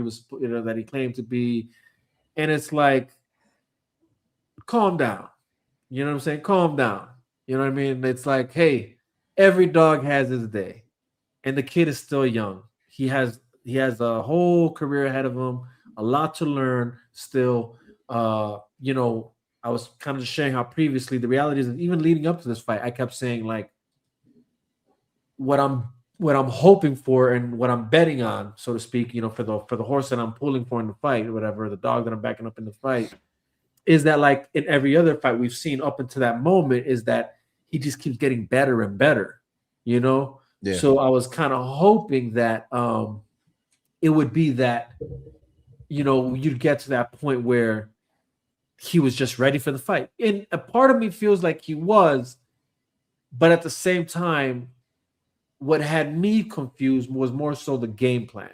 was, that he claimed to be, and it's like, calm down. You know what I'm saying? Calm down. You know what I mean? It's like, hey, every dog has his day, and the kid is still young. He has a whole career ahead of him, a lot to learn still. I was kind of just sharing how previously the reality is that even leading up to this fight, I kept saying like what I'm hoping for and what I'm betting on, so to speak, for the horse that I'm pulling for in the fight, or whatever, the dog that I'm backing up in the fight, is that like in every other fight we've seen up until that moment, is that he just keeps getting better and better, you know? Yeah. So I was kind of hoping that it would be that, you'd get to that point where he was just ready for the fight. And a part of me feels like he was, but at the same time, what had me confused was more so the game plan.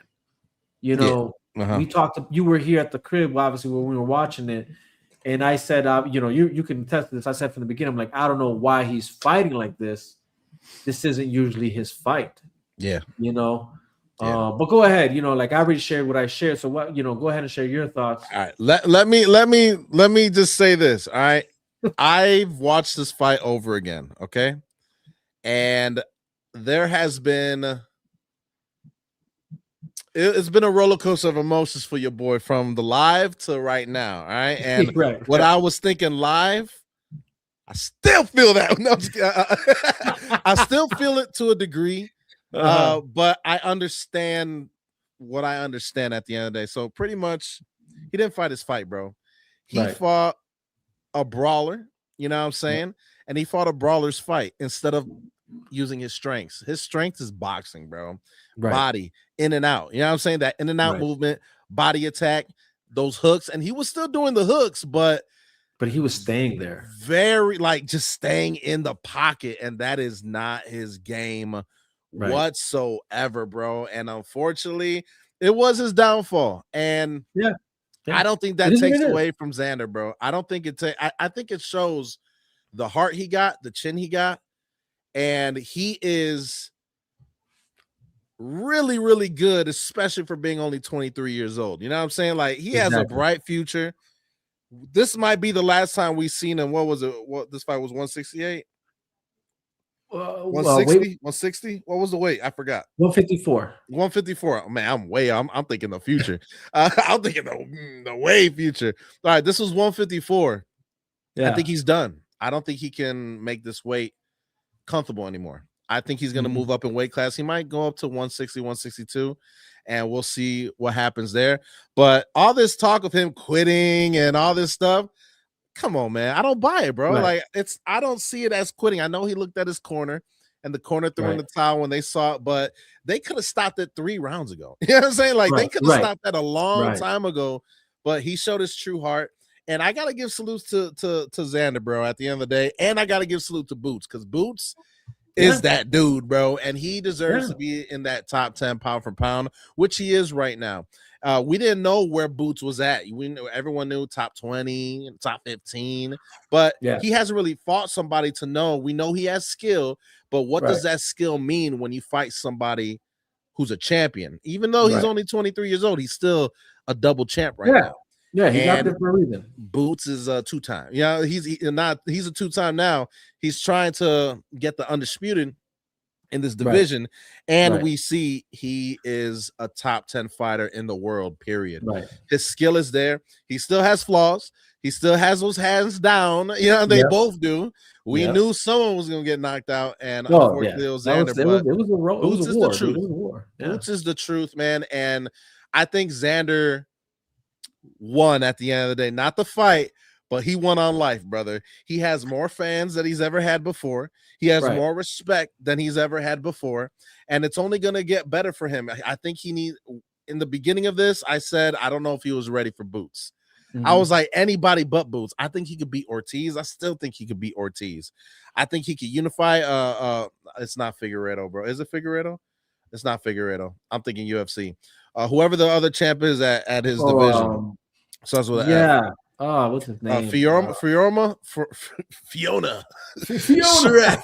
You Yeah. know, Uh-huh. we talked. You were here at the crib, obviously, when we were watching it, and I said, you can attest to this. I said from the beginning, I'm like, I don't know why he's fighting like this. This isn't usually his fight. Yeah. You know, Yeah. but go ahead. Like I already shared what I shared. So what? Go ahead and share your thoughts. All right. Let me just say this. All right. I've watched this fight over again. Okay. And there has been it's been a roller coaster of emotions for your boy from the live to right now. All right. And Right. what I was thinking live, I still feel that. No, I still feel it to a degree. But I understand what I understand at the end of the day. So pretty much he didn't fight his fight, bro. He Right. fought a brawler, you know what I'm saying? And he fought a brawler's fight instead of using his strengths. His strength is boxing, bro. Right. Body, in and out. You know what I'm saying? That in and out Right. movement, body attack, those hooks. And he was still doing the hooks, but he was staying there. Very like just staying in the pocket. And that is not his game whatsoever, bro. And unfortunately, it was his downfall. And yeah. I don't think that takes away from Xander, bro. I don't think I think it shows the heart he got, the chin he got, and he is really, really good, especially for being only 23 years old. You know what I'm saying? Like he has a bright future. This might be the last time we've seen him. What was it? What this fight was 168? 160? 160? What was the weight? I forgot. 154. 154. Man, I'm thinking the future. I'm thinking the way future. All right, this was 154. Yeah. I think he's done. I don't think he can make this weight comfortable anymore. I think he's going to move up in weight class. He might go up to 160, 162, and we'll see what happens there. But all this talk of him quitting and all this stuff, come on, man. I don't buy it, bro. Right. Like I don't see it as quitting. I know he looked at his corner and the corner threw in the towel when they saw it, but they could have stopped it 3 rounds ago. You know what I'm saying? Like they could have stopped that a long time ago, but he showed his true heart. And I got to give salutes to Xander, bro, at the end of the day. And I got to give salute to Boots, because Boots is that dude, bro. And he deserves to be in that top 10 pound for pound, which he is right now. We didn't know where Boots was at. Everyone knew top 20, top 15, but he hasn't really fought somebody to know. We know he has skill, but what does that skill mean when you fight somebody who's a champion? Even though he's only 23 years old, he's still a double champ now. Yeah, he's out there for a reason. Boots is a 2-time. Yeah, he's a 2-time now. He's trying to get the undisputed in this division, and we see he is a top 10 fighter in the world, period. His skill is there. He still has flaws. He still has those hands down. You know, they both do. We knew someone was going to get knocked out, and unfortunately it was Xander. Boots is the truth. Boots is the truth, man. And I think Xander won at the end of the day, not the fight, but he won on life, brother. He has more fans than he's ever had before. He has more respect than he's ever had before, and it's only going to get better for him. I think he needs. In the beginning of this, I said I don't know if he was ready for Boots. I was like, anybody but Boots. I think he could beat Ortiz. I still think he could beat Ortiz. I think he could unify. It's not Figueiredo, bro. Is it Figueiredo? It's not Figueiredo. I'm thinking UFC. Whoever the other champ is at his division. So that's what. Oh, what's his name? Fiona, Fiona. Shrek.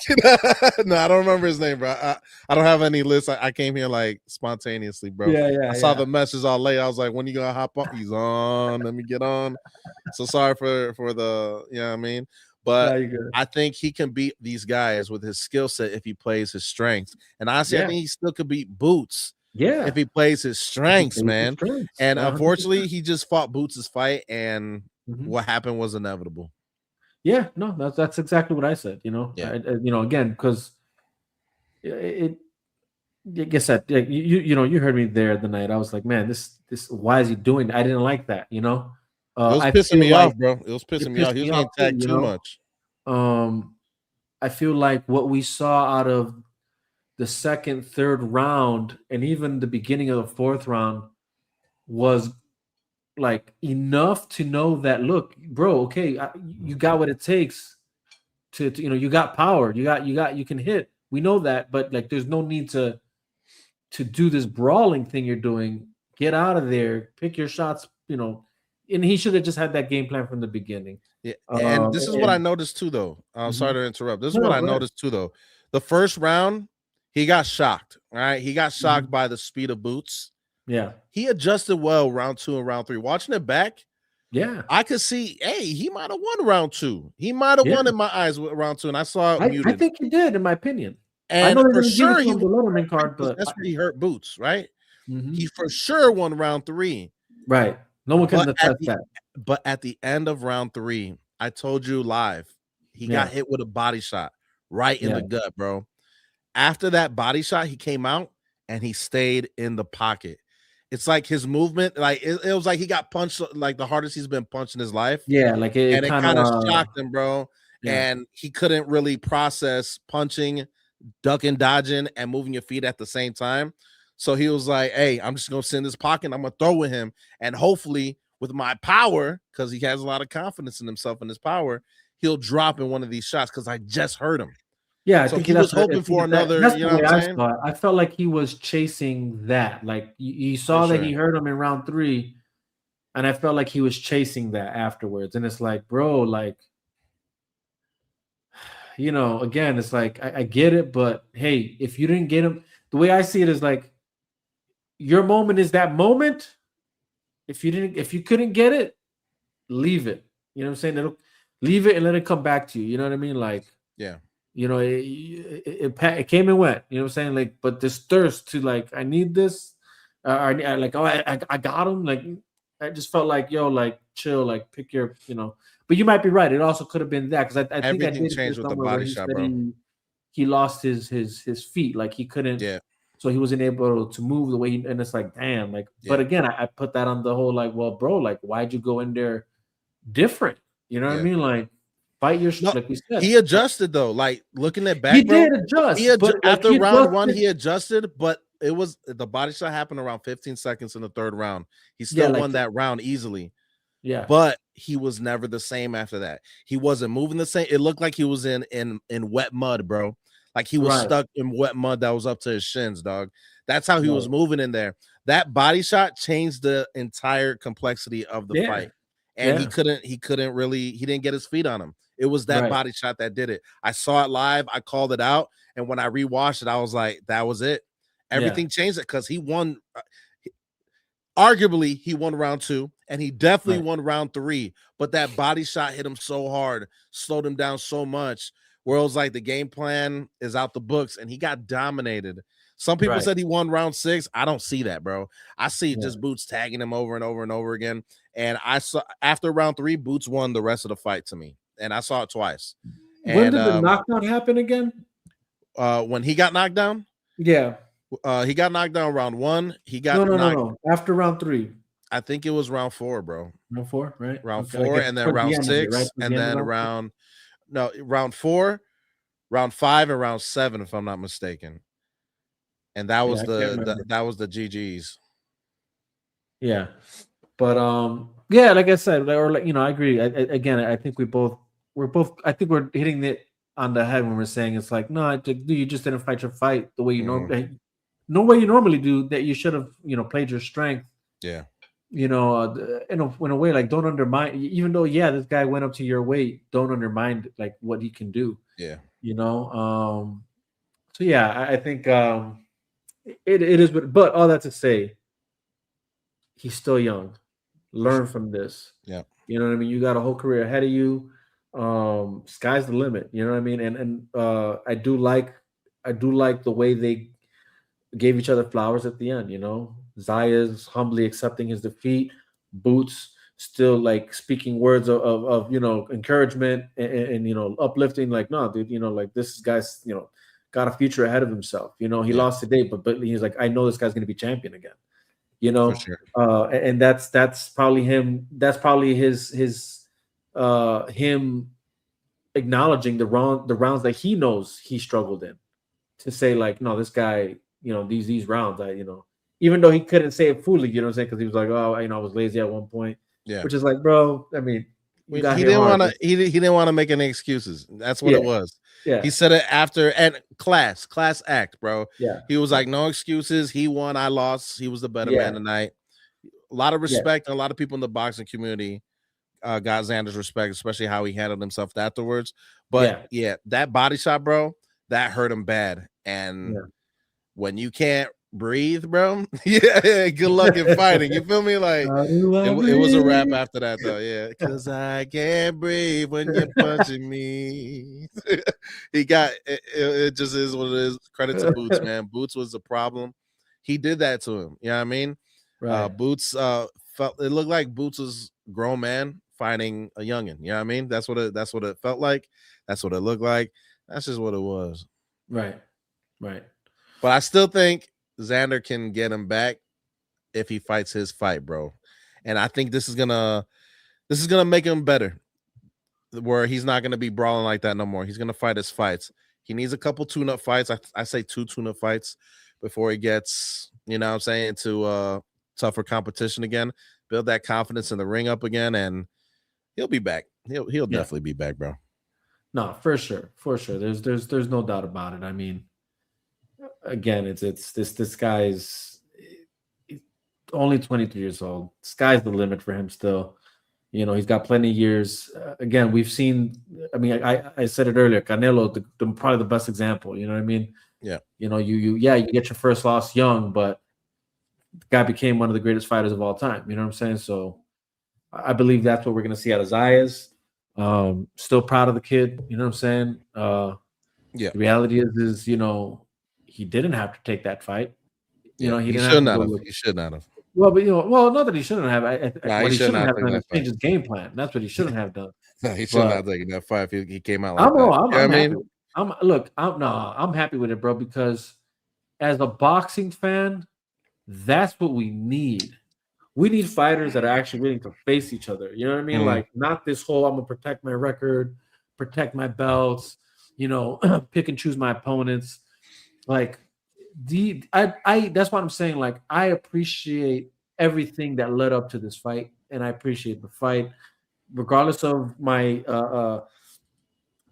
No, I don't remember his name, bro. I don't have any list. I came here like spontaneously, bro. I saw the message all late. I was like, when you gonna hop on? He's on. Let me get on. So sorry for the, you know what I mean? But I think he can beat these guys with his skill set if he plays his strengths. And honestly, I think he still could beat Boots. Yeah. If he plays his strengths, man. And 100%. unfortunately, he just fought Boots' fight, and what happened was inevitable. Yeah, no, that's exactly what I said. Again, because like I said, you heard me there the night. I was like, man, this why is he doing that? I didn't like that. It was I pissing feel me like off, bro. It was pissing it me off. pissed He was me getting off too. tagged too much. I feel like what we saw out of the second, third round, and even the beginning of the fourth round was like enough to know that, look, bro, okay, you got what it takes to you got power, you can hit. We know that, but like, there's no need to do this brawling thing you're doing. Get out of there, pick your shots, and he should have just had that game plan from the beginning. Yeah, and this is what I noticed too, though. I'm sorry to interrupt. This is what I noticed too, though. The first round, he got shocked. All right, he got shocked by the speed of Boots. Yeah, he adjusted well round 2 and round 3. Watching it back, yeah, I could see, hey, he might have won round 2. He might have won in my eyes with round 2, and I saw it muted. I think he did, in my opinion. And I know for sure, he the Letterman card, but that's where he hurt Boots, right? He for sure won round 3. Right. No one can attest that. But at the end of round 3, I told you live, he got hit with a body shot right in the gut, bro. After that body shot, he came out and he stayed in the pocket. It's like his movement, like it was like he got punched like the hardest he's been punched in his life. Yeah, like it kind of shocked him, bro. Yeah. And he couldn't really process punching, ducking, dodging, and moving your feet at the same time. So he was like, hey, I'm just gonna sit in this pocket and I'm gonna throw with him. And hopefully, with my power, because he has a lot of confidence in himself and his power, he'll drop in one of these shots because I just heard him. Yeah, I so think he was hoping for another. That's you know the way what I'm saying? I felt like he was chasing that. Like you saw that he hurt him in round 3, and I felt like he was chasing that afterwards. And it's like, bro, like, again, it's like I get it, but hey, if you didn't get him, the way I see it is like, your moment is that moment. If you couldn't get it, leave it. You know what I'm saying? Leave it and let it come back to you. You know what I mean? Like, yeah. It came and went. You know what I'm saying? Like, but this thirst to like, I need this. I like, oh, I got him. Like, I just felt like, yo, like, chill, like, pick your, But you might be right. It also could have been that, because I think I did changed with the body shot, bro. He lost his feet. Like, he couldn't. Yeah. So he wasn't able to move the way and it's like, damn, like, but again, I put that on the whole, like, well, bro, like, why'd you go in there different? You know what I mean? Like, fight your like we said. He adjusted though. Like, looking at back, he did adjust. But after round 1, he adjusted, but it was the body shot happened around 15 seconds in the third round. He still won that round easily. Yeah, but he was never the same after that. He wasn't moving the same. It looked like he was in wet mud, bro. Like he was stuck in wet mud that was up to his shins, dog. That's how he was moving in there. That body shot changed the entire complexity of the fight. And he didn't get his feet on him. It was that body shot that did it. I saw it live. I called it out. And when I rewatched it, I was like, that was it. Everything changed it because he won. Arguably, he won round 2, and he definitely won round 3. But that body shot hit him so hard, slowed him down so much, where it was like the game plan is out the books, and he got dominated. Some people said he won round 6. I don't see that, bro. I see just Boots tagging him over and over and over again. And I saw after round 3, Boots won the rest of the fight to me, and I saw it twice. When did the knockdown happen again? When he got knocked down? Yeah. He got knocked down round 1. He got no. After round 3. I think it was round 4, bro. Round 4, right? Round 4, and then round 6, and then round 4, round 5, and round 7, if I'm not mistaken. And that was that was the GGs. Yeah, but like I said, or like I agree. I think we're both. I think we're hitting it on the head when we're saying it's like, no, you just didn't fight your fight the way you normally. No way you normally do. That you should have played your strength. Yeah. in a way, like, don't undermine, even though, yeah, this guy went up to your weight, don't undermine like what he can do, Yeah, you know. So yeah, I think it is, but all that to say, he's still young. for Learn sure. from this. Yeah, You know what I mean? You got a whole career ahead of you. Sky's the limit. You know what I mean? And I do like the way they gave each other flowers at the end. Zaya's humbly accepting his defeat. Boots still like speaking words of encouragement and uplifting. Like, no, dude, like this guy's got a future ahead of himself. He yeah, lost today, but he's like, I know this guy's gonna be champion again. You for know, sure. and that's probably him. That's probably him acknowledging the rounds that he knows he struggled in, to say like, no, this guy, these rounds, even though he couldn't say it fully, you know what I'm saying, because he was like, oh, I was lazy at one point, Yeah. which is like, bro, I mean, you got He hit didn't hard. want to. He didn't want to make any excuses. That's what Yeah, it was. yeah, He said it after and class act, bro. yeah, He was yeah, like, no excuses. He won. I lost. He was the better man yeah, tonight. A lot of yeah, respect and a lot of people in the boxing community got Xander's respect, especially how he handled himself afterwards. But yeah, yeah, that body shot, bro, that hurt him bad. And yeah. when you can't breathe, bro, yeah, good luck in fighting. You feel me? Like How do I it was a wrap breathe? after that, though. Yeah, because I can't breathe when you're punching me. He got it. Just is what it is. Credit to Boots, man. Boots was the problem. He did that to him. You know what I mean? Right. Boots felt it looked like Boots was grown man fighting a youngin. You know what I mean? That's what it felt like. That's what it looked like. That's just what it was. Right. Right. But I still think Xander can get him back if he fights his fight, bro. And I think this is gonna make him better. Where he's not gonna be brawling like that no more. He's gonna fight his fights. He needs a couple tune-up fights. I say 2 tune-up fights before he gets, what I'm saying, to tougher competition again. Build that confidence in the ring up again, and he'll be back. He'll Yeah. definitely be back, bro. No, for sure. For sure. There's no doubt about it. I mean, again, it's this guy's only 23 years old. Sky's the limit for him still. He's got plenty of years. Again, we've seen. I mean, I said it earlier. Canelo, probably the best example. You know what I mean? Yeah, You get your first loss young, but the guy became one of the greatest fighters of all time. You know what I'm saying? So I believe that's what we're going to see out of Zayas. Still proud of the kid. You know what I'm saying? yeah, The reality is he didn't have to take that fight. yeah. He He didn't have should to not go have. look. He should not have. Well, but not that he shouldn't have. Nah, he What he should shouldn't not have have taken done is that fight. change his game plan. That's what he shouldn't have done. Nah, he should But not have taken that fight if he came out like I'm that. no, I'm, You know I'm what I happy. mean? I'm happy with it, bro. Because as a boxing fan, that's what we need. We need fighters that are actually willing to face each other. You know what I mean? Mhm. Like, not this whole I'm gonna protect my record, protect my belts, pick and choose my opponents. Like, I that's what I'm saying. Like, I appreciate everything that led up to this fight, and I appreciate the fight, regardless of my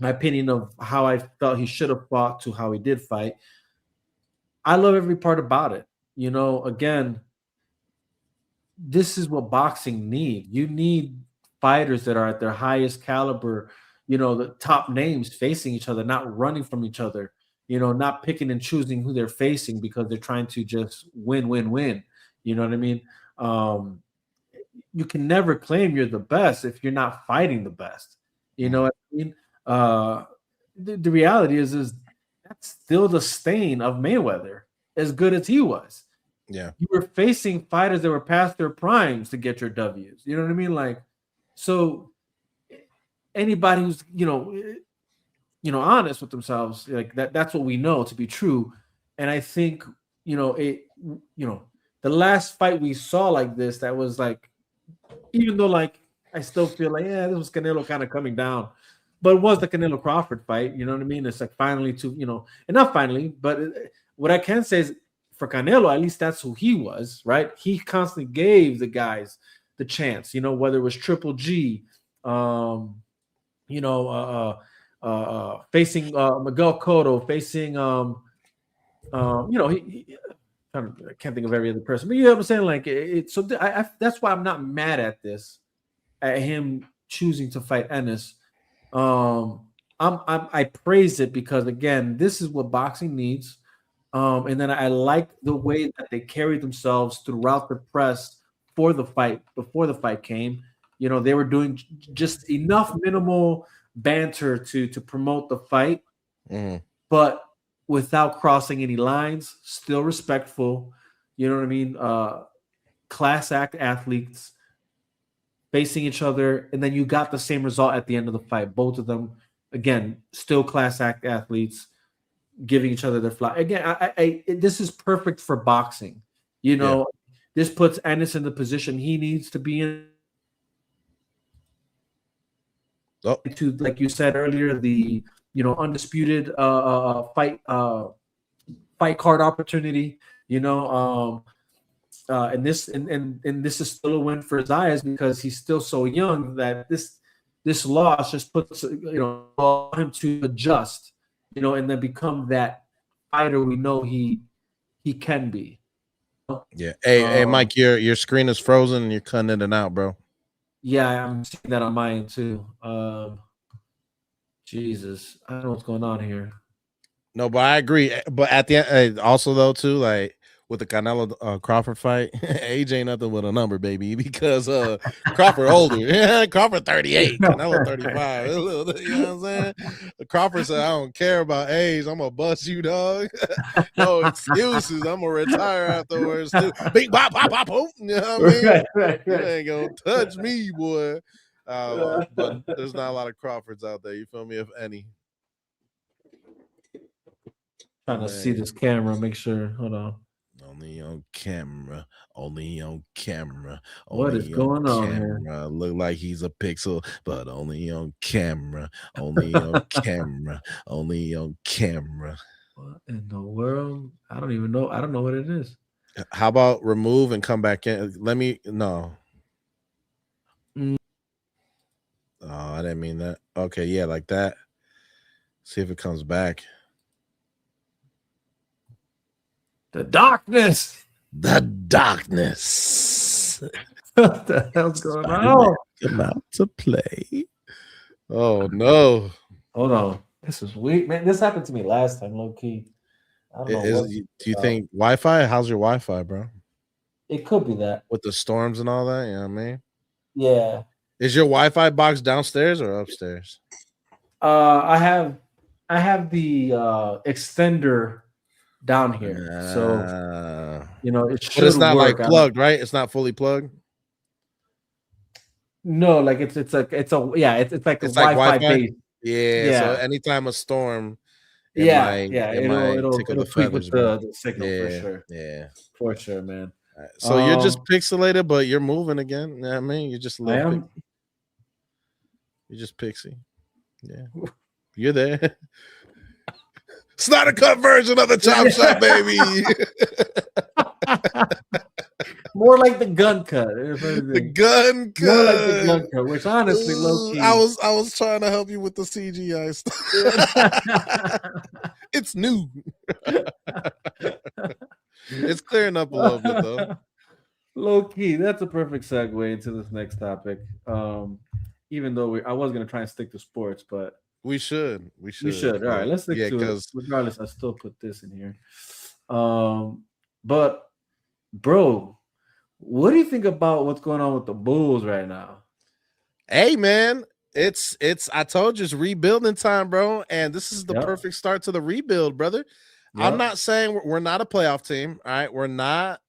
opinion of how I felt he should have fought to how he did fight. I love every part about it. Again, this is what boxing need. You need fighters that are at their highest caliber, the top names facing each other, not running from each other, not picking and choosing who they're facing because they're trying to just win, win, win. You know what I mean? Um, you can never claim you're the best if you're not fighting the best. You know Mhm. what I mean? Uh, the reality is that's still the stain of Mayweather, as good as he was. Yeah, You were facing fighters that were past their primes to get your W's. You know what I mean? Like, so anybody who's honest with themselves, like that's what we know to be true. And I think you know the last fight we saw like this, that was like, even though, like, I still feel like, yeah, this was Canelo kind of coming down, but it was the Canelo Crawford fight. You know what I mean? It's like, finally, and not finally, but what I can say is, for Canelo, at least that's who he was, right? He constantly gave the guys the chance. Whether it was Triple G, um, facing Miguel Cotto, facing he I can't think of every other person, but you know what I'm saying. Like so, that's why I'm not mad at this, at him choosing to fight Ennis. I praise it because again, this is what boxing needs. And then I like the way that they carried themselves throughout the press for the fight before the fight came. You know, they were doing just enough minimal banter to promote the fight, but without crossing any lines, still respectful. You know what I mean? Class act athletes facing each other, and then you got the same result at the end of the fight. Both of them, again, still class act athletes giving each other their fly. Again, this is perfect for boxing. You know, this puts Ennis in the position he needs to be in. To, like you said earlier, the undisputed fight card opportunity. And this is still a win for his eyes because he's still so young that this loss just puts him to adjust, and then become that fighter we know he can be. Yeah. Hey, Mike, your screen is frozen and you're cutting it out, bro. Yeah, I'm seeing that on mine too. Jesus, I don't know what's going on here. No, but I agree. But at the end, also though, too, like with the Canelo Crawford fight, age ain't nothing but a number, baby. Because Crawford older, yeah, Crawford 38, Canelo 35. You know what I'm saying? Crawford said, "I don't care about age. I'm gonna bust you, dog. No excuses. I'm gonna retire afterwards too. Big pop, pop, pop, boom. You know what I mean? Right. You ain't gonna touch me, boy." But there's not a lot of Crawfords out there. You feel me? If any. Trying to see this camera, make sure. Hold on. Only on camera. Only on camera. What only is going on here? Look like he's a pixel, but only on camera. Only on camera. Only on camera. What in the world? I don't even know. I don't know what it is. How about remove and come back in? Let me no. Oh, I didn't mean that. Okay, yeah, like that. See if it comes back. The darkness. The darkness. What the hell's going on? Come out to play. Oh no. Hold on. This is weird. Man, this happened to me last time, low key. I don't know. Do you think Wi-Fi? How's your Wi-Fi, bro? It could be that. With the storms and all that, you know what I mean? Yeah. Is your Wi-Fi box downstairs or upstairs? I have the extender down here. So it should. But it's not work. like plugged, right? It's not fully plugged. No, like it's like a Wi-Fi base. Yeah. So anytime a storm, it'll tweak with the signal for sure. Yeah, for sure, man. Right. So you're just pixelated, but you're moving again. You know what I mean? You're just a little. You're just pixie. Yeah, you're there. It's not a cut version of the chop shop, baby. More like the gun cut. The gun cut. More like the gun cut, which honestly, low key. I was trying to help you with the CGI stuff. It's new. It's clearing up a little bit though. Low key, that's a perfect segue into this next topic. Even though I was gonna try and stick to sports, but we should. All right, let's stick to it. Regardless, I still put this in here. But bro, what do you think about what's going on with the Bulls right now? Hey man, it's I told you it's rebuilding time, bro, and this is the perfect start to the rebuild, brother. Yep. I'm not saying we're not a playoff team, all right? We're not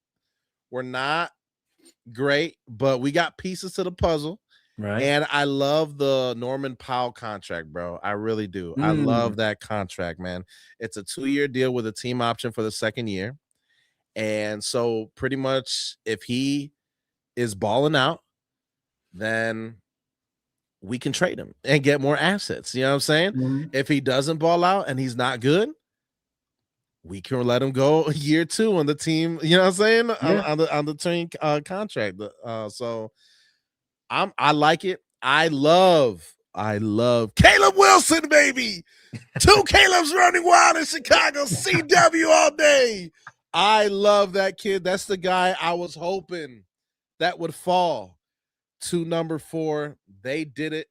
great, but we got pieces to the puzzle. Right. And I love the Norman Powell contract, bro. I really do. I love that contract, man. It's a 2-year deal with a team option for the second year. And so pretty much if he is balling out, then we can trade him and get more assets. You know what I'm saying? Mm-hmm. If he doesn't ball out and he's not good, we can let him go year 2 on the team. You know what I'm saying? Yeah. On the team contract. So I like it. I love Caleb Wilson, baby. 2 Calebs running wild in Chicago. CW all day. I love that kid. That's the guy I was hoping that would fall to number 4. They did it.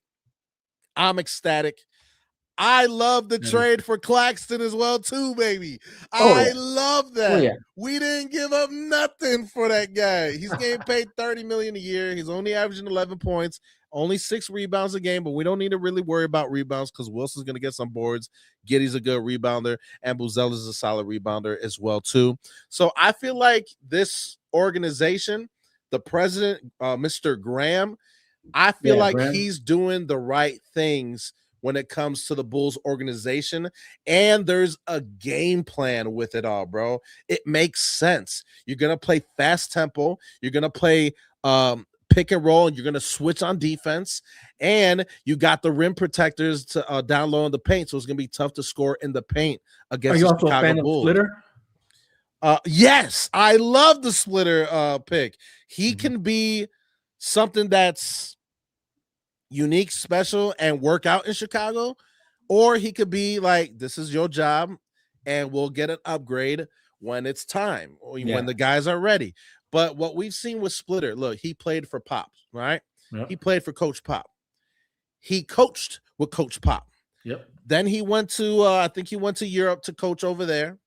I'm ecstatic. I love the trade for Claxton as well, too, baby. I love that. yeah. We didn't give up nothing for that guy. He's getting paid $30 million a year. He's only averaging 11 points, only 6 rebounds a game, but we don't need to really worry about rebounds because Wilson's going to get some boards. Giddy's a good rebounder, and Buzella's a solid rebounder as well, too. So I feel like this organization, the president, Mr. Graham, I feel like he's doing the right things when it comes to the Bulls organization, and there's a game plan with it all, bro. It makes sense. You're going to play fast tempo. You're going to play pick and roll, and you're going to switch on defense, and you got the rim protectors to down low in the paint, so it's going to be tough to score in the paint against the Chicago Bulls. Are you also a fan of Splitter? Yes, I love the Splitter pick. He can be something that's unique, special, and work out in Chicago, or he could be like, this is your job and we'll get an upgrade when it's time, or when the guys are ready. But what we've seen with Splitter, look, he played for Pop, right? He played for Coach Pop. He coached with Coach Pop. Then he went to I think he went to Europe to coach over there,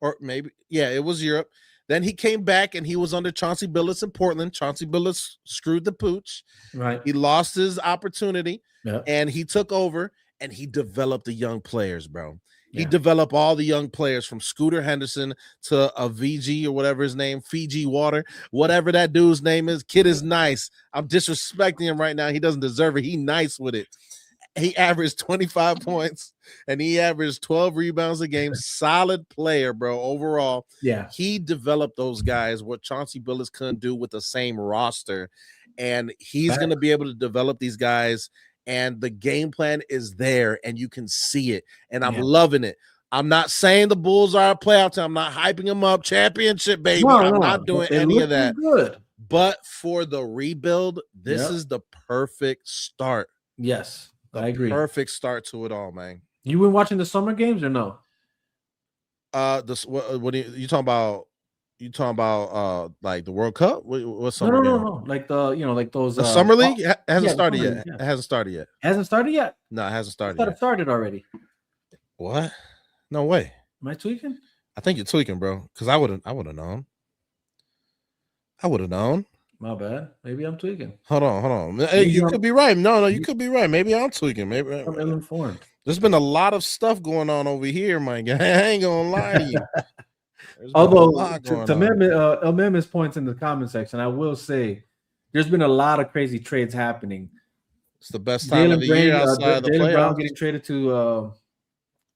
or maybe it was Europe. Then he came back and he was under Chauncey Billups in Portland. Chauncey Billups screwed the pooch. He lost his opportunity, and he took over and he developed the young players, bro. He developed all the young players from Scooter Henderson to a VG or whatever his name, Fiji Water, whatever that dude's name is. Kid is nice. I'm disrespecting him right now. He doesn't deserve it. He nice with it. He averaged 25 points and he averaged 12 rebounds a game. Solid player, bro. Overall, he developed those guys, what Chauncey Billups couldn't do with the same roster. And he's going to be able to develop these guys. And the game plan is there, and you can see it. And I'm loving it. I'm not saying the Bulls are a playoff team. I'm not hyping them up. Championship, baby. I'm not doing any of that. Good. But for the rebuild, this is the perfect start. Yes. I agree. Perfect start to it all, man. You been watching the summer games or no? What are you talking about? You talking about like the World Cup? What summer game? No. Like like those. The summer league hasn't started yet. It hasn't started yet. Hasn't started yet. No, it hasn't started. I thought it started already. What? No way. Am I tweaking? I think you're tweaking, bro. Because I would have known. I would have known. My bad. Maybe I'm tweaking. Hold on. Hey, you could be right. No, you could be right. Maybe I'm tweaking. Maybe I'm ill-informed. There's been a lot of stuff going on over here, my guy. I ain't gonna lie to you. Although to Memphis points in the comment section, I will say there's been a lot of crazy trades happening. It's the best time of the year outside the playoffs. Brown getting traded to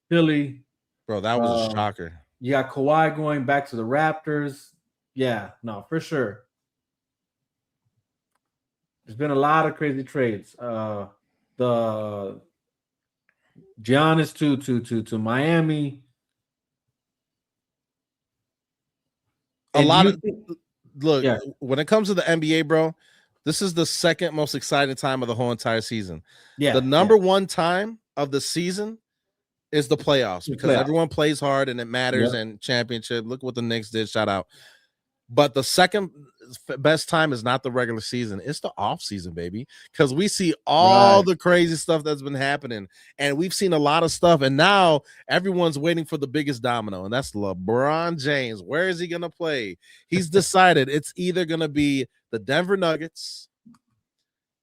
Philly. Bro, that was a shocker. You got Kawhi going back to the Raptors. Yeah, no, for sure. There's been a lot of crazy trades. The Giannis to Miami. When it comes to the NBA, bro, this is the second most exciting time of the whole entire season. The number one time of the season is the playoffs because everyone plays hard and it matters and championship. Look what the Knicks did. Shout out. But the second best time is not the regular season. It's the off season, baby, because we see all the crazy stuff that's been happening. And we've seen a lot of stuff. And now everyone's waiting for the biggest domino, and that's LeBron James. Where is he going to play? He's decided it's either going to be the Denver Nuggets,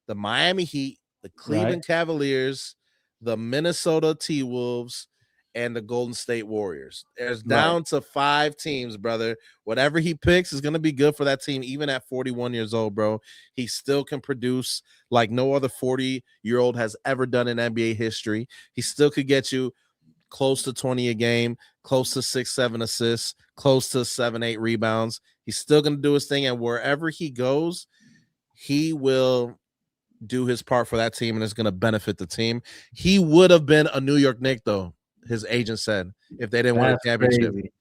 the Miami Heat, the Cleveland Cavaliers, the Minnesota T-Wolves, and the Golden State Warriors. There's down to 5 teams, brother. Whatever he picks is going to be good for that team, even at 41 years old, bro. He still can produce like no other 40-year-old has ever done in NBA history. He still could get you close to 20 a game, close to 6-7 assists, close to 7-8 rebounds. He's still going to do his thing, and wherever he goes, he will do his part for that team, and it's going to benefit the team. He would have been a New York Knick, though. His agent said if they didn't win a championship. Crazy.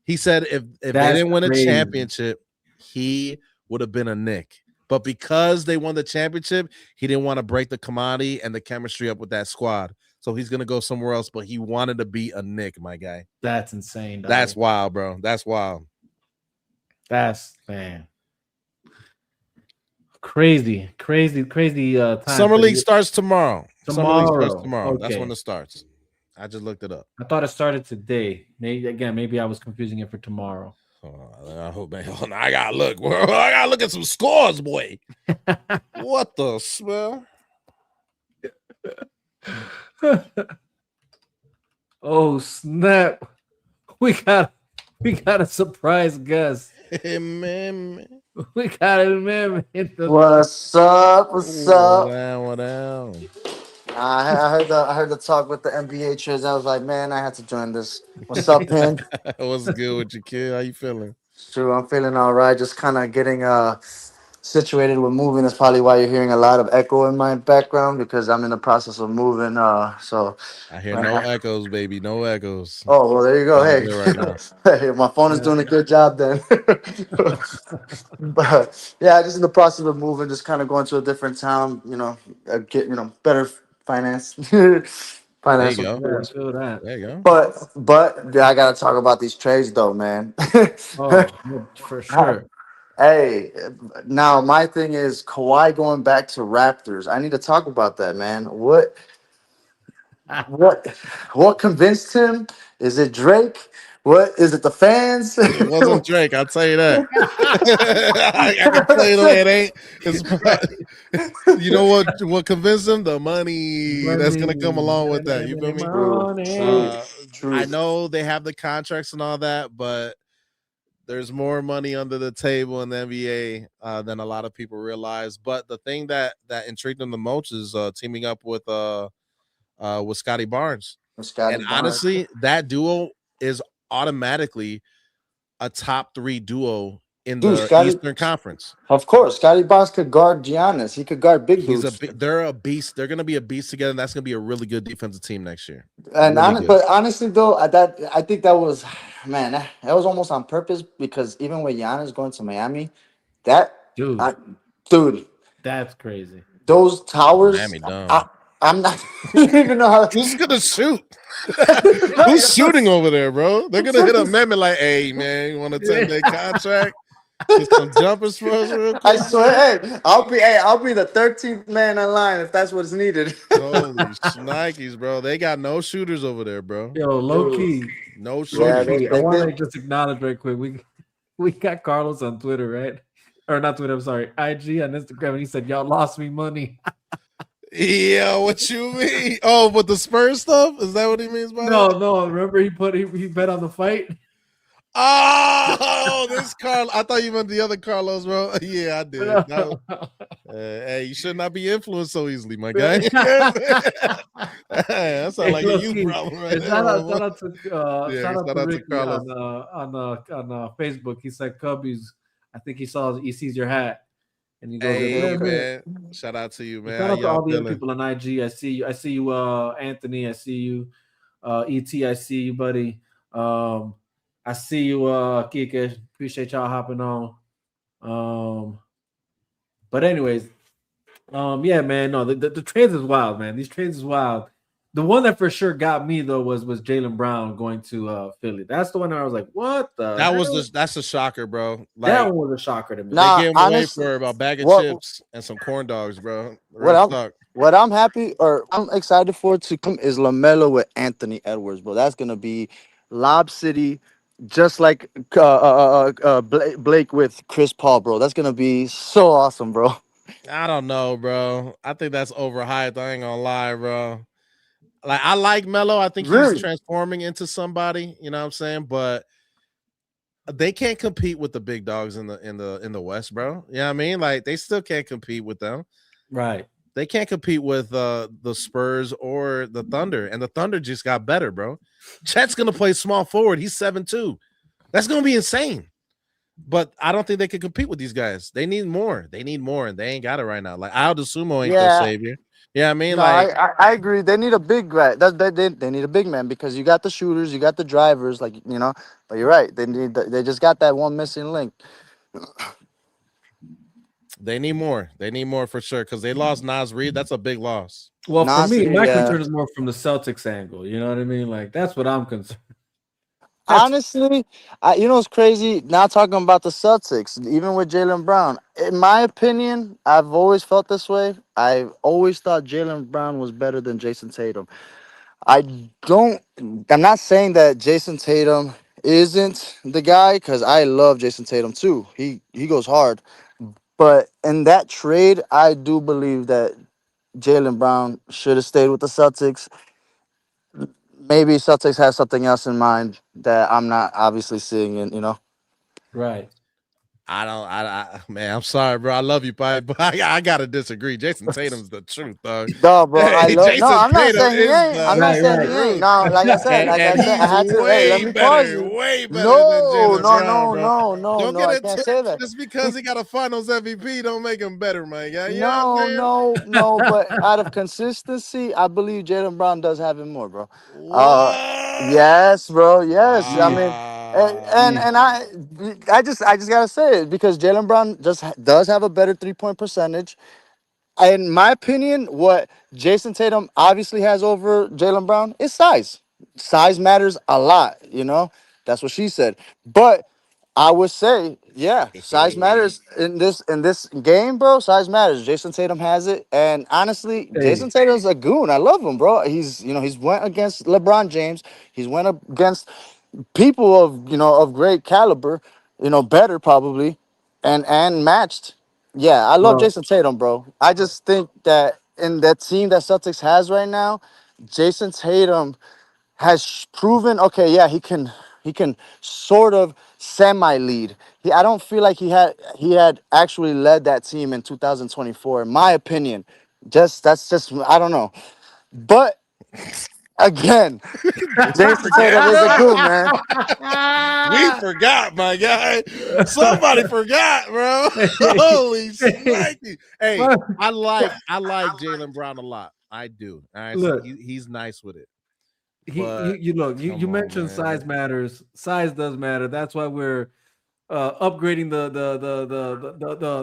He said if they didn't win a championship, he would have been a Knick. But because they won the championship, he didn't want to break the commodity and the chemistry up with that squad. So he's going to go somewhere else, but he wanted to be a Knick, my guy. That's insane. Dog. That's wild, bro. That's wild. That's man. Crazy time Summer for League the starts tomorrow. Summer League starts tomorrow. tomorrow. That's when Okay. it starts. I just looked it up. I thought it started today. Maybe I was confusing it for tomorrow. I hope, man. Hold on, I gotta look. Bro. I gotta look at some scores, boy. What the smell? Oh snap! We got we got a surprise guest. Hey, man. We got a man in the What's up? What's What up? down? What down? I heard the talk with the NBA trades. I was like, man, I had to join this. What's up, Pin? What's good with you, kid? How you feeling? Sure, I'm feeling all right. Just kind of getting situated with moving. That's probably why you're hearing a lot of echo in my background because I'm in the process of moving. So I hear right no now. echoes, baby. No echoes. Oh well, there you go. Sound Hey, good right now. hey, my phone is doing a good job then. But yeah, just in the process of moving, just kind of going to a different town. Get better finance, There you financial. go. yeah, feel that. There you go. But yeah, I gotta talk about these trades though, man. Oh, for sure. Hey, now my thing is Kawhi going back to Raptors. I need to talk about that, man. What what convinced him? Is it Drake? What is it? The fans? It wasn't Drake. I'll tell you that. I can tell you that it ain't. You know what convinced him? The money that's Money, gonna come along with that. You feel me? True, true, money. true. I know they have the contracts and all that, but there's more money under the table in the NBA than a lot of people realize. But the thing that intrigued them the most is teaming up with Scotty Barnes. Scotty And Barnes. honestly, that duo is automatically a top 3 duo in Dude, the Scotty, Eastern Conference. of course, Scotty Barnes could guard Giannis. He could guard big dudes. They're a beast. They're gonna be a beast together, and that's gonna be a really good defensive team next year. And Really good. but honestly though, I think that was man, that was almost on purpose because even with Giannis going to Miami, that Dude, I, dude, that's crazy. those towers, Miami dumb. I'm not I don't even know how. Who's gonna shoot? Who's shooting over there, bro? They're gonna hit a amendment like, "Hey, man, you want a 10-day contract? Get some jumpers for us, real I quick." swear, I'll be the 13th man in line if that's what's needed. Holy shnikes, bro! They got no shooters over there, bro. Yo, Dude, No low yeah, shooters. key. I they want to did. just acknowledge right quick. We got Carlos on Twitter, right? Or not Twitter. I'm sorry, IG on Instagram, and he said y'all lost me money. Yeah, what you mean? Oh, but the Spurs stuff? Is that what he means by that? No. Remember he bet on the fight. Oh, this Carl. I thought you meant the other Carlos, bro. Yeah, I did. Hey, you should not be influenced so easily, my guy. That sounds like a you problem right And there. shout out to Yeah, shout out shout to out to Ricky Carlos. on Facebook. He said Cubbies. I think he sees your hat, and he goes, Hey, Okay. man. Shout out to you, man. Shout How out to all y'all the other feeling? people on IG. I see you, Anthony. I see you, ET. I see you, buddy. I see you, Kike. Appreciate y'all hopping on. But anyways, yeah, man. No, the trades is wild, man. These trades is wild. The one that for sure got me though was Jaylen Brown going to Philly. That's the one where I was like, what the hell? That's a shocker, bro. That Like one was a shocker to me. they Nah, gave him away honestly, for a bag of what chips and some corn dogs, bro. what Real I'm talk. what I'm happy or I'm excited for to come is Lamelo with Anthony Edwards, bro. That's gonna be Lob City, just like Blake with Chris Paul, bro. That's gonna be so awesome, bro. I don't know, bro. I think that's overhyped. I ain't gonna lie, bro. Like I like Melo. I think he's Really? transforming into somebody. You know what I'm saying? But they can't compete with the big dogs in the West, bro. You know what I mean? Like they still can't compete with them. Right. They can't compete with the Spurs or the Thunder, and the Thunder just got better, bro. Chet's gonna play small forward. He's 7'2". That's gonna be insane. But I don't think they can compete with these guys. They need more. They need more, and they ain't got it right now. Like Aldo Sumo ain't their Yeah. savior. Yeah, I mean, No, like I agree. They need a big guy. They need a big man because you got the shooters, you got the drivers, like But you're right. They just got that one missing link. they need more. They need more for sure because they lost Nas Reed. That's a big loss. Well, for me, Nasty, my yeah. concern is more from the Celtics angle. You know what I mean? Like that's what I'm concerned. honestly, you know, it's crazy. Now talking about the Celtics, even with Jalen Brown. In my opinion, I've always felt this way. I've always thought Jalen Brown was better than Jason Tatum. I don't. I'm not saying that Jason Tatum isn't the guy because I love Jason Tatum too. He goes hard. But in that trade, I do believe that Jalen Brown should have stayed with the Celtics. Maybe Celtics has something else in mind that I'm not obviously seeing. And Right. I don't. Man, I'm sorry, bro. I love you, Pipe, but I gotta disagree. Jason Tatum's the truth, dog. no, bro, I Hey, love. No, Jason I'm not Tatum saying he is ain't. I'm the not Right, saying he right. ain't. truth, No, like I and said, I he's had to. Hey, let way me pause better, you. way better than No, Jalen no, Brown, no, bro. no, no, Don't no. get I it can't say that. just because he got a Finals MVP, don't make him better, man. Yeah, you know what I'm No, saying? no, no. But out of consistency, I believe Jalen Brown does have it more, bro. Uh, What? yes, bro. Yes. I Jeez, mean, and and, Wow. jeez. and I just gotta say it because Jalen Brown does have a better 3-point percentage. In my opinion, what Jason Tatum obviously has over Jalen Brown is size. Size matters a lot, That's what she said. But I would say, yeah, size matters in this game, bro. Size matters. Jason Tatum has it, and honestly, Jason Hey, Tatum's a goon. I love him, bro. He's went against LeBron James. He's went up against people of great caliber, better probably, and matched. Yeah, I love well, Jason Tatum, bro. I just think that in that team that Celtics has right now, Jason Tatum has proven okay, yeah, he can sort of semi lead. I don't feel like he had actually led that team in 2024 in my opinion. That's just I don't know. But again, Jason Tatum is a goon, man. We forgot, my guy. Somebody forgot, bro. hey, Holy hey, snikey. Hey, well, I like Jalen Brown a lot. I do. All right, so look, he's nice with it. you, But you look, you come on, mentioned man. size matters. Size does matter. That's why we're upgrading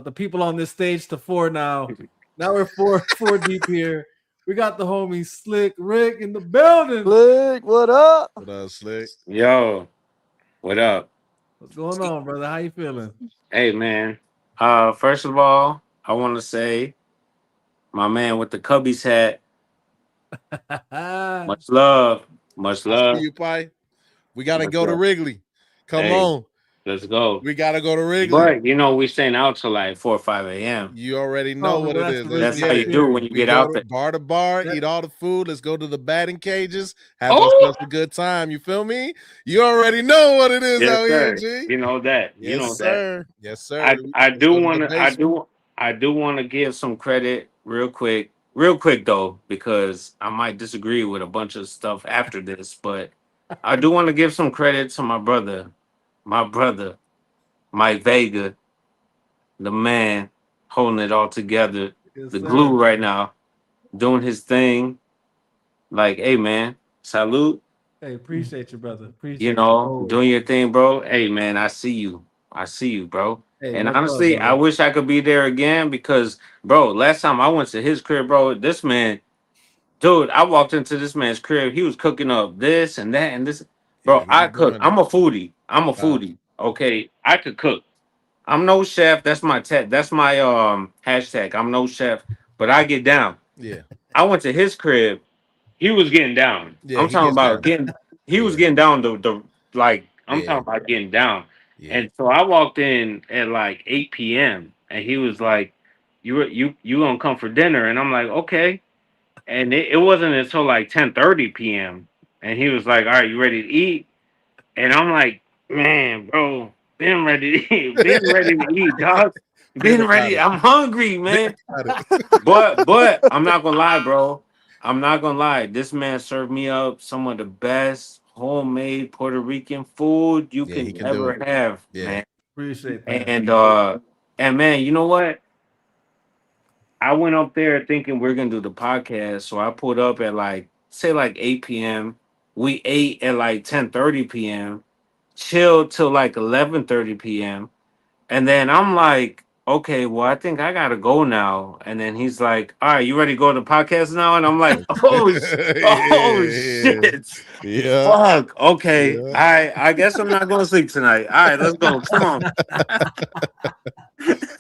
the people on this stage to four now. Now we're four deep here. We got the homie Slick Rick in the building. Slick, what up? What up, Slick? Yo, what up? What's going on, brother? How you feeling? Hey man. First of all, I want to say my man with the Cubbies hat, much love. Much I see love. you, Pi. We gotta Much go to love. Wrigley. Come Hey, on. let's go. We gotta go to Wrigley. But we staying out till like 4 or 5 a.m. You already know Oh, what well, it that's is. the Let's That's Wrigley how get you it. do when experience. you We get go out to there. bar, That, eat all the food. Let's go to the batting cages, have Oh ourselves a good time. You feel me? You already know what it is yes, out here, sir. G. You know that. You Yes, know that. sir. Yes, sir. I Let's do go to the want to basement. I do want to give some credit real quick though, because I might disagree with a bunch of stuff after this, but I do want to give some credit to my brother Mike Vega, the man holding it all together, yes, the sir. glue right now, doing his thing. Like, hey man, salute. Hey, appreciate you, brother. Appreciate you always. Doing your thing, bro. Hey man, I see you. I see you, bro. Hey, And much love, honestly, I brother. wish I could be there again because, bro, last time I went to his crib, bro, this man, dude, I walked into this man's crib. He was cooking up this and that and this. Yeah, Bro, he I be cook. doing it. I'm a foodie. I'm a Uh, foodie. Okay, I could cook. I'm no chef. That's my That's my hashtag. I'm no chef, but I get down. yeah, I went to his crib. He was getting down. yeah, I'm he talking gets about down. getting. He was Yeah, getting down the like. I'm yeah, talking about getting down. yeah. And so I walked in at like 8 p.m. and he was like, "You gonna come for dinner?" And I'm like, "Okay." And it wasn't until like 10:30 p.m. and he was like, "All right, you ready to eat?" And I'm like, "Man, bro, been ready to eat. Been ready to eat, dog. Been Been about ready. it. I'm hungry, Been man." about it. But I'm not gonna lie, bro. I'm not gonna lie. This man served me up some of the best homemade Puerto Rican food you Yeah, he can can do ever it. have, Yeah. man. Appreciate that. And man, you know what? I went up there thinking we're gonna do the podcast, so I pulled up at like say like 8 p.m. We ate at like 10:30 p.m. Chilled till like 11:30 p.m. And then I'm like, okay, well, I think I gotta go now. And then he's like, all right, you ready to go to the podcast now? And I'm like, oh Yeah. shit. Yeah. Fuck. Okay. Yeah. I guess I'm not gonna sleep tonight. All right, let's go. Come on.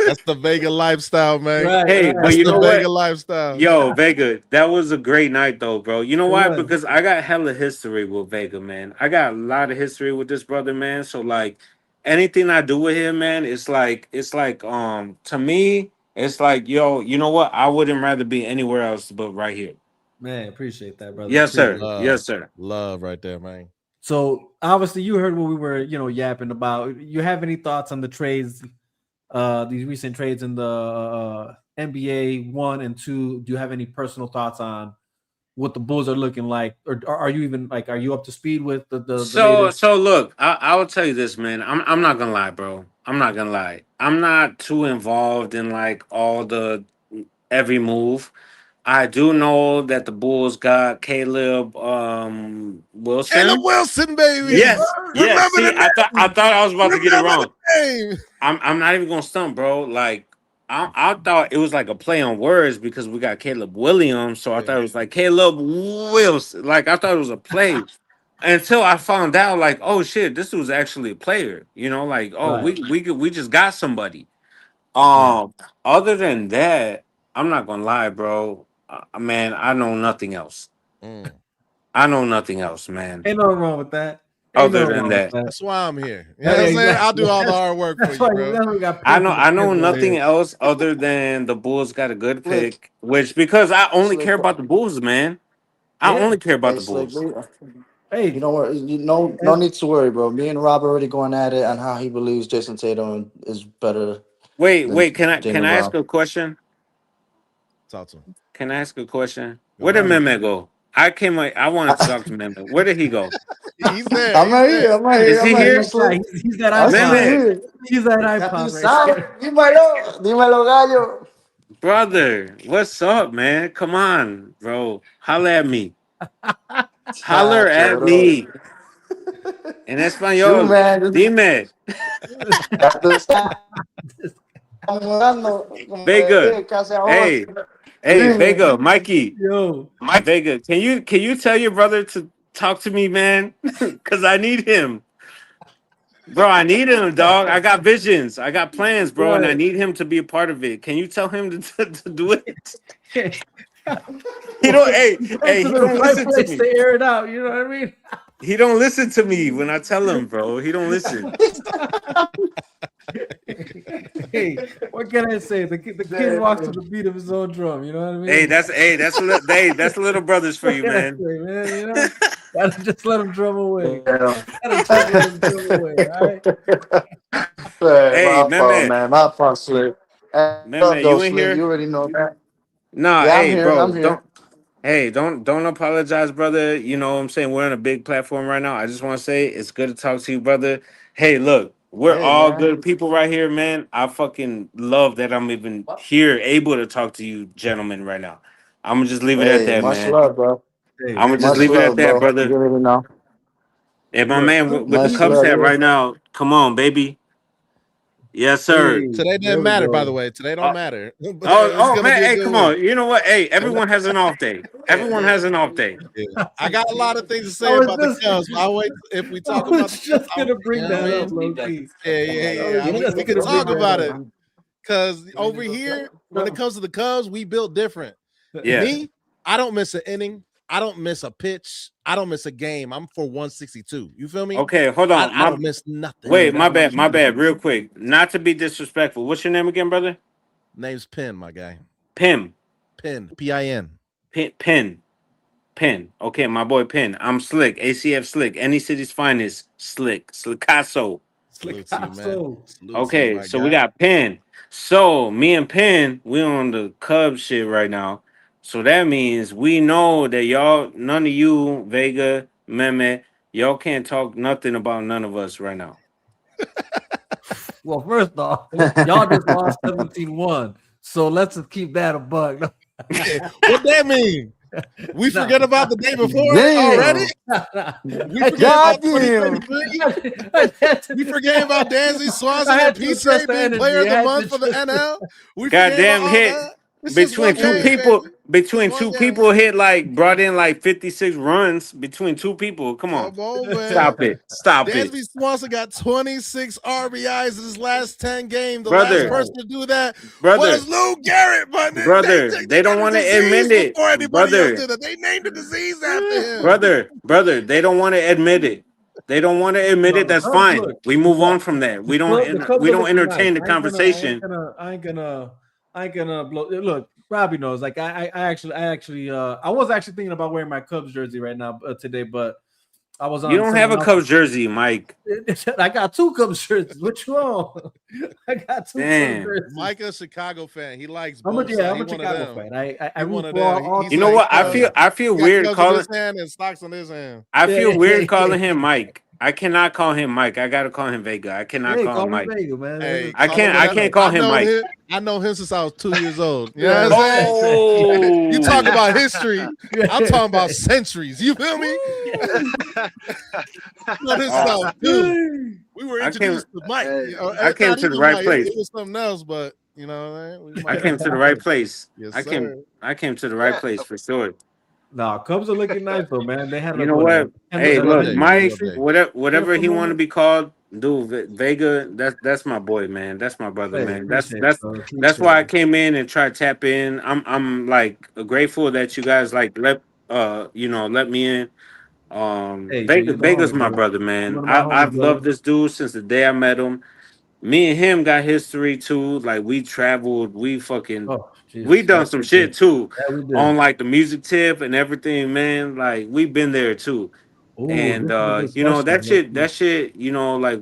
That's the Vega lifestyle, man. Right, Hey, right. but That's you the know Vega what? lifestyle. Yo, Vega, that was a great night though, bro. You know It why? was. Because I got hella history with Vega, man. I got a lot of history with this brother, man. So like anything I do with him, man, it's like to me, it's like, yo, you know what? I wouldn't rather be anywhere else but right here. Man, appreciate that, brother. Yes, sir. Appreciate that. Love. Yes, sir. Love right there, man. So obviously you heard what we were, yapping about. You have any thoughts on the trades, these recent trades in the NBA 1 and 2? Do you have any personal thoughts on what the Bulls are looking like, or are you even like, are you up to speed with the So latest? so look, I will tell you this, man. I'm not gonna lie, bro. I'm not gonna lie. I'm not too involved in like all the every move. I do know that the Bulls got Caleb Caleb Wilson. Wilson, baby. Yes, Yes, sir. yes. Remember See, the I name. thought I was about to get it Remember wrong. the name. I'm not even gonna stump, bro. Like I thought it was like a play on words because we got Caleb Williams, so I Yeah. thought it was like Caleb Wilson. Like I thought it was a play until I found out, like, oh shit, this was actually a player. You know, like, oh, Right. we just got somebody. Yeah. Other than that, I'm not gonna lie, bro. Man, I know nothing else. Mm. I know nothing else, man. Ain't nothing wrong with that. Ain't Other nothing than wrong with that, that. That's why I'm here. You know Yeah, what I'm saying? I'll exactly. do all the hard work for That's you, why bro. we got I paid know for the I know schedule nothing here. else other than the Bulls got a good Slick, pick, which because I only care slick. about the Bulls, man. I Yeah. only care about Hey, the slick. Bulls. You Hey, know what? No and need to worry, bro. Me and Rob already going at it on how he believes Jason Tatum is better than Wait, can Jalen I ask Brown. a question? Talk to him. Can I ask a question? Go Where did ahead. um, Mehmet go? I wanted to talk to Mehmet. Where did he go? He's there. I'm He's right there. here. I'm right here. Is I'm he right here, here? yeah, Slick. he's that I'm still iPod. Mehmet, here. He's that Captain iPod right Sal, there. dímelo, dímelo, gallo. brother, what's up, man? Come on, bro. Holler at me. Holler Chacho, at bro. me. En Shoot, español. man. Dime. Captain Sal, mudando, como le Vega. dije, casi ahora. Hey, hey, Dime. Vega, Mikey. Yo, Vega, can you tell your brother to talk to me, man? Cause I need him. Bro, I need him, dog. I got visions. I got plans, bro, and I right. need him to be a part of it. Can you tell him to do it? He Well, don't hey, he came hey, to he the don't right listen to place me. to air it out. You know what I mean? He don't listen to me when I tell him, bro. He don't listen. Hey, what can I say? The kid walks to the beat of his own drum. You know what I mean? That's little brothers for What you, can I man. say, man? Gotta just let him drum away. Yeah. Gotta just let him drum away. All right. Hey, Hey, my fault, man, man. My fault, Slick. Hey, man, though, you in Slick. here? You already know that. Nah, Yeah, I'm hey, here. bro, I'm here. don't. Hey, don't apologize, brother. You know what I'm saying? We're on a big platform right now. I just want to say it's good to talk to you, brother. Hey, look, we're Hey, all man. good people right here, man. I fucking love that I'm even here able to talk to you gentlemen right now. I'm gonna just leave it at Hey, that, much man. love, bro. Hey, I'm gonna just Much leave it at love, that, bro. brother. You already know. And my look, man look, with the Much Cubs love. hat right now, come on, baby. Yes, sir. hey, Today there didn't we matter, by the go. way. Today don't Uh, matter. But oh, it's oh gonna man, be a hey, good come one. on. You know what? Hey, everyone has an off day. Everyone has an off day. Yeah. I got a lot of things to I say was about the just, Cubs. I'll wait if we I talk about the was Cubs. just gonna You bring know what I that up, mean? low key. Yeah, yeah, I yeah. was We just can gonna bring talk about that it because over here, when it comes to the Cubs, we built different. up. Yeah. Me, I don't miss an inning. I don't miss a pitch. I don't miss a game. I'm for 162. You feel me? Okay, hold on. I don't miss nothing. Wait, my bad, real quick. Not to be disrespectful. What's your name again, brother? Name's Penn, my guy. Pim. Penn, Pin. Pin. Okay, my boy Pin. I'm Slick. ACF Slick. Any city's finest. Slick. Slickasso. Salute to you, man. Slickasso. Salute to you, Okay, my so we guy. got Pin. So me and Pin, we on the Cubs shit right now. So that means we know that y'all, none of you, Vega, Mehmet, y'all can't talk nothing about none of us right now. Well, first off, y'all just lost 17-1. So let's just keep that a bug. What that mean? We Nah. forget about the day before Damn. already. We forget about Goddamn. 2023. We forget about Dansby Swanson I and had to PCA address the being energy. player of I the had month to for the address the- NL. We forget about Goddamn all hit that. It's just between one two game, people. baby. Between Just one two game. people hit like brought in like 56 runs between two people. Come on, Come on, man. stop it, stop it, Dansby Swanson got 26 RBIs in his last 10 games. The last brother, person to do that brother, was Lou Garrett, but brother. they They don't got a want to disease admit it, before anybody else brother, did it. They named the disease after him. brother. They don't want to admit it. They don't want to admit No, it. the That's Cubs fine. look. We move Yeah, on from that. the Cubs We are don't looking nice. entertain the conversation. I ain't gonna blow. Look, Robbie knows. Like I was actually thinking about wearing my Cubs jersey right now today, but I was You on don't have a someone else. Cubs jersey, Mike. I got two Cubs jerseys. What you on? I got two Damn. Cubs jerseys. Mike a Chicago fan. He likes I'm both. a sides. He one of Chicago them. fan. I He one root of for them. all He You know teams. what? says, I feel he got weird Cubs in calling. his hand and stocks in his hand. I Yeah, feel yeah, weird yeah. calling him Mike. I cannot call him Mike. I gotta call him Vega. I cannot Hey, call call him me Mike. Vega, man. Hey, I call him can't whatever. call I him know Mike. him. I know him since I was 2 years old. You know Yeah. what I'm saying? You talk Oh, about history. I'm talking about centuries. You feel me? No, this stuff too. We were I came. introduced to Mike. Hey. I came Not to the even right Mike. place. It was something else, but you know what I mean? I came to the right place. Yes, I sir. came to the right Yeah. place for sure. Nah, Cubs are looking nice though, man. They had You a know what? what? Kendall, Hey, What up, look, Jay? Mike, What up, Jay? whatever for a he want to moment. be called, dude, Vega, that's my boy, man. That's my brother, Hey, man. appreciate it, bro. That's Appreciate why I it. came in and tried to tap in. I'm like grateful that you guys like let me in. Hey, Jay, you the Vega's homie, my brother. brother, You man. one of my homies, I've brother. loved this dude since the day I met him. Me and him got history too. Like we traveled, Oh, we Jesus. done some shit too Yeah, we on did. like the music tip and everything, man. Like we've been there too. Oh, And this is a good you know, question. that shit, like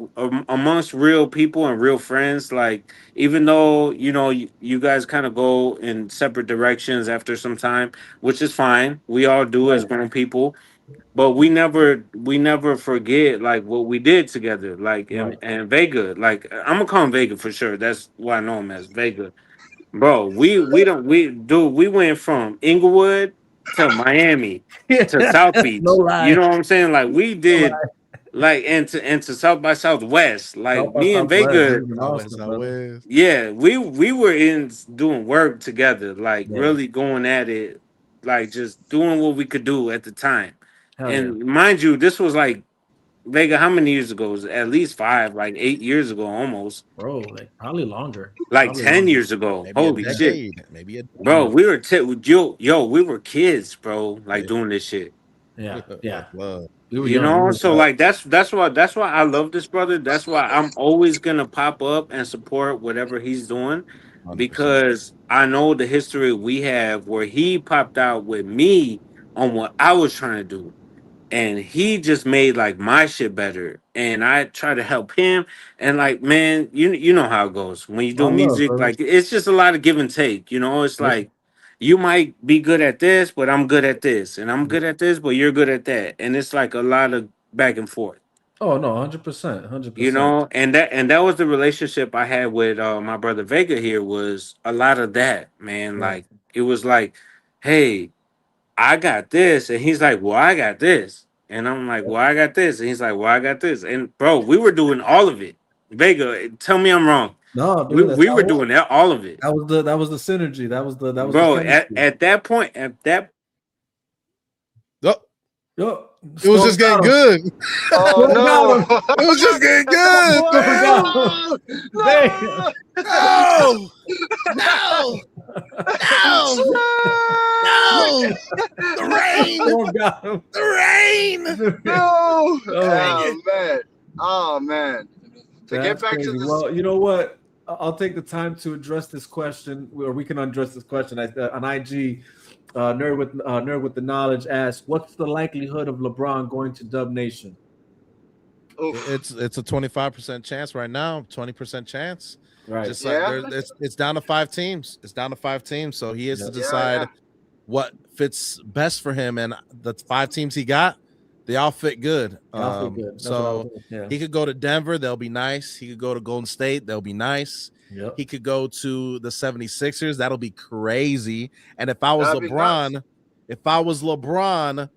amongst real people and real friends, like even though, you guys kind of go in separate directions after some time, which is fine. We all do as Right, grown people, but we never forget like what we did together, like right. and Vega, like I'm gonna call him Vega for sure. That's why I know him as Vega, bro. We went from Inglewood to Miami to South No Beach. You lie. know what I'm saying? Like we No did, lie. like and to South by Southwest. Like South by me and Southwest. We Vega, was in Out west, Austin, out brother. west. yeah, we were in doing work together, like Yeah. really going at it, like just doing what we could do at the time. Hell yeah. And mind you, this was like Vega, how many years ago? It was at least 5, like 8 years ago, almost Bro, like probably longer. like Probably 10 longer. years ago. Maybe a Holy shit, decade. Maybe a bro, Yeah. decade. we were we were kids, bro, like Yeah. doing this shit. Yeah. Yeah. That's love. We were young. We were So like that's why I love this brother. That's why I'm always gonna pop up and support whatever he's doing, 100%. because I know the history we have where he popped out with me on what I was trying to do, and he just made like my shit better, and I try to help him. And like, man, you know how it goes when you do all love, music. brother. Like it's just a lot of give and take. It's Yep. like you might be good at this, but I'm good at this, and I'm good at this, but you're good at that, and it's like a lot of back and forth. Oh no, 100%. 100%. And that was the relationship I had with my brother Vega. Here was a lot of that, man. Right. Like it was like, hey, I got this. And he's like, well, I got this. And I'm like, well, I got this. And he's like, well, I got this. And bro, we were doing all of it. Vega, tell me I'm wrong. No, We, dude, that's we how were it was. doing all of it. That was the synergy. That was the Bro, at, chemistry. at that point, Oh, Yo, it was just getting good. Oh no! It was just getting good. Damn. No, no, no, no. The rain, Oh, got him. the rain. No! Oh, man! Oh man! To get that's back crazy. to this, Well, you know what? I'll take the time to address this question, or we can address this question on IG. Nerd with the knowledge asks, "What's the likelihood of LeBron going to Dub Nation?" oof. It's a 25% chance right now. 20% chance. Right. Just like Yeah. it's down to 5 teams. It's down to 5 teams. So he has to Yeah. decide what fits best for him. And the 5 teams he got, they all fit good. Y'all feel good. That's what I was So thinking. Yeah. he could go to Denver, they'll be nice. He could go to Golden State, they'll be nice. Yep. He could go to the 76ers, that'll be crazy. And if I was That'd be LeBron, nuts. If I was LeBron,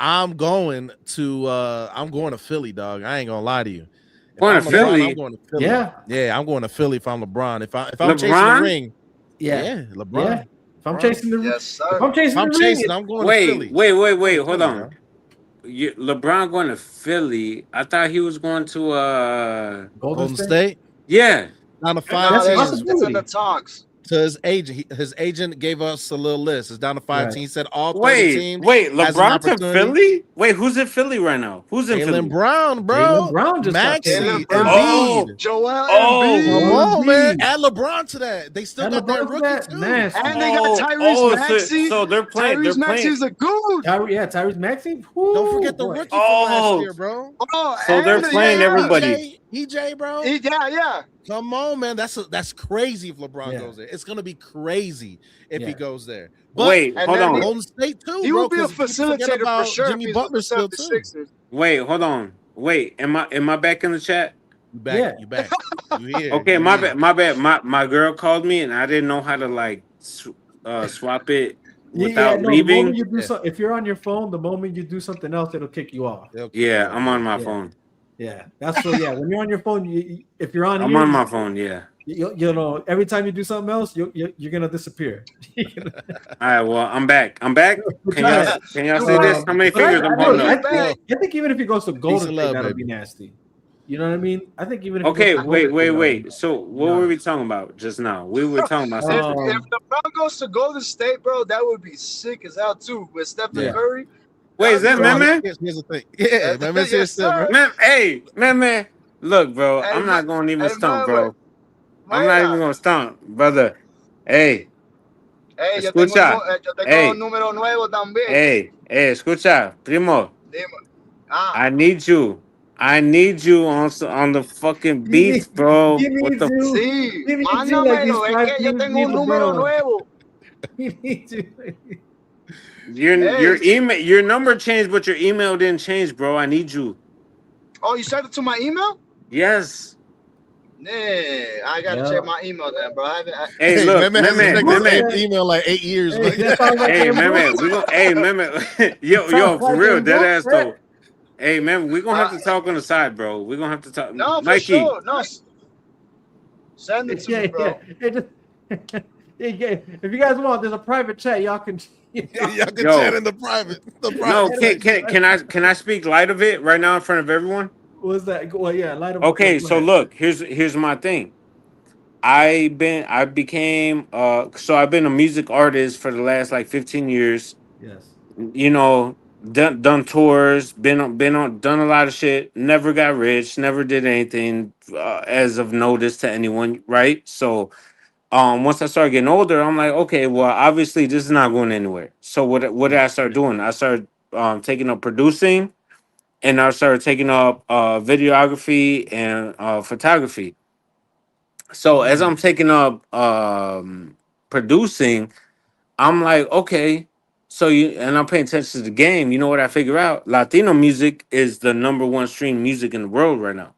I'm going to Philly, dog. I ain't gonna lie to you. If Going to I'm LeBron, I'm Philly, going to Philly. Yeah, Yeah, I'm going to Philly if I'm LeBron. If I'm chasing the LeBron. ring, yeah, yeah, yeah. LeBron. If I'm LeBron. chasing the, Yes, if sir. I'm If chasing I'm the ring, chasing, it's I'm going to Wait, Philly. wait, wait, I'm going wait. to Hold Philly, on. bro. LeBron going to Philly. I thought he was going to. Golden Golden State. State Yeah. down to And five no, That's a teams. it's in the possibility. talks. To his agent, his agent gave us a little list. It's down to five Right. teams. He said all 30 Wait, teams wait. has an LeBron to opportunity. Philly. Wait, who's in Philly right now? Who's in Jalen Philly? Brown, Jalen bro. Brown just got traded. Maxi, Jalen Brown, Oh, Embiid. Joel oh, Come Embiid, Joel on, man. Embiid. Add LeBron to that. They still And got that LeBron to rookie that too. and nasty. they got oh, Tyrese oh. So, Maxey. so they're playing. They're Tyrese Maxey playing. is a good. Tyrese Maxey. Don't Whoo, forget the boy. rookie from last Oh, year, bro. Oh, so they're and playing yeah, everybody. EJ, bro. yeah. Come on, man. That's crazy if LeBron Yeah, goes there. It's gonna be crazy if he yeah. goes there. But Wait, And hold then on. Golden State too, he bro. will be a Because people forget facilitator for about sure if Jimmy he's with Butler the still too. 76ers. Wait, hold on. Wait, am I back in the chat? You back, Yeah. you back. You here, Okay, you my here. bad, my bad. My girl called me and I didn't know how to like swap it Yeah, without no. The moment leaving. you do Yeah, something, if you're on your phone, the moment you do something else, it'll kick you off. they'll kick Yeah, you off. I'm on Yeah. my Yeah, phone. yeah. That's so. Yeah, when you're on your phone, if you're on I'm here, on my phone. Yeah. you know, every time you do something else, you're gonna disappear. All right. Well, I'm back. I'm back. Go ahead. Can y'all You see back? this? How many But fingers I'm look, holding He up? back. I think even if he goes to Peace Golden and State, love, that'll be baby. nasty. You know what I mean? I think even if he goes Okay. to Golden Wait. State, Wait. that'll be Wait. So be what were we honest. talking about just now? We were talking about If something. if LeBron goes to Golden State, bro, that would be sick as hell too. With Stephen Yeah. Curry, Wait, that is would be that So like, man? here's the thing. Yeah, man. yes, Serious, bro. sir. Hey, man. Look, bro. Hey, I'm not going to even hey, stump, man, bro. I'm not even vaya. going to stump, brother. Hey, Hey, escucha. yo tengo un Hey, número nuevo también. escucha, primo. Dime. Ah, I need you. I need you on the fucking He beats, needs, bro. he What needs the? you. sí, He needs you like these mándamelo. Es five que yo teams tengo need un número LeBron. nuevo. He needs you. Your Hey, email, your number changed, but your email didn't change, bro. I need you. oh, you sent it to my email? Yes. Nah, I gotta check Yeah. my email then, bro. Hey, Hey, look, man, has been checking the Bruce same said, email like 8 years. hey, But that sounds like Hey, an Bruce. we gonna. Hey, Sounds yo, for like real, an dead Bruce, ass right? though. Hey, man, we gonna have Uh, to talk on the side, bro. We gonna have to talk, no, for Mikey. sure. No, send it to me, Yeah, yeah. bro. It just, yeah. If you guys want, there's a private chat. Y'all can. y'all can Yo. chat in the private No, chat. can I speak light of it right now in front of everyone? What's that? Well, yeah, light of. Okay, Go so ahead. look, here's my thing. I became so I've been a music artist for the last like 15 years. Yes. You know, done tours, done a lot of shit. Never got rich, never did anything as of notice to anyone, right? So once I started getting older, I'm like, okay, well, obviously this is not going anywhere. So what did I start doing? I started taking up producing, and I started taking up videography and photography. So as Mm. I'm taking up producing, I'm like, okay, so and I'm paying attention to the game. You know what I figure out? Latino music is the number one stream music in the world right now.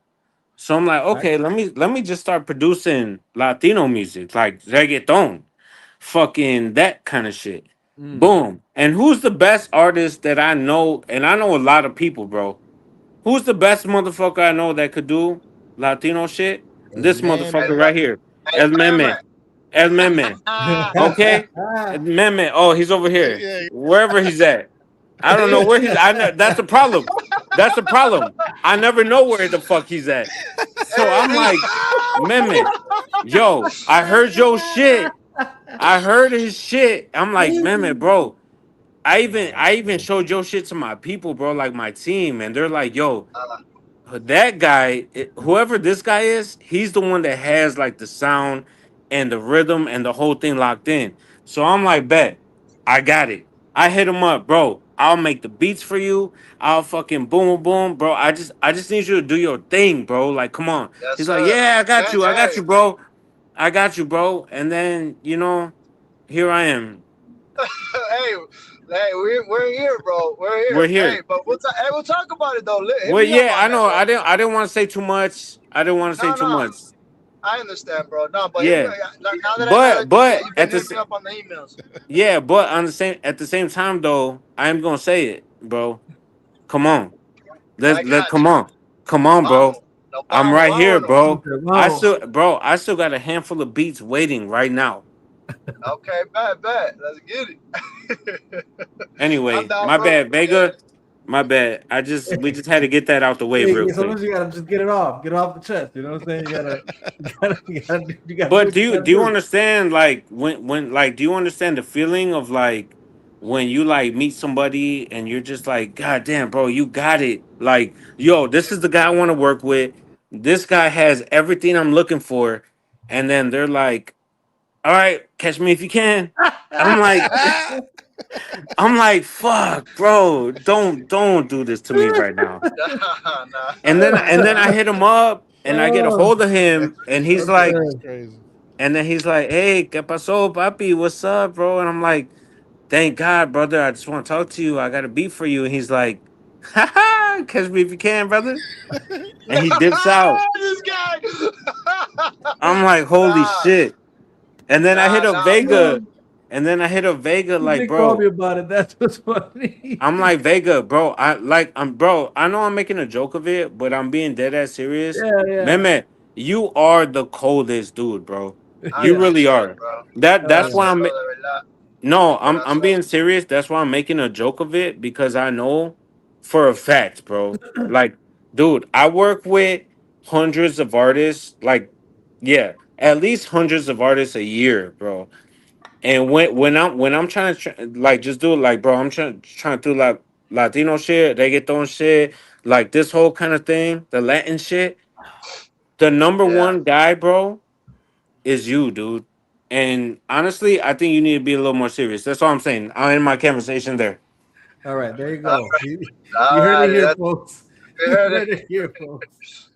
So I'm like, Right. okay, let me just start producing Latino music, like reggaeton, fucking that kind of shit. Mm. Boom. And who's the best artist that I know? And I know a lot of people, bro. Who's the best motherfucker I know that could do Latino shit? El This El, motherfucker meme. right here. el El Meme. meme. El Meme. Okay? El Meme. Oh, he's over here. Yeah. Wherever he's at. I don't know where he's that's the problem. That's the problem. I never know where the fuck he's at. So I'm Hey, like, Meme, yo, I heard your shit. I heard his shit. I'm like, Meme, bro. I even showed your shit to my people, bro, like my team, and they're like, yo, that guy, whoever this guy is, he's the one that has like the sound and the rhythm and the whole thing locked in. So I'm like, bet, I got it. I hit him up, bro. I'll make the beats for you. I'll fucking boom, boom, bro. I just need you to do your thing, bro. Like, come on. yes, He's like, sir. yeah, I got Hey, you, bro. I got you, bro. And then, here I am. hey, we're here, bro. We're We're here. Hey, here. but we'll talk about it though. Hit Well, me up yeah, on I that, know. bro. I didn't want to say too much. I didn't want to say No, too no. much. I understand, bro. No, but hit me, Yeah, now that I know that but you've been at the hitting me up on the emails. yeah, but on the same at the same time though, I am gonna say it, bro. Come on, I let got come you. on, come No on, bro. vamos. No I'm vamos, right here, vámonos. bro. Wow. I still got a handful of beats waiting right now. Okay, bet. Let's get it. I'm Anyway, down, my bro. bad, Vega. Yeah. My bad. We just had to get that out the way real Hey, quick. sometimes you gotta just get it off the chest. You know what I'm saying? You gotta do But what you gotta do you do. understand like when like do you understand the feeling of like when you like meet somebody and you're just like, God damn, bro, you got it. Like, yo, this is the guy I want to work with. This guy has everything I'm looking for. And then they're like, all right, catch me if you can. I'm like, I'm like, fuck, bro, don't do this to me right now. And then I hit him up and I get a Oh, hold of him and he's like, That's okay. crazy. and then he's like, hey, ¿qué pasó, papi? What's up, bro? And I'm like, thank God, brother. I just want to talk to you. I got a beat for you. And he's like, ha ha, catch me if you can, brother. And he dips out. This guy. I'm like, holy nah, shit. And then I hit up bro. Vega. And then I hit up Vega, You like, did call me bro. about it. That's what's funny. I'm like, Vega, bro. Bro. I know I'm making a joke of it, but I'm being dead ass serious. Yeah. Man, you are the coldest dude, bro. I You Yeah. really appreciate it, are. bro. Oh That's why Gracias, I'm bro, de verdad. No, I'm Corazón. being serious. That's why I'm making a joke of it because I know for a fact, bro. Like, dude, I work with hundreds of artists. Like, yeah, at least hundreds of artists a year, bro. And when I'm trying to like just do it, like, bro, I'm trying to do like Latino shit, reggaeton shit, like this whole kind of thing, the Latin shit. The number Yeah. one guy, bro, is you, dude. And honestly, I think you need to be a little more serious. That's all I'm saying. I'll end my conversation there. All right, there you All go. You heard it righty. here, That's folks. we You heard heard it here, folks.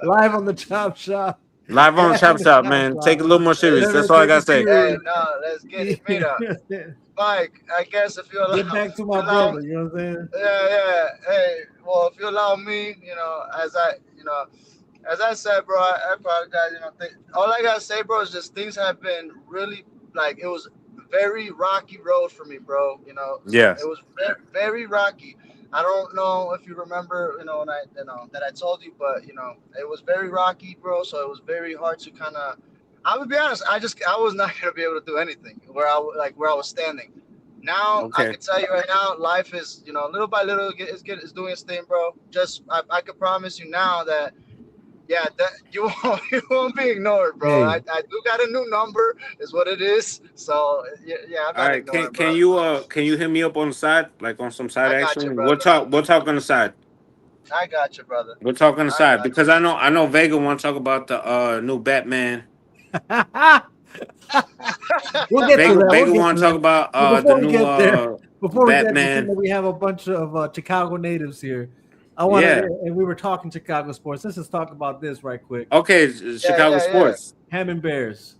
Live on the Chop Shop. Live on the Live on Chop the Shop, Chop man. Take it a Shop. little more it. serious. Never That's all I take gotta it say. Hey, serious. no, let's get it. Mira, Mike, I guess if you Get allow, back to my brother. You know what I'm saying? yeah. Hey, well, if you allow me, as I said, bro, I apologize. All I gotta say, bro, is just things have been really like it was very rocky road for me, bro. Yeah. It was very rocky. I don't know if you remember, when that I told you, but it was very rocky, bro. So it was very hard to kind of. I would be honest. I was not gonna be able to do anything where I was standing. Now I Okay. can tell you right now, life is little by little is doing its thing, bro. Just I can promise you now that yeah, that you won't you won't be ignored, bro. Hey, I do got a new number, is what it is. So yeah, I'm All not right. ignoring, Can you hit me up on the side, like on some side I got you, action? brother. We'll talk on the side. I got you, brother. We'll talk on the I side got because I know Vega want to talk about the new Batman. we'll get to that. Vega We'll get want to to talk that. about But the before we new get there, pretend Batman. that we have a bunch of Chicago natives here. I want to, Yeah. and we were talking Chicago sports. Let's just talk about this right quick. Okay, yeah, Chicago yeah, yeah. sports. Hammond Bears.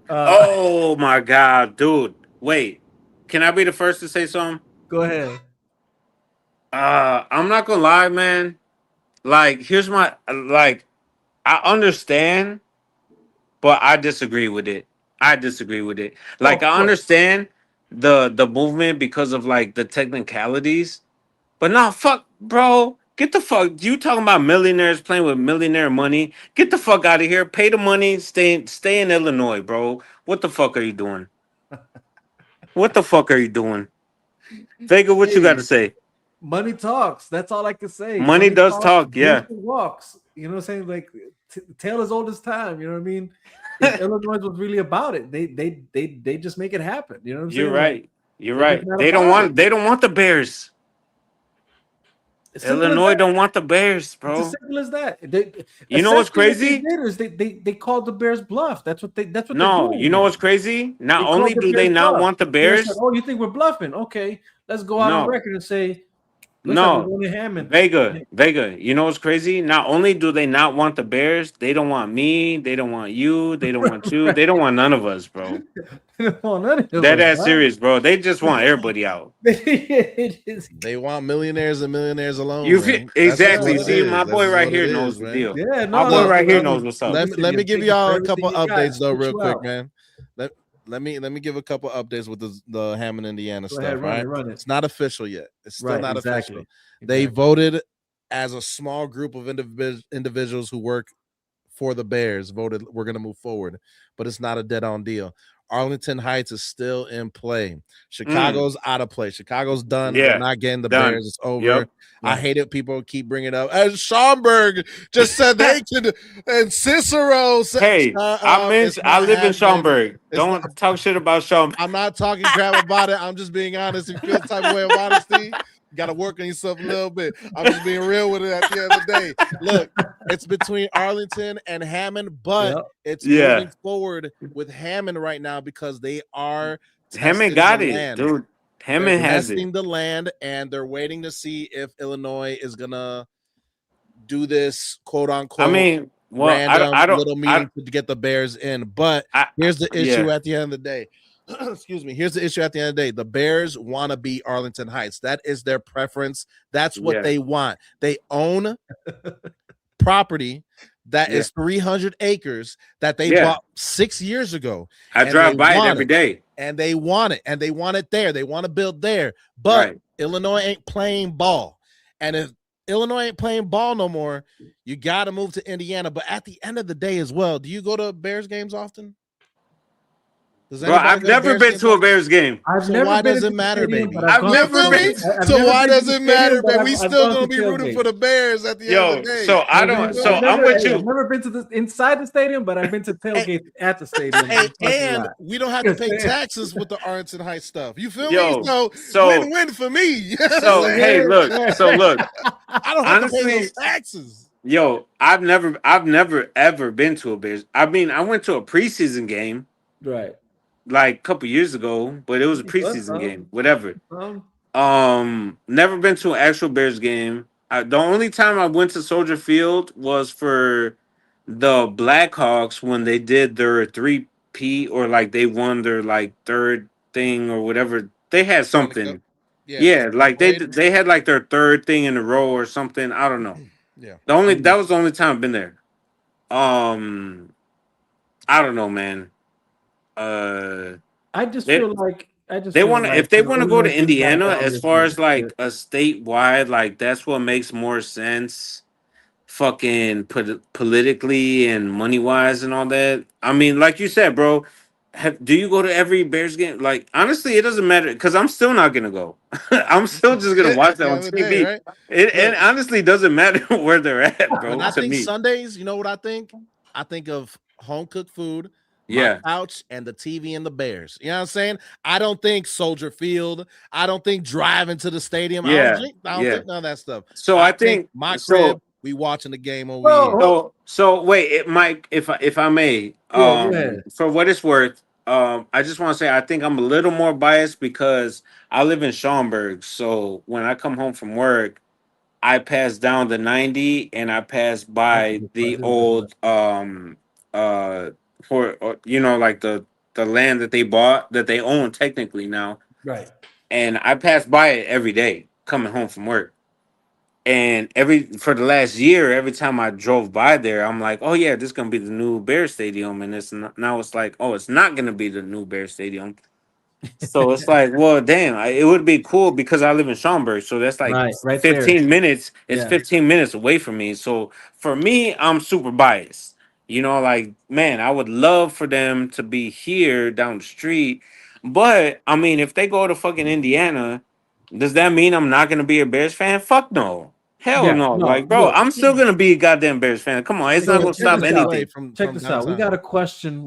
Uh, Oh my God, dude! Wait, can I be the first to say something? go ahead. I'm not gonna lie, man. Like, here's my like. I understand, but I disagree with it. I disagree with it. Oh, Like, of I course. understand the movement because of like the technicalities, but nah, fuck, bro. Get the fuck. You talking about millionaires playing with millionaire money? Get the fuck out of here. Pay the money. Stay in Illinois, bro. What the fuck are you doing? What the fuck are you doing? Vega, what you got Hey, to say? money talks. That's all I can say. Money Money does talks. talk, yeah. Vision walks. You know what I'm saying? Like tale as old as time. You know what I mean? If Illinois was really about it, they just make it happen. You know what I'm You're saying? Like right. You're they're just right. not about it. They don't want the Bears. It's simple as Illinois that. don't want the Bears, It's as bro. simple as that. You know what's Essentially, what they crazy? did is they called the Bears bluff. That's what they're No, doing you know now. what's crazy? Not They called only the do they Bears not bluff. want the Bears said, Bears, "Oh, you think we're bluffing? Okay, let's go out on no, record and say Looks like we're No, going to Hammond. Vega. You know what's crazy? Not only do they not want the Bears, they don't want me. They don't want you. They don't want you. They don't want none of us, bro. Well, none of That us, ass serious, bro. They just want everybody out. It is- They want millionaires and millionaires alone, You Ray. That's just exactly. what it See, is. my That's boy just right what it here knows is, the man. deal. yeah, My no, boy Look, right here no, knows what's up. let me give Thank you y'all for a couple everything you got. updates though, Put real you quick, out. man. Let me give a couple updates with the Hammond, Indiana Go stuff. ahead, All run right, it, run it. it's not official yet. It's still Right, not exactly. official. They voted as a small group of individuals who work for the Bears voted we're going to move forward, but it's not a dead on deal. Arlington Heights is still in play. Chicago's out of play. Chicago's done. Yeah, We're not getting the done. Bears. It's over. Yep. I hate it. People keep bringing it up. And Schaumburg just said they could, and Cicero said, Hey, it's I not live in happening. Schaumburg. It's Don't not- talk shit about Schaumburg. I'm not talking crap about it. I'm just being honest. If you feel the type of way of honesty, you got to work on yourself a little bit. I'm just being real with it at the end of the day. Look, it's between Arlington and Hammond, but it's moving forward with Hammond right now because they are Hammond testing got the it, land. dude. Hammond They're has testing it. the land, and they're waiting to see if Illinois is gonna do this quote unquote I mean, well, random I don't. little meeting to get the Bears in. But here's the issue at the end of the day. Excuse me. Here's the issue at the end of the day. The Bears want to be Arlington Heights. That is their preference. That's what they want. They own property that is 300 acres that they bought 6 years ago. I drive by it every day. And they want it. And they want it there. They want to build there. But Illinois ain't playing ball. And if Illinois ain't playing ball no more, you got to move to Indiana. But at the end of the day as well, do you go to Bears games often? Bro, I've never been to a Bears game. Why does it matter, baby? I've never been. So why does it matter? But we still gonna be rooting for the Bears at the end of the day. So I don't. So I'm with you. I've never been to the inside the stadium, but I've been to tailgates at the stadium. And we don't have to pay taxes with the Arlington Heights stuff. You feel Yo, me? So win-win for me. So hey, look. So look. I don't have to pay those taxes. Yo, I've never ever been to a Bears. I mean, I went to a preseason game. Right. Like a couple years ago, but it was a preseason game. Whatever. Never been to an actual Bears game. The only time I went to Soldier Field was for the Blackhawks when they did their 3P or like they won their like third thing or whatever. They had something. Yeah, like they had like their third thing in a row or something. I don't know. Yeah. That was the only time I've been there. I don't know, man. I just feel like they want to if they want to go to Indiana as far as like a statewide, like that's what makes more sense, fucking politically and money wise and all that. I mean, like you said, bro. Do you go to every Bears game? Like honestly, it doesn't matter because I'm still not gonna go. I'm still just gonna watch that on TV. Day, right? It honestly doesn't matter where they're at, bro. When I think Sundays, you know what I think? I think of home cooked food. My couch and the TV and the Bears. You know what I'm saying? I don't think Soldier Field. I don't think driving to the stadium. I don't think none of that stuff. So I think my crib, we watching the game over here. So wait, Mike, if I may, for what it's worth, I just want to say I think I'm a little more biased because I live in Schaumburg. So when I come home from work, I pass down the 90 and I pass by the old for you know, like the land that they bought that they own technically now, right? And I pass by it every day coming home from work, and for the last year, every time I drove by there, I'm like, oh yeah, this is gonna be the new Bear Stadium, and now it's like, oh, it's not gonna be the new Bear Stadium. So it's like, well, damn, it would be cool because I live in Schaumburg, so that's like right 15 there. minutes. It's 15 minutes away from me. So for me, I'm super biased. You know, like, man, I would love for them to be here down the street. But I mean, if they go to fucking Indiana, does that mean I'm not gonna be a Bears fan? Fuck no. Hell no. Like, bro, I'm still gonna be a goddamn Bears fan. Come on, it's not gonna stop anything. Check this out. We got a question.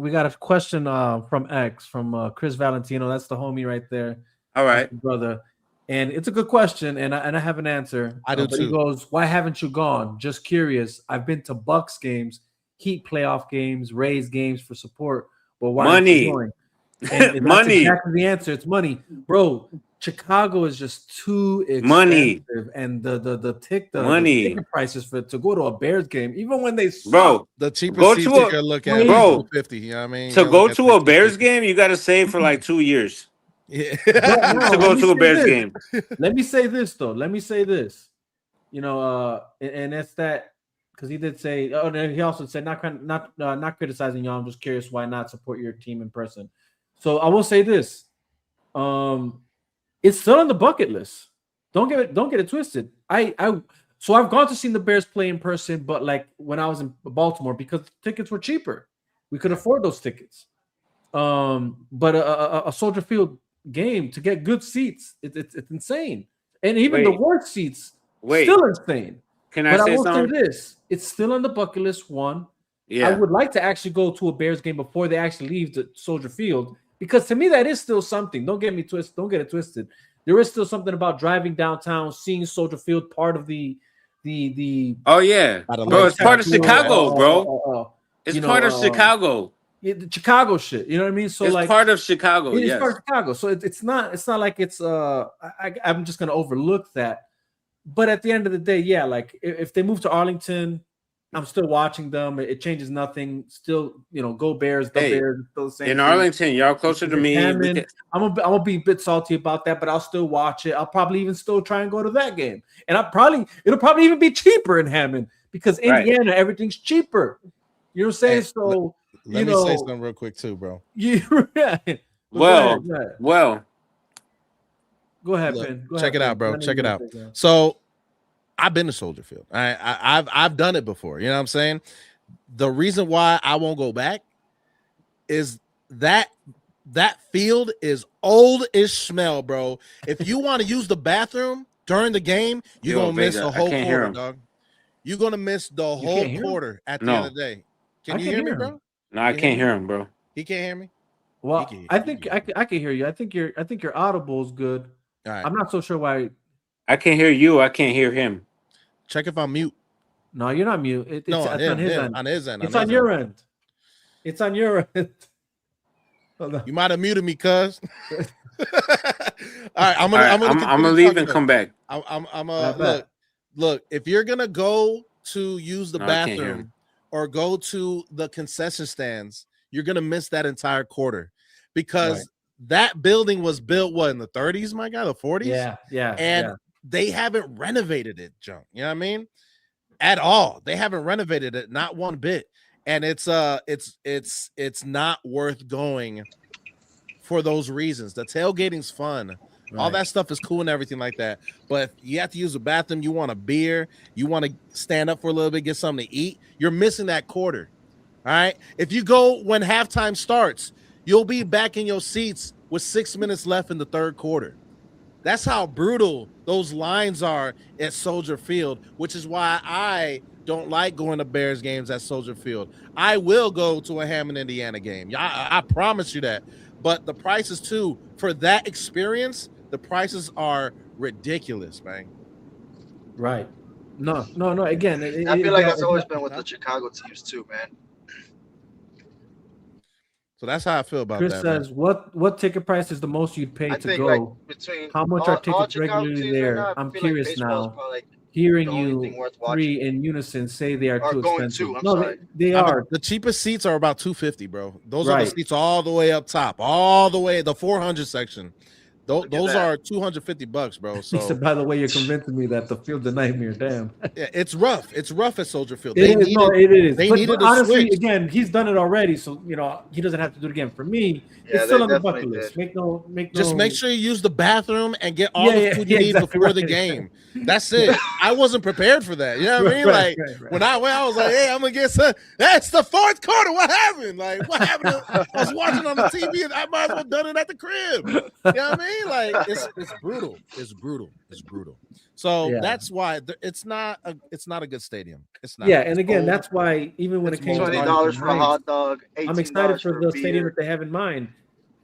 From X, from Chris Valentino. That's the homie right there. All right, brother. And it's a good question, and I have an answer. I do too. He goes, "Why haven't you gone? Just curious. I've been to Bucks games, Heat playoff games, Rays games for support. But why money? Aren't you going?" And money. That's exactly the answer. It's money, bro. Chicago is just too Money. expensive, and the Money. ticket prices for to go to a Bears game, even when they suck. Bro, The cheapest Go seats to you a- can look at is Bro, 250. You know what I mean? You to gotta go look at to a like Bears 250. game, you got to save for like 2 years Yeah. But now, to let go me to a say Bears this. game. Let me say this though. Let me say this. You know, and that's that because he did say. Oh, and he also said not criticizing y'all. I'm just curious why not support your team in person. So I will say this. It's still on the bucket list. Don't get it twisted. So I've gone to see the Bears play in person, but like when I was in Baltimore because tickets were cheaper. We could afford those tickets. But a Soldier Field game to get good seats, it's insane. And even the Wait, worst seats, wait. still insane. Can I But I say will say something? this: it's still on the bucket list. One, I Yeah. would like to actually go to a Bears game before they actually leave the Soldier Field because to me that is still something. Don't get it twisted. There is still something about driving downtown, seeing Soldier Field, part of the Oh yeah, By the bro. It's lakes type part of shit, yeah. Chicago, bro. It's you part of know, Chicago. the Chicago shit. You know what I mean? So It's like part of Chicago. it is part Yes. of Chicago. So it's not like it's I'm just gonna overlook that. But at the end of the day, yeah, like if they move to Arlington, I'm still watching them. It changes nothing. Still, go Bears, the Hey, Bears, still the same in thing. Arlington, y'all closer If to it's me. We can. Hammond, I'm gonna be a bit salty about that, but I'll still watch it. I'll probably even still try and go to that game. And it'll probably even be cheaper in Hammond because Right. Indiana, everything's cheaper. You know what I'm saying? Hey, So let me say something real quick too, bro. yeah. But Well, well. go ahead, Look, Ben. Go check ahead, it out, Ben. bro. I know Check you're it gonna out. say that. So I've been to Soldier Field. I've done it before. You know what I'm saying? The reason why I won't go back is that field is old as smell, bro. If you want to use the bathroom during the game, you're Yo, gonna miss Vega, the I whole can't hear quarter, him. dog. You're gonna miss the You whole can't hear him? quarter at the end No, of the day. I Can you can hear me, hear him. bro? no, I You hear can't me? hear him, bro. He can't hear me. Well, He I can think hear me. I can hear you. I think your audible is good. All right. I'm not so sure why. I can't hear you. I can't hear him. Check if I'm mute. No, you're not mute. No, It's on his him end. on his end. It's On on his end. your end. It's on your end. Hold on. You might have muted me, cuz. All right, I'm All right, gonna I'm continue gonna leave talking and though. come back. I'm I bet. look. If you're gonna go to use the No, I can't hear him. bathroom or go to the concession stands, you're gonna miss that entire quarter because Right. that building was built in the 30s, my guy, the 40s, Yeah. and they haven't renovated it, junk. You know what I mean? At all. They haven't renovated it, not one bit. And it's not worth going for those reasons. The tailgating's fun. All Right. that stuff is cool and everything like that. But if you have to use the bathroom, you want a beer, you want to stand up for a little bit, get something to eat, you're missing that quarter. All right. If you go when halftime starts, you'll be back in your seats with 6 minutes left in the third quarter. That's how brutal those lines are at Soldier Field, which is why I don't like going to Bears games at Soldier Field. I will go to a Hammond, Indiana game. I promise you that. But the prices too, for that experience, the prices are ridiculous, man. Right. No. Again, I feel like that's it's always not- been with the Chicago teams too, man. So that's how I feel about Chris that, man. says, "What ticket price is the most you'd pay I to think go? like between How much are all tickets Chicago regularly teams right there? now, I I'm feel like curious baseball is now. probably like Hearing the only you thing worth three watching. in unison say they are Or too going expensive. to, I'm No, sorry. they I mean, are. the cheapest seats are about $250, bro. Those are the Right. seats all the way up top, all the way the 400 section. Look at Those that. are $250, bro. He So said, by the way, you're convincing me that the field's a nightmare. Damn. yeah, it's rough. It's rough at Soldier Field. It is. No, it is. They But needed a honestly, switch. again, he's done it already, so he doesn't have to do it again. For me, Yeah, it's still they on the definitely bucket list. did. Make Just no. make sure you use the bathroom and get all the food you need exactly before the right. game. That's it. I wasn't prepared for that. You know what I mean? Like when I went, I was like, "Hey, I'm gonna get some." That's the fourth quarter. What happened? Like what happened? I was watching on the TV, and I might as well done it at the crib. You know what I mean? Like it's brutal. It's brutal. It's brutal. So Yeah. that's why it's not a good stadium. It's not. Yeah, and It's again, old. that's why even when It's it came to moldy. Arlington $20 for a Heights, hot dog, I'm $18 excited for for the a stadium beer. that they have in mind.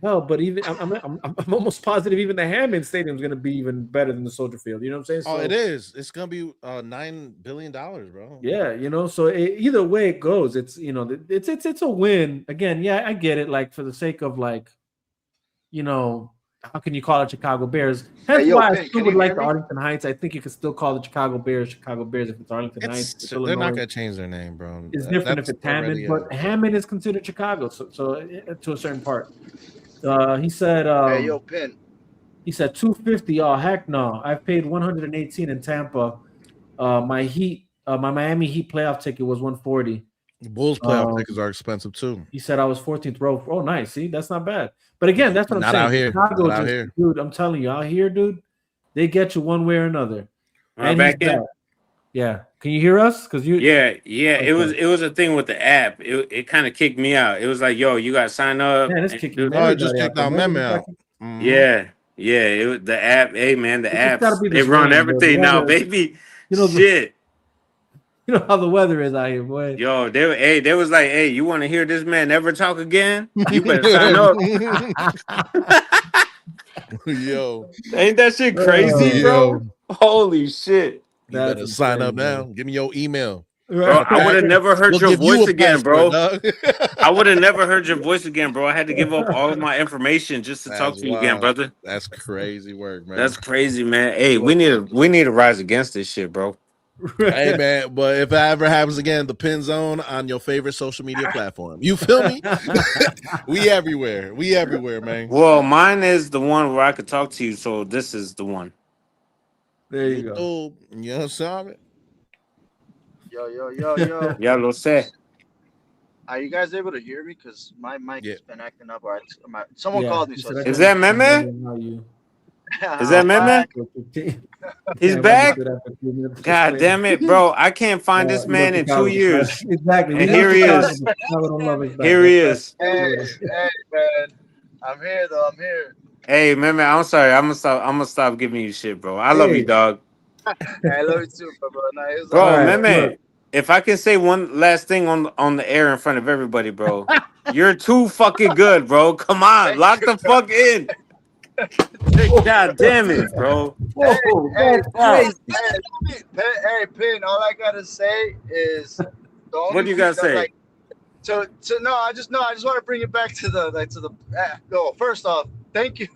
Hell, but even I'm almost positive even the Hammond Stadium is going to be even better than the Soldier Field. You know what I'm saying? Oh, So, it is. It's gonna be $9 billion, bro. yeah, so either way it goes, it's it's a win. Again, yeah, I get it. Like for the sake of like, how can you call it Chicago Bears? Hence why I still would like the Arlington Heights. I think you could still call the Chicago Bears if it's Arlington Heights. It's They're not gonna change their name, bro. It's different if it's Hammond, but Hammond is considered Chicago, so to a certain part. He said, "Hey, yo, Pin." He said 250. Oh heck no! I've paid 118 in Tampa. My Miami Heat playoff ticket was 140. The Bulls playoff tickets are expensive too. He said I was 14th row. Oh, nice. See, that's not bad. But again, that's what I'm saying. Out here. Chicago out here. Dude, I'm telling you, out here, dude, they get you one way or another. And back in. Yeah. Can you hear us? Because you. Yeah. Okay. It was a thing with the app. It kind of kicked me out. It was like, yo, you got to sign up. Man, it's kicking me out. It just kicked out Meme out. Mm-hmm. Yeah. It was the app. Hey man, the apps. They run everything now, baby. You know, shit. You know how the weather is out here, boy. Yo, they was like, hey, you want to hear this man never talk again? You better sign up. Yo, ain't that shit crazy, bro? Holy shit! You better sign up now. Give me your email. Bro, I would have never heard your voice again, bro. I would have never heard your voice again, bro. I had to give up all of my information just to talk to you again, brother. That's crazy work, man. That's crazy, man. Hey, we need to rise against this shit, bro. Hey man, but if it ever happens again, the Pin Zone on your favorite social media platform. You feel me? We everywhere, man. Well, mine is the one where I could talk to you, so this is the one. There you go. You know what Yo. Ya lo sé. Are you guys able to hear me? Because my mic has been acting up. Or someone called me. So is that Meme? Is that Meme? He's back. God damn it, bro! I can't find this man in 2 years. Exactly. And here he is. Here he is. Hey, man. I'm here though. I'm here. Hey, Meme, I'm sorry. I'm gonna stop giving you shit, bro. I love you, dog. I love you too, bro. No, bro, Meme, if I can say one last thing on the air in front of everybody, bro, you're too fucking good, bro. Come on, lock the fuck in. God damn it, bro. Hey, Pin, all I gotta say is what do you gotta say? I just want to bring it back to the first off, thank you,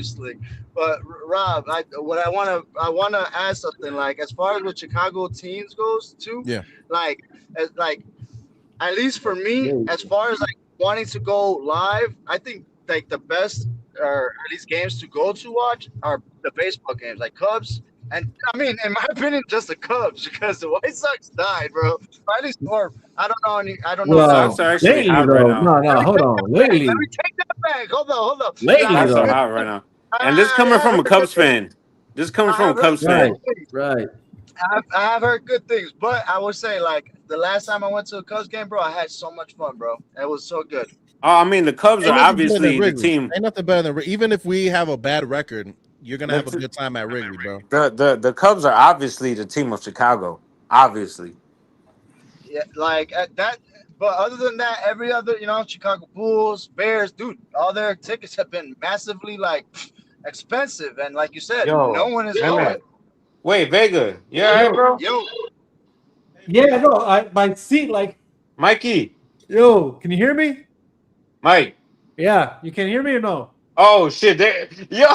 Slick. But Rob, I want to ask something, like, as far as what Chicago teams goes too. Yeah. Like at least for me, as far as like wanting to go live, I think like the best, or at least games to go to watch, are the baseball games, like Cubs. And I mean, in my opinion, just the Cubs, because the White Sox died, bro. At least, or I don't know. I don't know. Well, lately, though, no, hold on. Lately, let me take that back. Hold on. Lately, though, hot right now. And this coming from a Cubs fan. This coming from a Cubs fan. Right. I have heard good things, but I would say, like, the last time I went to a Cubs game, bro, I had so much fun, bro. It was so good. Oh, I mean, the Cubs are obviously the team. Ain't nothing better than even if we have a bad record, you're gonna have a good time at Wrigley, bro. The Cubs are obviously the team of Chicago. Obviously. Yeah, like that. But other than that, every other, Chicago Bulls, Bears, dude, all their tickets have been massively like expensive, and like you said, no one is going. Wait, Vega, right, bro? Yeah, no, my seat, like, Mikey. Yo, can you hear me? Mike. Yeah, you can hear me or no? Oh shit! Yo,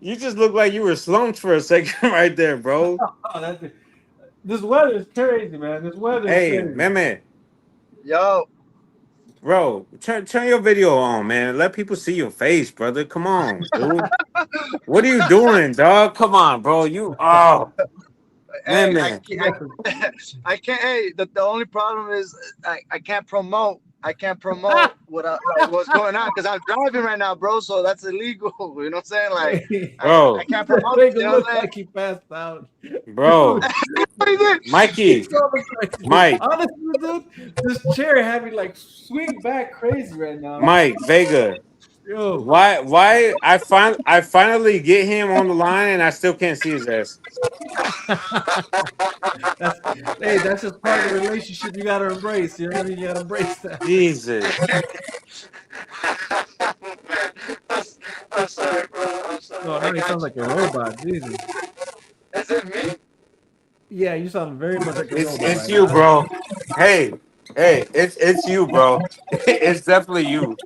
you just look like you were slumped for a second right there, bro. That's it. This weather is crazy, man. This weather is crazy. Man. Yo. Bro, turn your video on, man. Let people see your face, brother. Come on, dude. What are you doing, dog? Come on, bro. Man. I can't. Hey, the only problem is I can't promote. What's going on, because I'm driving right now, bro. So that's illegal. You know what I'm saying? Like, bro, I can't promote. You know what I'm like he passed out, bro. Mikey, Mike. Honestly, dude, this chair had me like swing back crazy right now. Mike Vega. Yo. Why I finally get him on the line and I still can't see his ass. That's just part of the relationship you gotta embrace. You know what I mean? You gotta embrace that. Jesus. I'm sorry, bro. No, now he sounds like a robot. Jesus. Is it me? Yeah, you sound very much like a robot. It's right you, now. bro. Hey, it's you, bro. It's definitely you.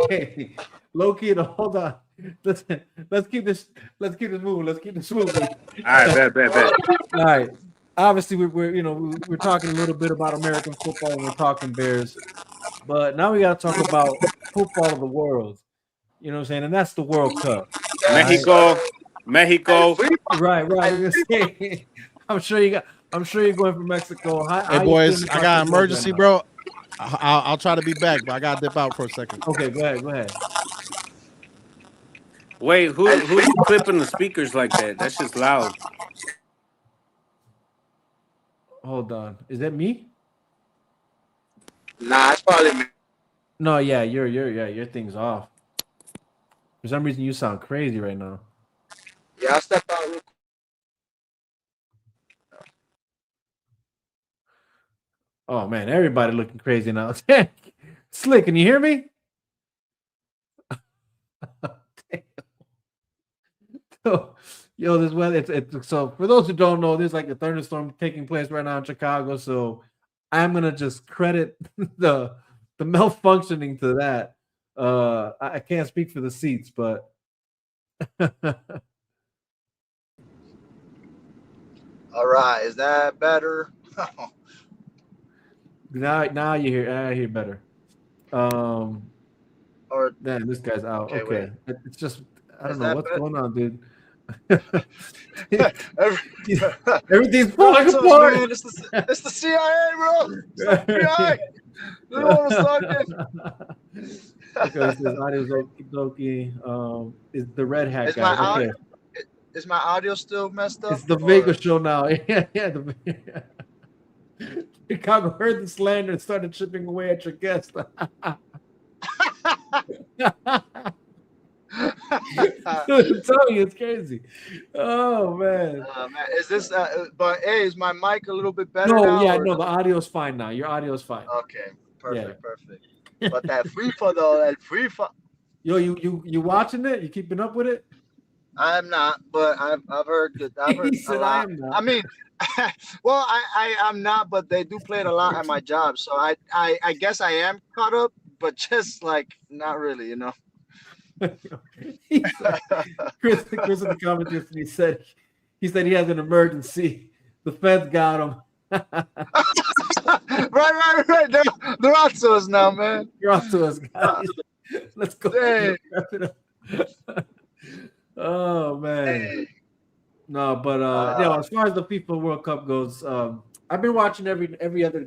Okay, Loki, hold on. Listen, let's keep this. Let's keep this moving. Let's keep this moving. All right, bet. All right. Obviously, we're we're talking a little bit about American football and we're talking Bears, but now we got to talk about football of the world. You know what I'm saying? And that's the World Cup. All right. Mexico. Right. We're gonna say. I'm sure you got. I'm sure you're going for Mexico. Hey How you boys, feeling I about got football right emergency, now? bro. I'll try to be back, but I gotta dip out for a second. Okay, go ahead. Go ahead. Wait, who's clipping the speakers like that? That's just loud. Hold on. Is that me? Nah, it's probably me. No, yeah, your thing's off. For some reason, you sound crazy right now. Yeah, I'll step out real Oh man, everybody looking crazy now. Slick, can you hear me? Yo, this weather. It's so. For those who don't know, there's like a thunderstorm taking place right now in Chicago. So I'm gonna just credit the malfunctioning to that. I can't speak for the seats, but All right, is that better? now you hear. I hear better. Um, Or Man, this guy's out. okay, wait, Okay, it's just I is don't know that what's going on, dude. better? Everything's falling Relax, apart. man. It's the CIA, bro. It's the FBI. They don't want to suck Okay, it says it. audio okie dokie. Is the red hat is my guy? audio Okay, is my audio still messed up? it's the Or Vegas show now. Yeah. Chicago heard the slander and started chipping away at your guest. I'm telling you, it's crazy. Oh man. man, is this? But hey, is my mic a little bit better No, now? yeah, Or no, the audio's fine now. Your audio's fine. okay, Yeah. perfect. But that FIFA though, that FIFA, Yo, you watching it? You keeping up with it? I'm not. But I've heard good. I've He heard a said, "I lot. am not." I mean, well, I'm not, but they do play it a lot at my job. So I guess I am caught up, but just like not really, you know. He said, Chris in the comments yesterday he said he has an emergency. The feds got him. Right. They're on to us now, man. You're off to us, guys. Let's go. Dang. Wrap it up. Oh man. No, but as far as the FIFA World Cup goes, I've been watching every other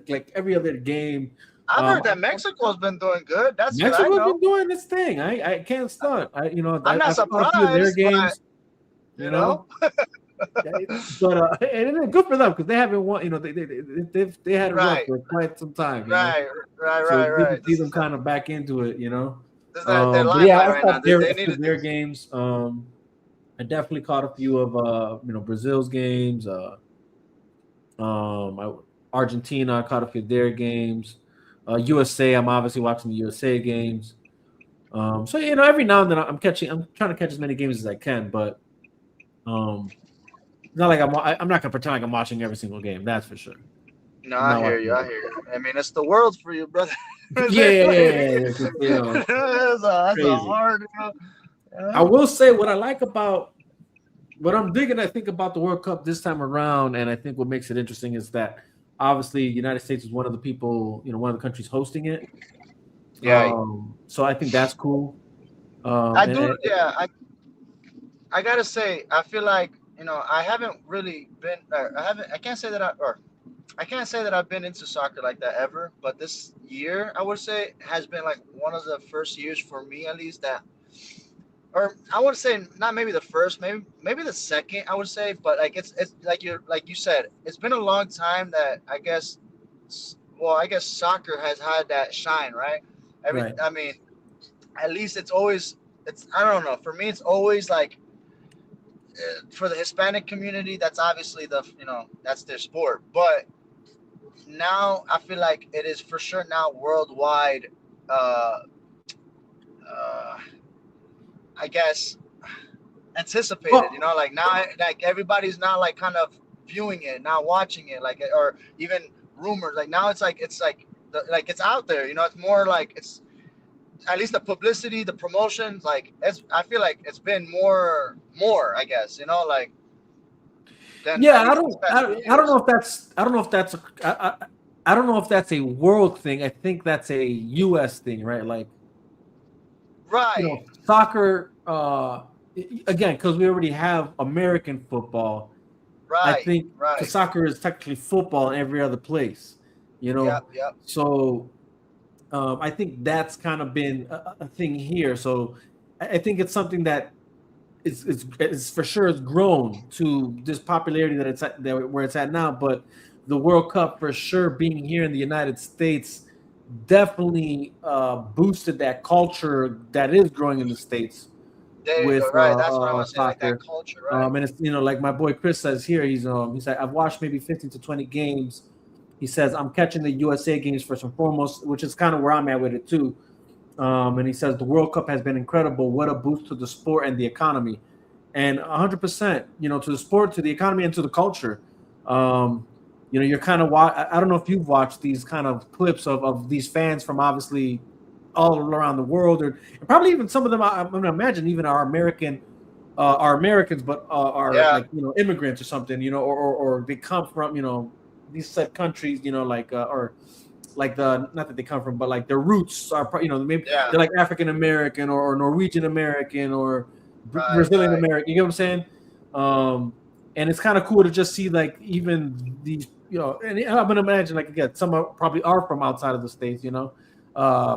game. I've heard that Mexico's been doing good. That's what I Mexico's know. been doing this thing. I can't stunt. I'm not I saw a few of their surprised, but games. You know, but and it's good for them because they haven't won. You know, they had it rough Right, for quite some time. You know, so it's good to right. see them kind of back into it. You know, This is their but yeah, limelight I right now. saw their, They a few needed of their this. games. I definitely caught a few of Brazil's games. Argentina, I caught a few of their games. USA, I'm obviously watching the USA games. So every now and then I'm trying to catch as many games as I can, but it's not like I'm not gonna pretend like I'm watching every single game. That's for sure. No, I'm I not hear watching you. I hear you. I mean, it's the world for you, brother. Yeah. That's a Crazy. hard. I will say what I like about what I'm digging, I think, about the World Cup this time around, and I think what makes it interesting is that obviously the United States is one of the people, one of the countries hosting it. Yeah. So I think that's cool. I do. Yeah. I gotta say, I feel like I haven't really been. I can't say that I can't say that I've been into soccer like that ever. But this year, I would say, has been like one of the first years for me, at least, that, or I would say not maybe the first, maybe the second. I would say, but like it's like you said, it's been a long time that I guess. Well, I guess soccer has had that shine, right? Right. I mean, at least it's I don't know. For me, it's always like for the Hispanic community, that's obviously that's their sport. But now I feel like it is for sure now worldwide. Uh, uh, I guess anticipated. Well, Like now, like everybody's now like kind of viewing it, now watching it, like or even rumors. Like now, it's like it's out there. It's more like at least the publicity, the promotion, like I feel like it's been more, I guess, like than Yeah, at least these past few I don't know years. if that's I don't know if that's I don't know if that's a world thing. I think that's a U.S. thing, right? Like, Right, soccer. Again, because we already have American football. I right, think because right. soccer is technically football in every other place. Yep, yep. So I think that's kind of been a thing here. So I think it's something that it's for sure has grown to this popularity that it's at where it's at now. But the World Cup for sure being here in the United States definitely boosted that culture that is growing in the states There you with go. Right, that's what I want to say. Like that soccer. culture, right? And it's like my boy Chris says here. He's like I've watched maybe 15 to 20 games. He says I'm catching the USA games first and foremost, which is kind of where I'm at with it too. And he says the World Cup has been incredible. What a boost to the sport and the economy, and 100%, to the sport, to the economy, and to the culture. You're kind of I don't know if you've watched these kind of clips of these fans from obviously all around the world, or and probably even some of them. I'm going to imagine even are Americans, but are Yeah, like immigrants or something, or they come from these said countries, like or like the not that they come from, but like their roots are maybe yeah. they're like African American or Norwegian American or Right, Brazilian right. American. You get what I'm saying? And it's kind of cool to just see like even these, and I'm gonna imagine like again some probably are from outside of the states,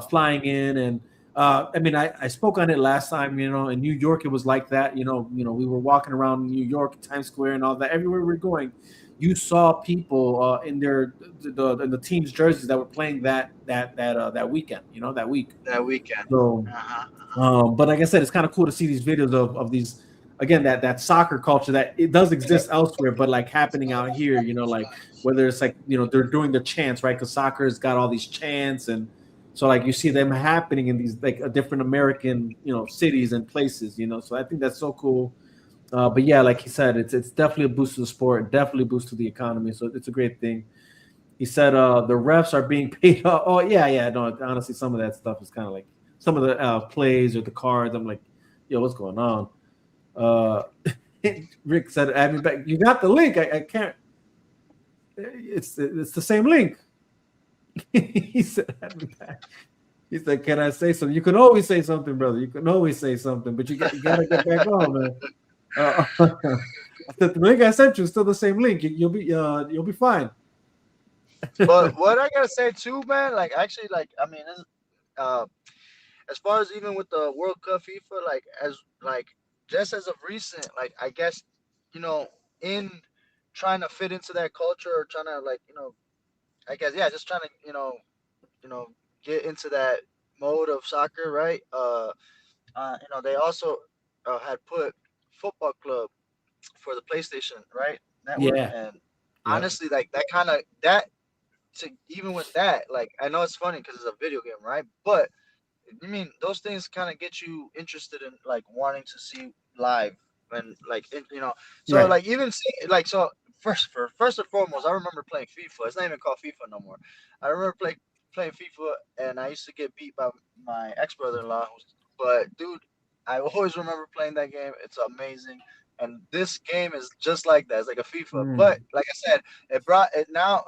flying in and. I mean, I spoke on it last time. In New York, it was like that. We were walking around New York, Times Square, and all that. Everywhere we are going, you saw people in the team's jerseys that were playing that weekend, that week. That weekend. So, Uh-huh. but like I said, it's kind of cool to see these videos of these again that soccer culture that it does exist elsewhere, but like happening out here. Like whether it's like they're doing the chants, right? Because soccer's got all these chants, and so like you see them happening in these like different American cities and places. So I think that's so cool. But yeah, like he said, it's definitely a boost to the sport, definitely a boost to the economy. So it's a great thing. He said the refs are being paid. Oh yeah. No, honestly, some of that stuff is kind of like some of the plays or the cards. I'm like, yo, what's going on? Uh, Rick said, "Add me back." You got the link. I can't. It's the same link. He said, "Add me back." He said, "Can I say something?" You can always say something, brother. You can always say something, but you got to get back on, man. The link I sent you is still the same link. You'll be fine. But what I gotta say too, man, like actually, like I mean, uh, as far as even with the World Cup FIFA, like as like just as of recent, like I guess, you know, in trying to fit into that culture or trying to like, I guess yeah, just trying to, you know, get into that mode of soccer, right? They also had put football club for the PlayStation, right? Network. Yeah. And Yep. honestly, like that kind of that to even with that, like I know it's funny because it's a video game, right? But I mean, those things kind of get you interested in like wanting to see live and like so Right. like even see like so first and foremost, I remember playing FIFA. It's not even called FIFA no more. I remember playing FIFA, and I used to get beat by my ex brother in law. But dude, I always remember playing that game. It's amazing. And this game is just like that. It's like a FIFA. But Mm. like I said, it brought it now.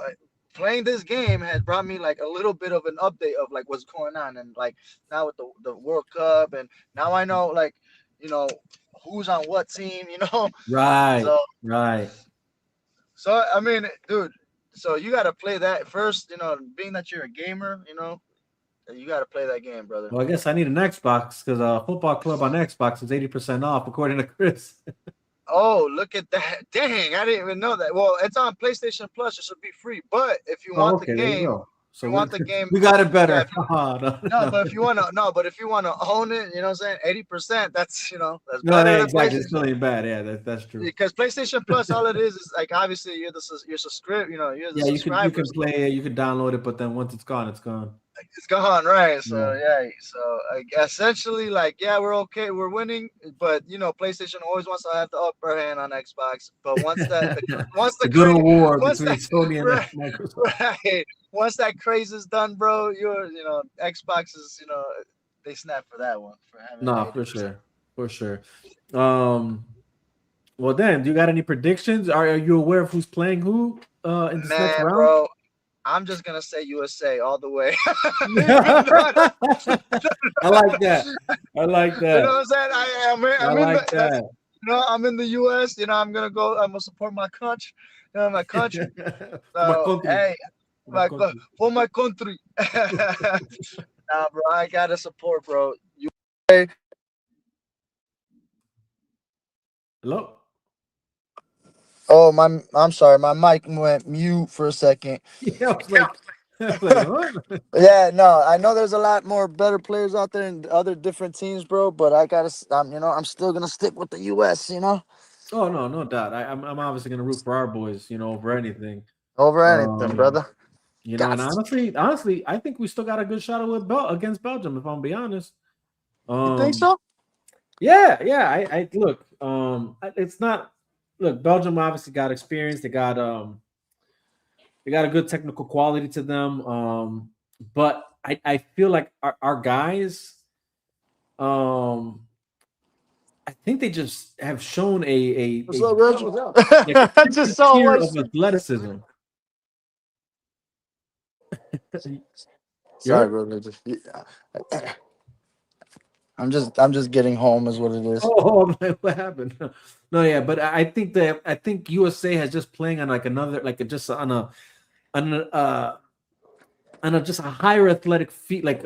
Playing this game has brought me like a little bit of an update of like what's going on, and like now with the World Cup, and now I know like you know who's on what team, Right. so Right. I mean, dude, so you got to play that first, being that you're a gamer, you got to play that game, brother. Well, I guess I need an Xbox because Football Club on Xbox is 80% off, according to Chris. Oh, look at that. Dang, I didn't even know that. Well, it's on PlayStation Plus. It should be free. But if you Oh, want the okay, there you game, go. if So you we want the game, we got it yeah, better. Oh, no, no, no. but if you want to, no, but if you want to own it, you know what I'm saying? 80%, that's No, better yeah, than exactly. It PlayStation. still ain't bad. Yeah, that's true. Because PlayStation Plus, all it is like obviously you're subscribed, you're the Yeah, you subscriber, can so play it, you can download it, but then once it's gone, it's gone. it's gone, right? Yeah. So yeah, so essentially, like, yeah, we're okay, we're winning, but PlayStation always wants to have the upper hand on Xbox. But once The the good old war once between that Sony and right, Microsoft. right, once that craze is done, bro, Xbox is they snap for that one for having No, an for 80%. sure, for sure. Um, well, then, do you got any predictions? Are you aware of who's playing who in this next Man, round? bro, I'm just gonna say USA all the way. Even though I don't, I like that. I like you know that. what I'm saying? I I'm in like the that's that. I'm in the US. I'm gonna go. I'm gonna support my country. My country. For my So country. hey, For my country. for my country. Nah, bro, I gotta support, bro. You. Hello? Oh my, I'm sorry, my mic went mute for a second. Yeah, I was like, what? Yeah, no, I know there's a lot more better players out there in other different teams, bro. But I gotta, I'm still gonna stick with the U.S. Oh no, no doubt. I'm obviously gonna root for our boys, over anything. Over anything, Um, brother. and Got honestly, I think we still got a good shot with against Belgium, if I'm be honest. you think Um, so? yeah, yeah. I look. It's not. Look, Belgium obviously got experience. They got a good technical quality to them. But I feel like our guys. Um, I think they just have shown What's up, Reggie? What's up? like a I just different saw tier one. of athleticism. You Sorry, heard? bro. I'm just getting home, is what it is. Oh, I'm like, what happened? No, yeah, but I think USA has just playing on like another like just on a just a higher athletic feat like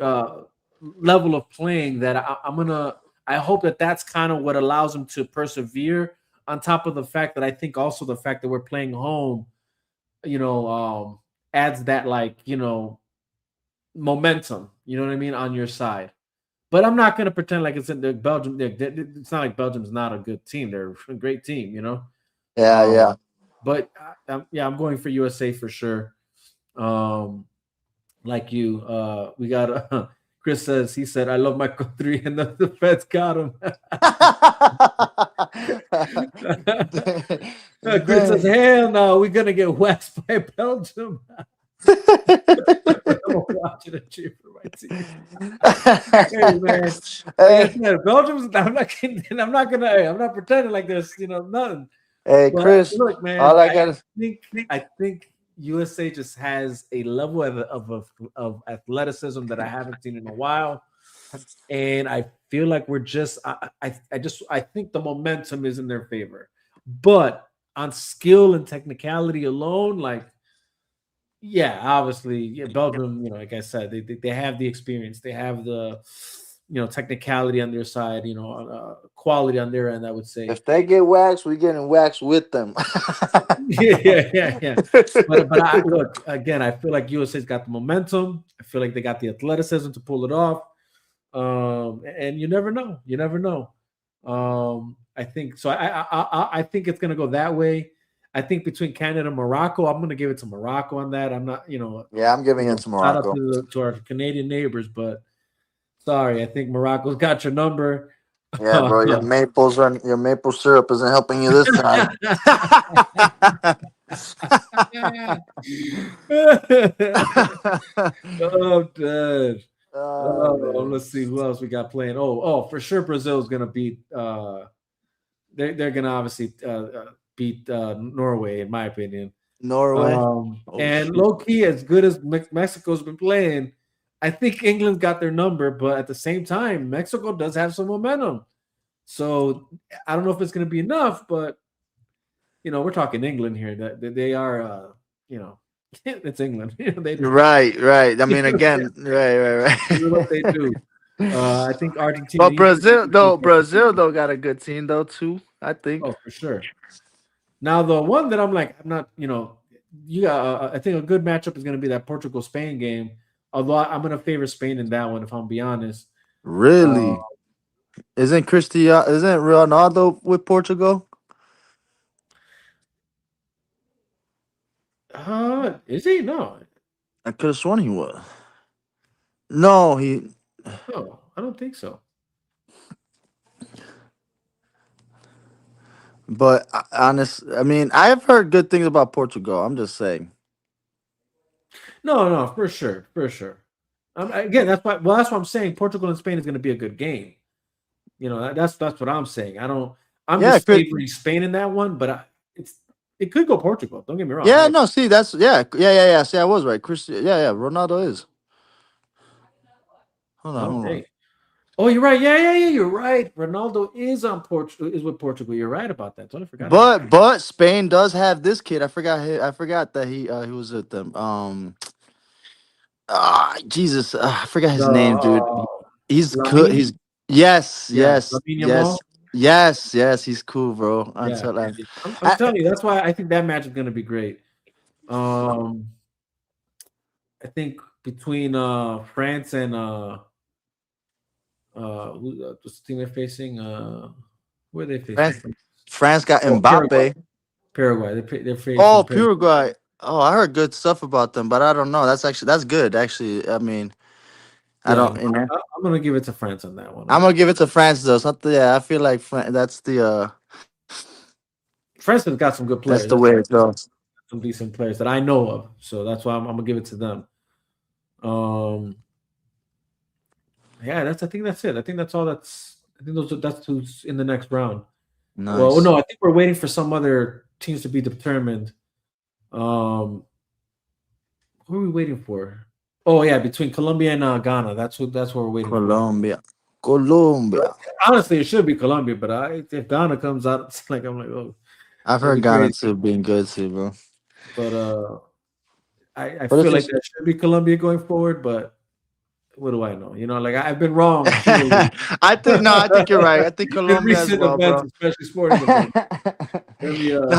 level of playing that I hope that that's kind of what allows them to persevere. On top of the fact that I think also the fact that we're playing home, you know, adds that like momentum. You know what I mean on your side. But I'm not going to pretend like it's in the Belgium. It's not like Belgium's not a good team. They're a great team. Yeah, yeah. Um, but yeah, I'm going for USA for sure. Um, like you, we got Chris says he said I love my country and the feds got him. Chris says Dang. hell no, we're gonna get waxed by Belgium. I'm watching a cheer for my team. Hey man, like I hey, said, Belgium's. I'm not pretending like there's nothing. hey, But Chris. look, man, All I got is I think USA just has a level of athleticism that I haven't seen in a while, and I feel like we're just. I think the momentum is in their favor, but on skill and technicality alone, like yeah, obviously, yeah, Belgium. Like I said, they have the experience, they have the technicality on their side, quality on their end. I would say. if they get waxed, we getting waxed with them. Yeah, yeah, yeah, yeah. But I look again. I feel like USA's got the momentum. I feel like they got the athleticism to pull it off. And you never know. You never know. I think so. I think it's gonna go that way. I think between Canada and Morocco, I'm gonna give it to Morocco on that. I'm not, Yeah, I'm giving it to shout out Morocco. to our Canadian neighbors, but sorry, I think Morocco's got your number. Yeah, bro, your maple syrup isn't helping you this time. Oh, dude. Oh Oh, man. let's see who else we got playing. Oh, for sure, Brazil's gonna beat. They're gonna obviously beat Norway, in my opinion. Norway. Oh And shit. low key, as good as Mexico's been playing, I think England's got their number. But at the same time, Mexico does have some momentum. So I don't know if it's gonna be enough, but we're talking England here. That they are, it's England. They do Right, right. I mean, again, right, what they right. do. I think Argentina. But Brazil though got a good team though too. I think. Oh, for sure. Now the one that I'm like, I'm not. You got. I think a good matchup is going to be that Portugal Spain game. Although I'm going to favor Spain in that one, if I'm be honest. Uh, Really? Isn't Ronaldo with Portugal? is he? No, I could have sworn he was. No, no, I don't think so. but I mean, I've heard good things about Portugal. I'm just saying. No, no, for sure, for sure. Again, that's why. Well, that's what I'm saying. Portugal and Spain is going to be a good game. That's what I'm saying. I'm Yeah, just Chris. favoring Spain in that one, but it could go Portugal. Don't get me wrong. Yeah, no, see, that's yeah. See, I was right. Chris, yeah. Ronaldo is. Hold on. Hey. Oh, you're right. Yeah. You're right. Ronaldo is on Portugal. Is with Portugal. You're right about that. Totally forgot about that. But Spain does have this kid. I forgot that he was with them. Jesus, I forgot his The name, dude. He's good. Lamine. He's yes, Yeah, yes, Lamine yes, Yamal. yes. He's cool, bro. Yeah, Until like, I'm I, telling you, that's why I think that match is going to be great. Um, I think between France and what's the team they're facing? Who are they facing? France, France got Oh, Paraguay. Mbappe. Paraguay. They're facing Oh, Paraguay. Uruguay. Oh, I heard good stuff about them, but I don't know. That's good. Actually, I mean, I Yeah, don't. You know, I'm gonna give it to France on that one. I'm gonna give it to France though. Something. Yeah, I feel like that's the France has got some good that's players. the That's way it goes. some decent players that I know of. So that's why I'm gonna give it to them. Um, yeah, I think that's it. I think that's all. I think that's who's in the next round. Well, Nice. no, I think we're waiting for some other teams to be determined. Um, who are we waiting for? Oh yeah, between Colombia and Ghana. That's what we're waiting for. Colombia. Colombia. Honestly, it should be Colombia, but if Ghana comes out, it's like I'm like, oh, I've that'd heard be Ghana crazy. too being good too, bro. But I But feel if like it's that should be Colombia going forward. But what do I know? Like I've been wrong repeatedly I think you're right. I think in Colombia as recent well, events, bro. especially sporting events. Let me No,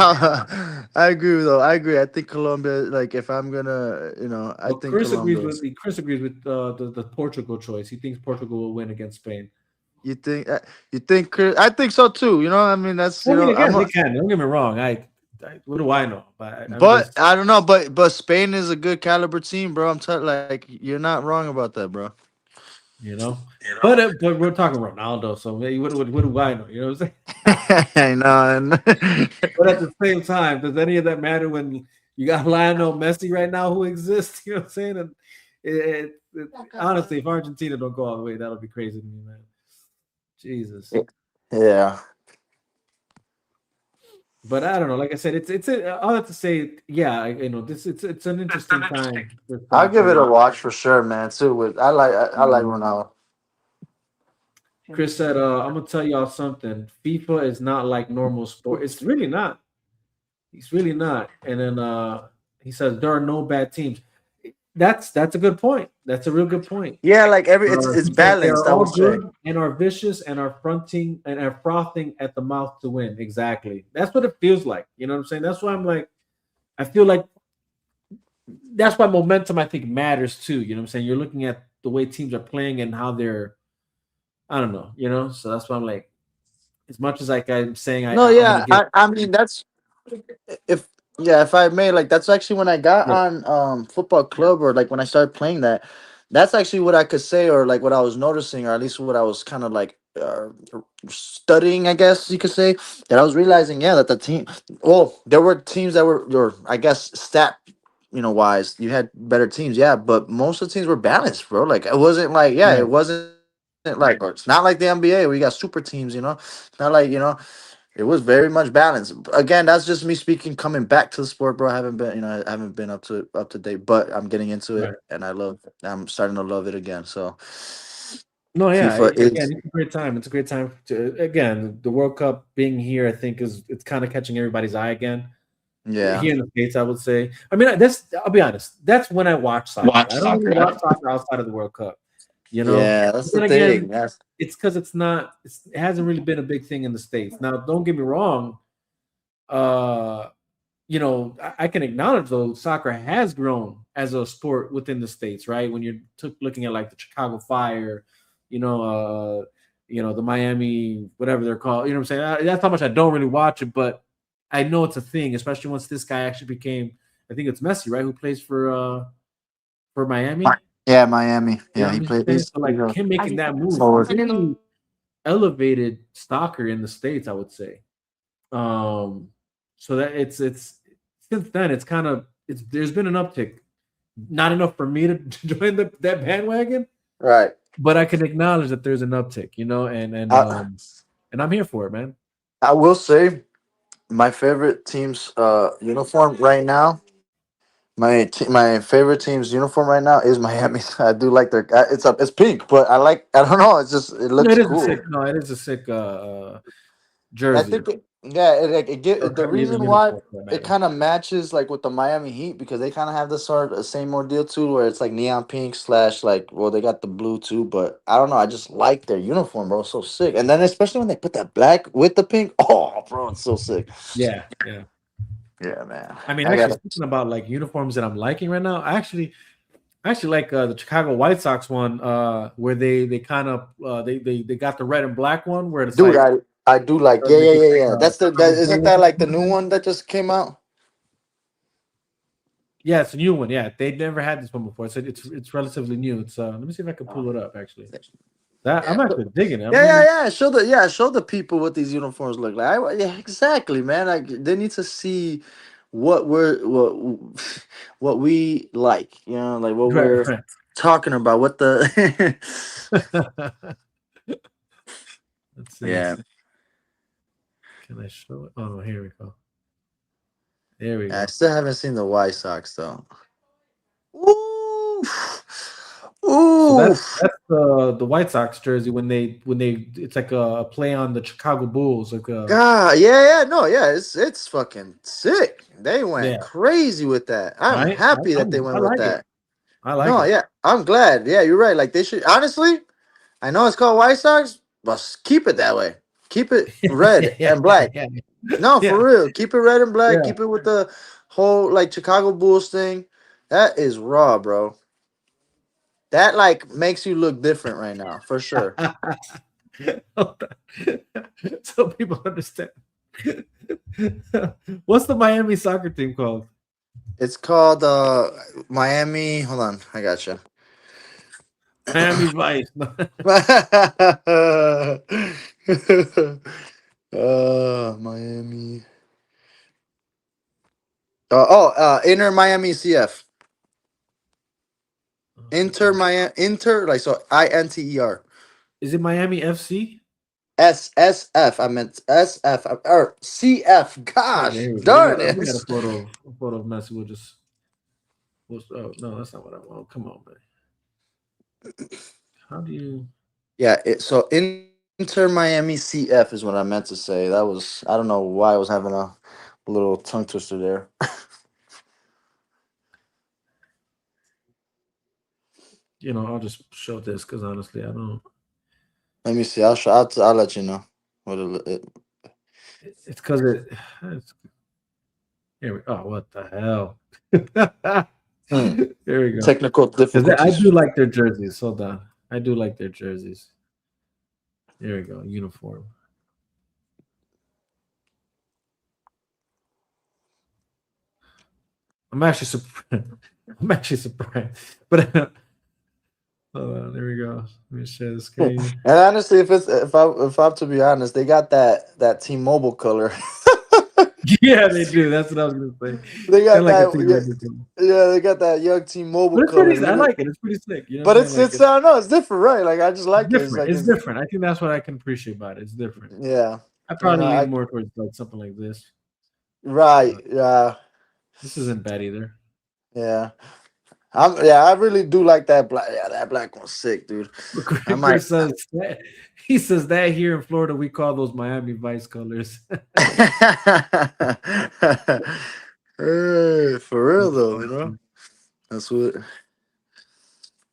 I agree though. I agree. I think Colombia. Like, if I'm gonna, I Well, think Colombia. Chris agrees with the Portugal choice. He thinks Portugal will win against Spain. You think? You think? Chris, I think so too. I mean, that's I mean, I'm. again, they can. Don't get me wrong. What do I know? I'm But just I don't know. But Spain is a good caliber team, bro. I'm telling. Like, you're not wrong about that, bro. you know. But we're talking Ronaldo, so maybe what do I know? You know what I'm saying? I know. But at the same time, does any of that matter when you got Lionel Messi right now who exists? You know what I'm saying? And honestly, if Argentina don't go all the way, that'll be crazy to me, man. Jesus. Yeah. But I don't know. Like I said, it's all I have to say. Yeah, this it's an interesting time. For I'll give it a soccer. watch for sure, man. Too. I like Ronaldo. Chris said, "I'm gonna tell y'all something. FIFA is not like normal sport. It's really not. He's really not." And then he says there are no bad teams. That's a good point. That's a real good point. Yeah, like it's He said they balanced. are I all would say. good and are vicious and are fronting and are frothing at the mouth to win. Exactly. That's what it feels like. You know what I'm saying? That's why I'm like, I feel like that's why momentum I think matters too. You know what I'm saying? You're looking at the way teams are playing and how they're, I don't know, so that's why I'm like, as much as like I'm saying No, I'm gonna yeah. give I mean that's if if I may, like, that's actually when I got yeah, on football club, or like when I started playing that. That's actually what I could say, or like what I was noticing, or at least what I was kind of like studying, I guess you could say, that I was realizing, yeah, that the team. Well, there were teams that were I guess stat. Wise, you had better teams, yeah, but most of the teams were balanced, bro. Like, it wasn't like, yeah, right. it wasn't like, or it's not like the NBA where you got super teams, It's not like, it was very much balanced. Again, that's just me speaking, coming back to the sport, bro. I haven't been, I haven't been up to date, but I'm getting into it, Right. and I'm starting to love it again. So, No, yeah. FIFA Again, is, it's a great time. It's a great time to again the World Cup being here. I think it's kind of catching everybody's eye again yeah, here in the States. I would say. I mean, I'll be honest. That's when I watch soccer. I watch don't really soccer. watch soccer outside of the World Cup. Yeah, But that's the then thing. again, That's it's because it hasn't really been a big thing in the States. Now, don't get me wrong. Uh, I can acknowledge though soccer has grown as a sport within the states, right? When you're looking at like the Chicago Fire, you know, the Miami, whatever they're called. You know what I'm saying? That's how much I don't really watch it, but I know it's a thing, especially once this guy actually became. I think it's Messi, right? Who plays for Miami. yeah, Miami. You know Yeah, what he I'm played. saying? So He's like a him making that move forward. really elevated soccer in the states, I would say. Um, so that it's since then it's kind of it's there's been an uptick Not enough for me to join that bandwagon, Right. but I can acknowledge that there's an uptick, I and I'm here for it, man. I will say my favorite team's uniform right now. My favorite team's uniform right now is Miami. I do like their. It's pink, but I don't know. It's just it No, looks it is a cool. sick. No, it is a sick And I jersey think yeah, the or even reason why uniform for that it matter. kind of matches like with the Miami Heat because they kind of have the same ordeal too, where it's like neon pink slash like well they got the blue too, but I don't know. I just like their uniform, bro. It's so sick. And then especially when they put that black with the pink, oh, bro, it's so sick. Yeah, yeah. Yeah, man. I mean, I actually, got speaking about like uniforms that I'm liking right now, I actually like the Chicago White Sox one, where they kind of they got the red and black one where it's dude. like I do like like it's like That's that Chicago isn't Bulls that or like the new something. one that just came out? Yeah, it's a new one. Yeah, they never had this one before, so it's relatively new. It's let me see if I can pull it up. Actually, that Yeah, I'm actually digging it. I'm yeah, yeah, really yeah. Show the people what these uniforms look like. Yeah, exactly, man. Like they need to see what what we like. You know, like what right, we're right. talking about. What the Let's see. yeah. Can I show it? Oh no, here we go. There we I go. still haven't seen the White Sox though. Oof, So oof. that's the White Sox jersey when they it's like a play on the Chicago Bulls. Like God, yeah, yeah, no, yeah, it's fucking sick. They went yeah, crazy with that. I'm right. happy that they I went with like it. that. I like No, it. yeah, I'm glad. Yeah, you're right. Like they should honestly. I know it's called White Sox, but keep it that way. Keep it Yeah, red yeah, and yeah, black. yeah, No, yeah, for real. Keep it red and black. yeah. Keep it with the whole like Chicago Bulls thing. That is raw, bro. That like makes you look different right now, for sure. So people understand. What's the Miami soccer team called? It's called Miami. Hold on, I got you. Miami Vice. Miami. Inter Miami CF. Inter Okay. Miami. Inter like so INTER. Is it Miami FC? SSF. I meant SF or CF. Okay, Gosh, here we go. darn We got it. a photo of Messi. Oh no, that's not what I want. Come on, man. How do you? Yeah. So Inter Miami CF is what I meant to say. That was I don't know why I was having a little tongue twister there. I'll just show this because honestly, I don't. Let me see. I'll let you know. What It's because It's, here we. Oh, what the hell? hmm. Here we go. Technical Because I difficulties. do like their jerseys. Hold on. I do like their jerseys. Here we go. Uniform. I'm actually surprised. I'm actually surprised. But hold on. There we go. Let me share the And screen. honestly, if I have to be honest, they got that T-Mobile color. Yeah, they do. That's what I was gonna say. They Kind of got like a that team yeah, red team. yeah, they got that young T-Mobile But it's color. pretty. I like it. It's pretty slick. You know what I'm But saying? Like it's I don't know, it's different, right? Like I just it's like it. It's different. like It's it's different. I think that's what I can appreciate about it. It's different. yeah. I You know, probably lean more towards like something like this. right, But yeah. this isn't bad either. Yeah. I really do like that black. Yeah, that black one's sick, dude. I might. Chris says that, he says that here in Florida we call those Miami Vice colors. Hey, for real That's though, you know. awesome. That's what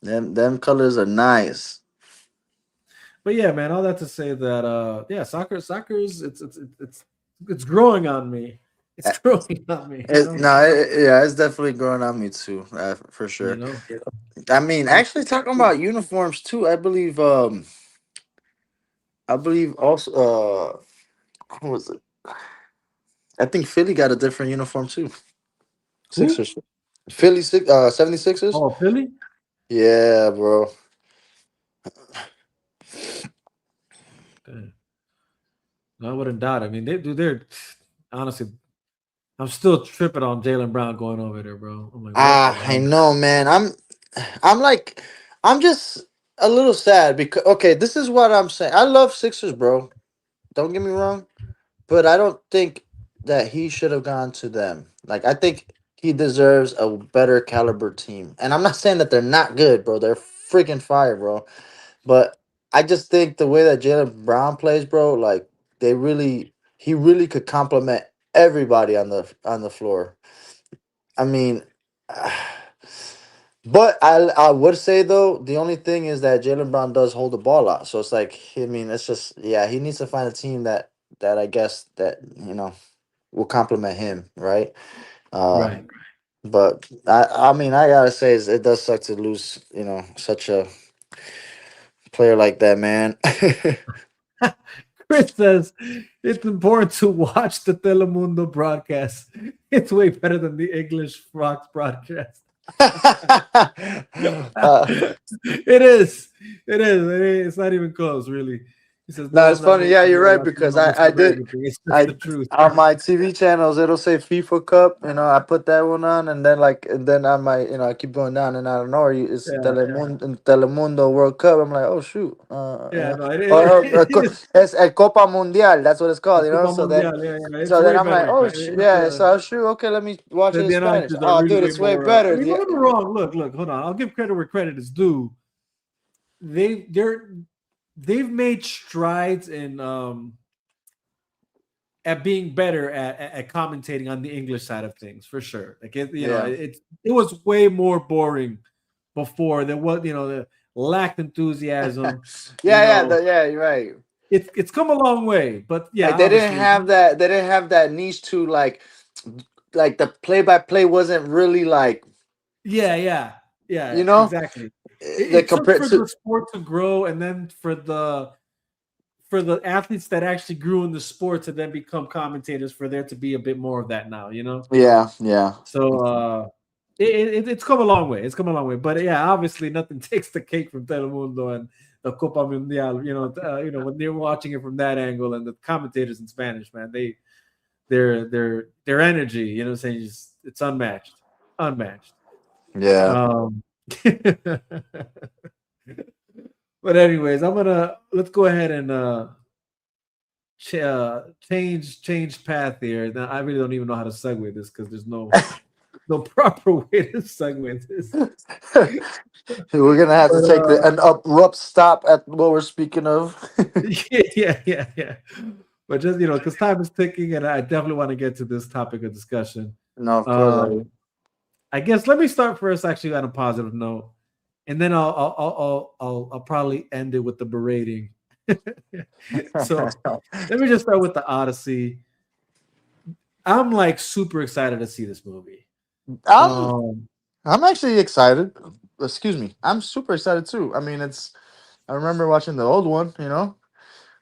them colors are nice. But yeah, man, all that to say that yeah, soccer is it's growing on me. It's Uh, growing on me, you know. Yeah, it's definitely growing on me too, for You sure. know. I mean, actually talking about uniforms too, I believe also who was it? I think Philly got a different uniform too. Who? Sixers. Philly 76ers? Oh, Philly? Yeah, bro. Damn. No, I wouldn't doubt. I mean, they're honestly I'm still tripping on Jalen Brown going over there, bro. I'm like, what the I hell? know, man. I'm like, I'm just a little sad because okay, this is what I'm saying. I love Sixers, bro. Don't get me wrong, but I don't think that he should have gone to them. Like, I think he deserves a better caliber team. And I'm not saying that they're not good, bro. They're freaking fire, bro. But I just think the way that Jalen Brown plays, bro, like he really could complement everybody on the floor. I mean, but I would say though the only thing is that Jalen Brown does hold the ball out, so it's like I mean it's just yeah he needs to find a team that I guess that will complement him, right? Uh, Right. but I mean I gotta say it does suck to lose such a player like that, man. Chris says it's important to watch the Telemundo broadcast. It's way better than the English Fox broadcast. uh, It is. It is. It's not even close, really. He says, No, no, I'm it's not funny. making Yeah, you're it right up because almost I cover did. everything. It's just I the truth. on my TV channels it'll say FIFA Cup. I put that one on, and then on my I keep going down, and I don't know it's Yeah. Telemundo World Cup. I'm like, oh shoot, Yeah, no, it or is. it's El Copa Mundial. That's what it's The called. Copa So then Mundial. Yeah, yeah. It's so then way I'm like, better. oh yeah. The, So shoot, okay, let me watch it in the Spanish. announcers are Oh, really dude, way it's way more. I better. mean, don't get me wrong. Look. Hold on. I'll give credit where credit is due. They're they've made strides in at being better at commentating on the English side of things for sure. Like Yeah, it was way more boring before. There was the lacked enthusiasm. You know, yeah. You're right. it's come a long way, but yeah, Like they didn't obviously, have that. They didn't have that niche to like the play by play wasn't really like yeah, you know exactly. like It took compared for to the sport to grow, and then for the athletes that actually grew in the sport to then become commentators for there to be a bit more of that now. yeah. So it's come a long way. It's come a long way. But yeah, obviously nothing takes the cake from Telemundo and the Copa Mundial. When they're watching it from that angle and the commentators in Spanish, man, their energy, what I'm saying, it's unmatched, unmatched. Yeah. Um, but anyways, let's go ahead and change path here. Now, I really don't even know how to segue this because there's no proper way to segue this. We're gonna have to But take an abrupt stop at what we're speaking of. yeah. But just because time is ticking, and I definitely want to get to this topic of discussion. No, of course. Um, I guess let me start first, actually, on a positive note, and then I'll probably end it with the berating. So let me just start with the Odyssey. I'm like super excited to see this movie. I'm Um, I'm actually excited. Excuse me. I'm super excited too. I mean, I remember watching the old one. yeah,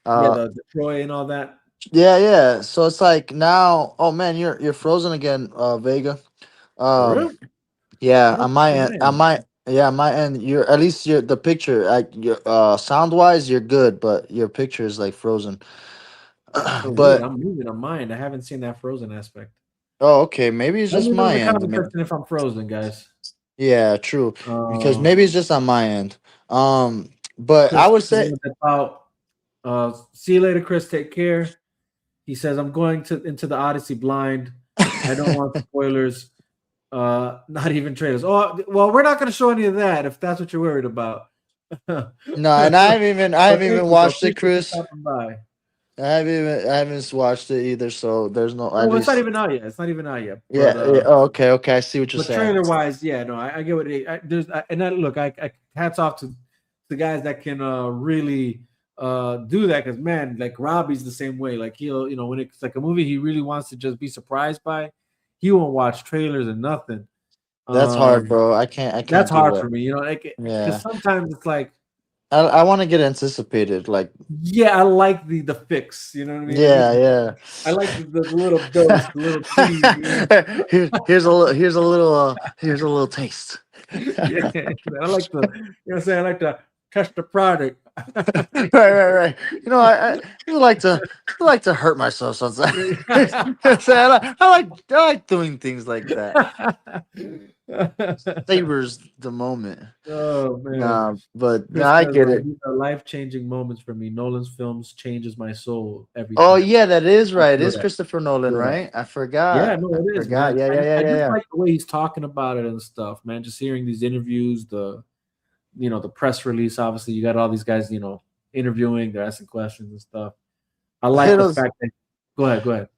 Uh, the Troy and all that. yeah. So it's like now. Oh man, you're frozen again, Vega. For Um, real? yeah. What On my happened end, to on man? my yeah, my end. You're at least you're the picture. Your sound wise, you're good, but your picture is like frozen. So weird. But I'm moving on mine. I haven't seen that frozen aspect. oh, okay. Maybe it's Let just me know in my the end. comment section if I'm frozen, guys. Yeah, true. Because Uh, maybe it's just on my end. But I Chris would says say about see you later, Chris. Take care. He says I'm going to into the Odyssey blind. I don't want spoilers. Not even trailers. Oh well, we're not going to show any of that if that's what you're worried about. But no, and I haven't thank even you, though. watched it, Appreciate you Chris. stopping by. I haven't watched it either, so there's no at Well, it's not least even out yet. It's not even out yet. But yeah. Oh, okay. I see what you're but saying. trailer wise, yeah, no, I get what there's. And I look, I hats off to the guys that can really do that because man, like Robbie's the same way. Like he'll, when it's like a movie he really wants to just be surprised by, he won't watch trailers and nothing. That's hard, Um, bro. I that's can't do hard that. for me, like because Yeah. sometimes it's like, I want to get anticipated. Like yeah, I like the fix. You know what I mean? Like yeah, this, yeah. I like the little dose, the little tease. Here's a little taste. Yeah, I like the, what I'm saying? I like the catch the product. Right. You know, I like to hurt myself sometimes. I like doing things like that. Savors the moment. Oh man, Nah, but Chris nah, I says get it. these are life-changing moments for me. Nolan's films changes my soul every Oh time. yeah, that is I right. It feel is that. Christopher I Nolan, feel that. right? I Yeah, forgot. no, I it is, forgot. man. Yeah, yeah, yeah, I yeah, just yeah. like the way he's talking about it and stuff, man. Just hearing these interviews, the press release. Obviously, you got all these guys, interviewing, they're asking questions and stuff. I like It the was fact that. Go ahead, go ahead.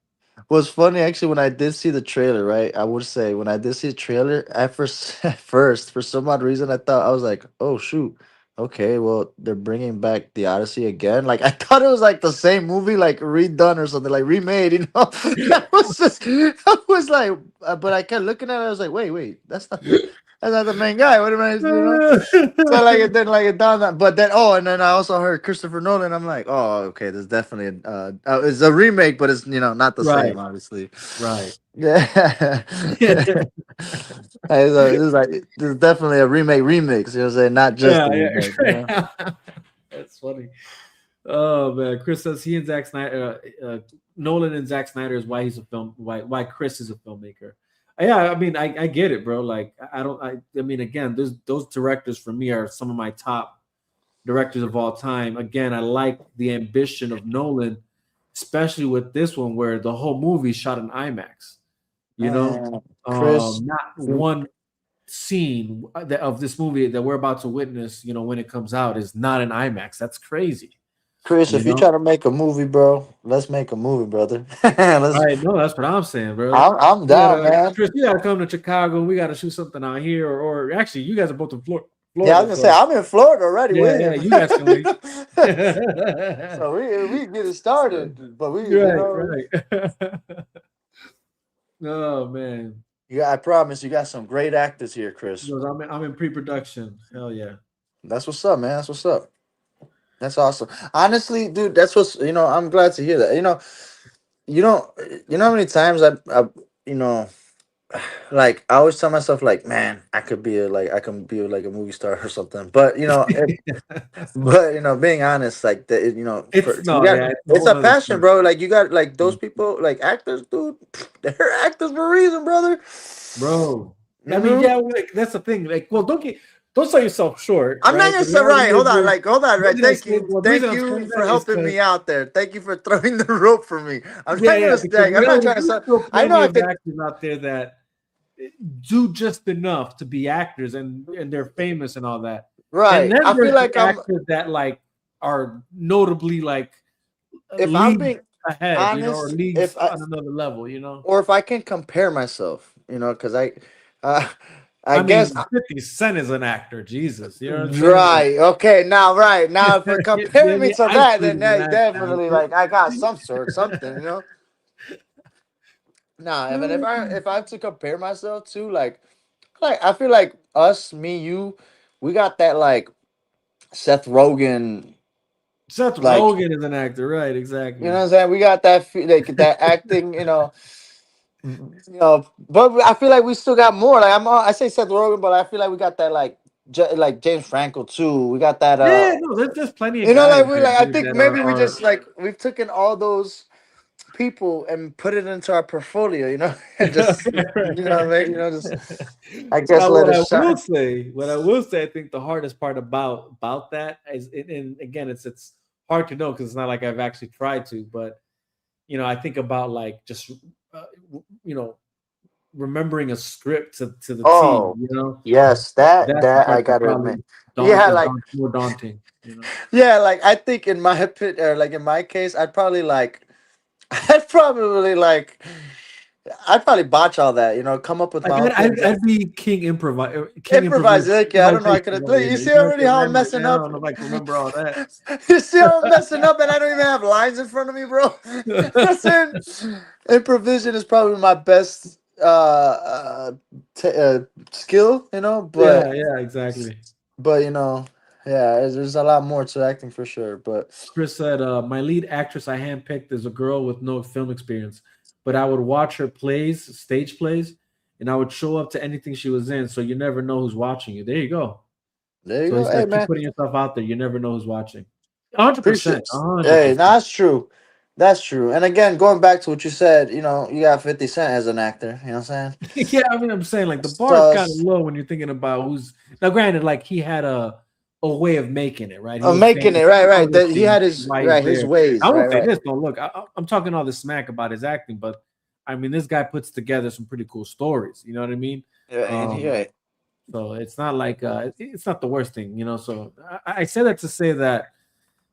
was funny actually when I did see the trailer, right? I would say when I did see the trailer, at first, at first, for some odd reason, I was like, "Oh shoot, okay, well they're bringing back the Odyssey again." Like I thought it was like the same movie, like redone or something, like remade. You know, I was like, but I kept looking at it. I was like, wait, that's not the main guy. What am I, So like it then like it dawned on, but then and then I also heard Christopher Nolan. I'm like, oh okay, there's definitely it's a remake, but it's not the Right, same, obviously. right. Yeah, it's like there's definitely a remix. You know what I'm saying? Not just Yeah, a remake. You know? yeah. That's funny. Oh man, Chris says he and Zack Snyder, Nolan and Zack Snyder is why he's a film. Why Chris is a filmmaker. Yeah, I mean, I get it, bro. Like, I don't. I mean, again, those directors for me are some of my top directors of all time. Again, I like the ambition of Nolan, especially with this one where the whole movie shot in IMAX. You know, Chris, not one scene of this movie that we're about to witness, when it comes out, is not in IMAX. That's crazy. Chris, You if you know, try to make a movie, bro, let's make a movie, brother. let's. right? No, that's what I'm saying, bro. I'm You down, gotta, man. Chris, you gotta come to Chicago. We gotta shoot something out here, or actually, you guys are both in Yeah, I was Florida, gonna say so I'm in Florida already yeah, with yeah, him. you guys can link. So we get it started, but Right, right. Oh man, I promise you got some great actors here, he Chris. goes, I'm in pre-production. Hell yeah. That's what's up, man. That's what's up. That's awesome. Honestly, dude, that's what's I'm glad to hear that. You know, how many times you know, like I always tell myself, like, man, I can be like a movie star or something. But but being honest, like that, It's for you no, got yeah, it's a it's whole a nother passion, thing. bro. Like you got like those people, like actors, dude. They're actors for a reason, brother. Bro. I mean, hmm yeah, like that's the thing. Like, well, don't sell yourself short, I'm not right? gonna The say reality right. is, Hold on, the right. reason I say, the reason Thank I'm you saying for that is helping because, me out there. Thank you for throwing the rope for me. I'm yeah, not yeah, gonna because say. I'm not trying to there's say. still I know plenty I of could. actors out there that do just enough to be actors, and they're famous and all that. And Right. then I feel there's the like actors that like are notably like if I'm leagues being ahead, or honest, leagues on another level. or if I can compare myself, because uh, I I guess, mean, 50 Cent is an actor, Jesus. You know what I'm saying? Like, right. Okay, now, right now, if you're comparing me maybe to that, Iceland then is an hey, actor. definitely, like I got something. Nah, Evan, if I have to compare myself to I feel like us, me, you, we got that like Seth Rogen, Seth like Rogen is an actor, right? you know what Exactly. I'm saying. We got that like that acting, but I feel like we still got more. Like I say Seth Rogen, but I feel like we got that like James Franco too. We got that Yeah, no, there's plenty of like guys we there, like I dude, think that maybe we are just like we've taken all those people and put it into our portfolio, and just what I mean, just I guess Now, let what it I will shine. say, I think the hardest part about that is, and again, it's hard to know because it's not like I've actually tried to, but I think about like just uh, you know remembering a script to the T. Oh yes, That's the that I part that's gotta admit. probably Yeah, like more daunting. yeah, like I think in my or like in my case, I'd probably like I'd probably botch all that, come up with Like my own I'd, things. I'd, I'd be king Improvise it. Okay, I don't know. I could. improvisation. You You see know what already I'm how saying, I'm man? Like, messing man, I up. don't know if I can remember all that. You see how I'm messing up, and I don't even have lines in front of me, bro. I'm saying improvisation is probably my best skill, Yeah, yeah, exactly. but yeah, there's a lot more to acting for sure. But Chris said, "My lead actress I handpicked is a girl with no film experience, but I would watch her stage plays, and I would show up to anything she was in. So you never know who's watching you. There you go. There you So go. it's Hey like keep man, putting yourself out there. You never know who's watching. 100%, appreciate. hundred Hey, percent. that's true. That's true. And again, going back to what you said, you got 50 Cent as an actor. You know what I'm saying? Yeah, I mean, I'm saying like the bar is So kind of low when you're thinking about who's now. Granted, like he had a way of making it, right? He was making famous it right, for right. other That he things had his why he's right his there. I ways, will right, say right. this though. Look, I'm talking all this smack about his acting, but I mean, this guy puts together some pretty cool stories. You know what I mean? Yeah, and he Um, right. so it's not like it's not the worst thing, you know. So I say that to say that.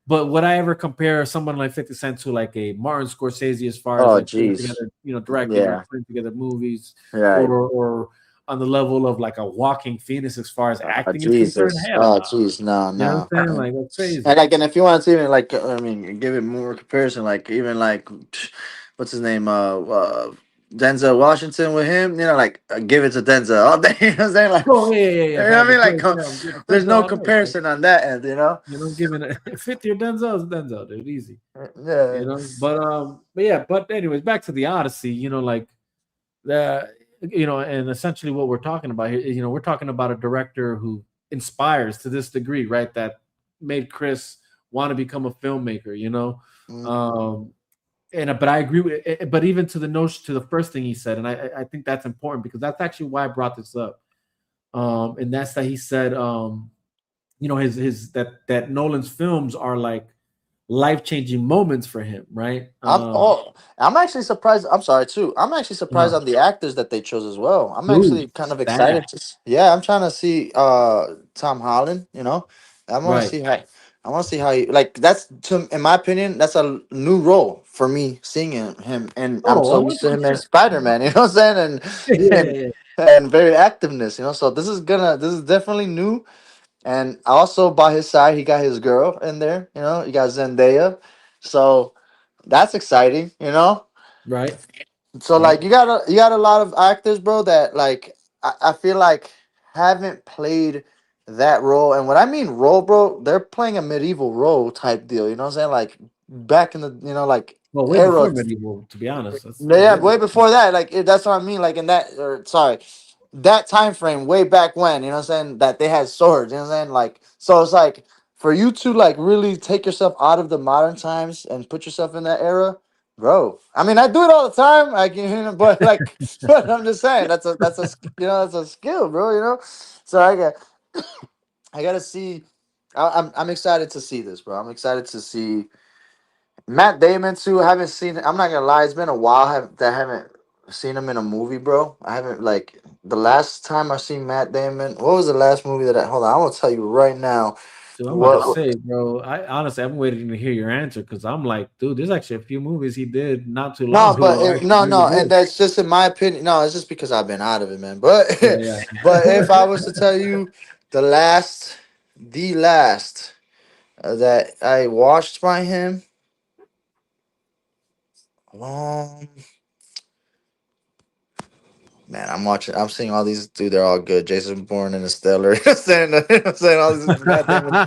But would I ever compare someone like 50 Cent to like a Martin Scorsese as far as Oh, like putting jeez. together, directing or Yeah. putting together movies, Right. or on the level of like a Walking Phoenix as far as Oh, acting is concerned? Jesus. Hell Oh, no. jeez. No, You know what no. I'm saying? Like that's And crazy. like, and if you want to even like, I mean, give it more comparison, like even like, what's his name? Denzel Washington with him. Like, give it to Denzel all day. You know what I'm saying? Like, Oh yeah, yeah, you yeah. If know I what I had to mean? Like, choose, yeah, I'm giving there's Denzel no all day, bro. comparison on that end. I'm giving it 50 or Denzel is Denzel, dude. Easy. Yeah. But yeah, but anyways, back to the Odyssey, like the and essentially what we're talking about here is, we're talking about a director who inspires to this degree, right? That made Chris want to become a filmmaker, Mm. um but I agree with but even to the notion to the first thing he said, and I think that's important because that's actually why I brought this up. And that's that he said his that Nolan's films are like life-changing moments for him, right? I'm actually surprised. I'm sorry too. I'm actually surprised Uh, on the actors that they chose as well. I'm dude, actually kind of excited that yeah, I'm trying to see Tom Holland, I want to right. see how he like that's to in my opinion, that's a new role for me seeing him, and I'm Oh, so used to him in 100%. Spider-Man, you know what I'm saying? Yeah, And yeah, and yeah. and very activeness, so this is definitely new. And also by his side, he got his girl in there. You got Zendaya, so that's exciting. Right, So like right. you got a lot of actors, bro, that like I feel like haven't played that role. And what I mean role, bro, they're playing a medieval role type deal. You know what I'm saying? Like back in the like Well, way era. before medieval, to be honest. That's Yeah, way way before. before that, like that's what I mean. Like in that, or sorry, that time frame, way back when. You know what I'm saying? That they had swords. You know what I'm saying? Like, so it's like for you to like really take yourself out of the modern times and put yourself in that era, bro. I mean, I do it all the time. I can, but like, but I'm just saying that's a skill, bro. So I gotta see. I'm excited to see this, bro. I'm excited to see Matt Damon too. I haven't seen. I'm not gonna lie. It's been a while. That I haven't seen him in a movie, bro. I haven't like the last time I seen Matt Damon. What was the last movie that I? Hold on, I'm gonna tell you right now. Dude, I'm about to What? say, bro. I honestly, I'm waiting to hear your answer because I'm like, dude, there's actually a few movies he did not too long No, ago that but were actually no, really no, and good. that's just in my opinion. No, it's just because I've been out of it, man. But Yeah, but if I yeah. was to tell you the last that I watched by him, um, man, I'm watching. I'm seeing all these. Dude, they're all good. Jason Bourne and Stellar. saying all these. Matt Damon.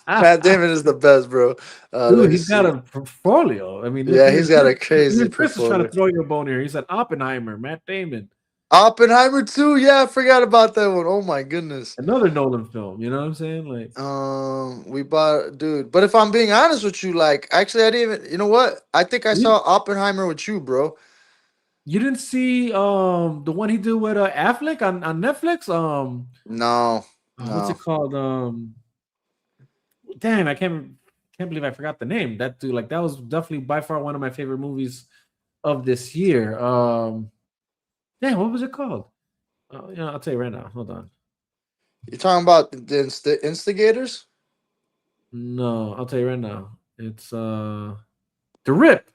Matt Damon is the best, bro. Let Dude, me he's got see. a portfolio. I mean, look, Yeah, he's got a crazy even Chris is trying to portfolio. throw you a bone here. He said Oppenheimer, Matt Damon, Oppenheimer too. Yeah, I forgot about that one. Oh my goodness. another Nolan film. You know what I'm saying? Like, We bought, dude. But if I'm being honest with you, like, actually, I didn't even. You know what? I think I you, saw Oppenheimer with you, bro. you didn't see the one he did with Affleck on Netflix. No, What's no. it called? Damn, I can't believe I forgot the name. That dude, like, that was definitely by far one of my favorite movies of this year. Damn, what was it called? I'll tell you right now. Hold on. You're talking about the instigators? No, I'll tell you right now. It's The Rip.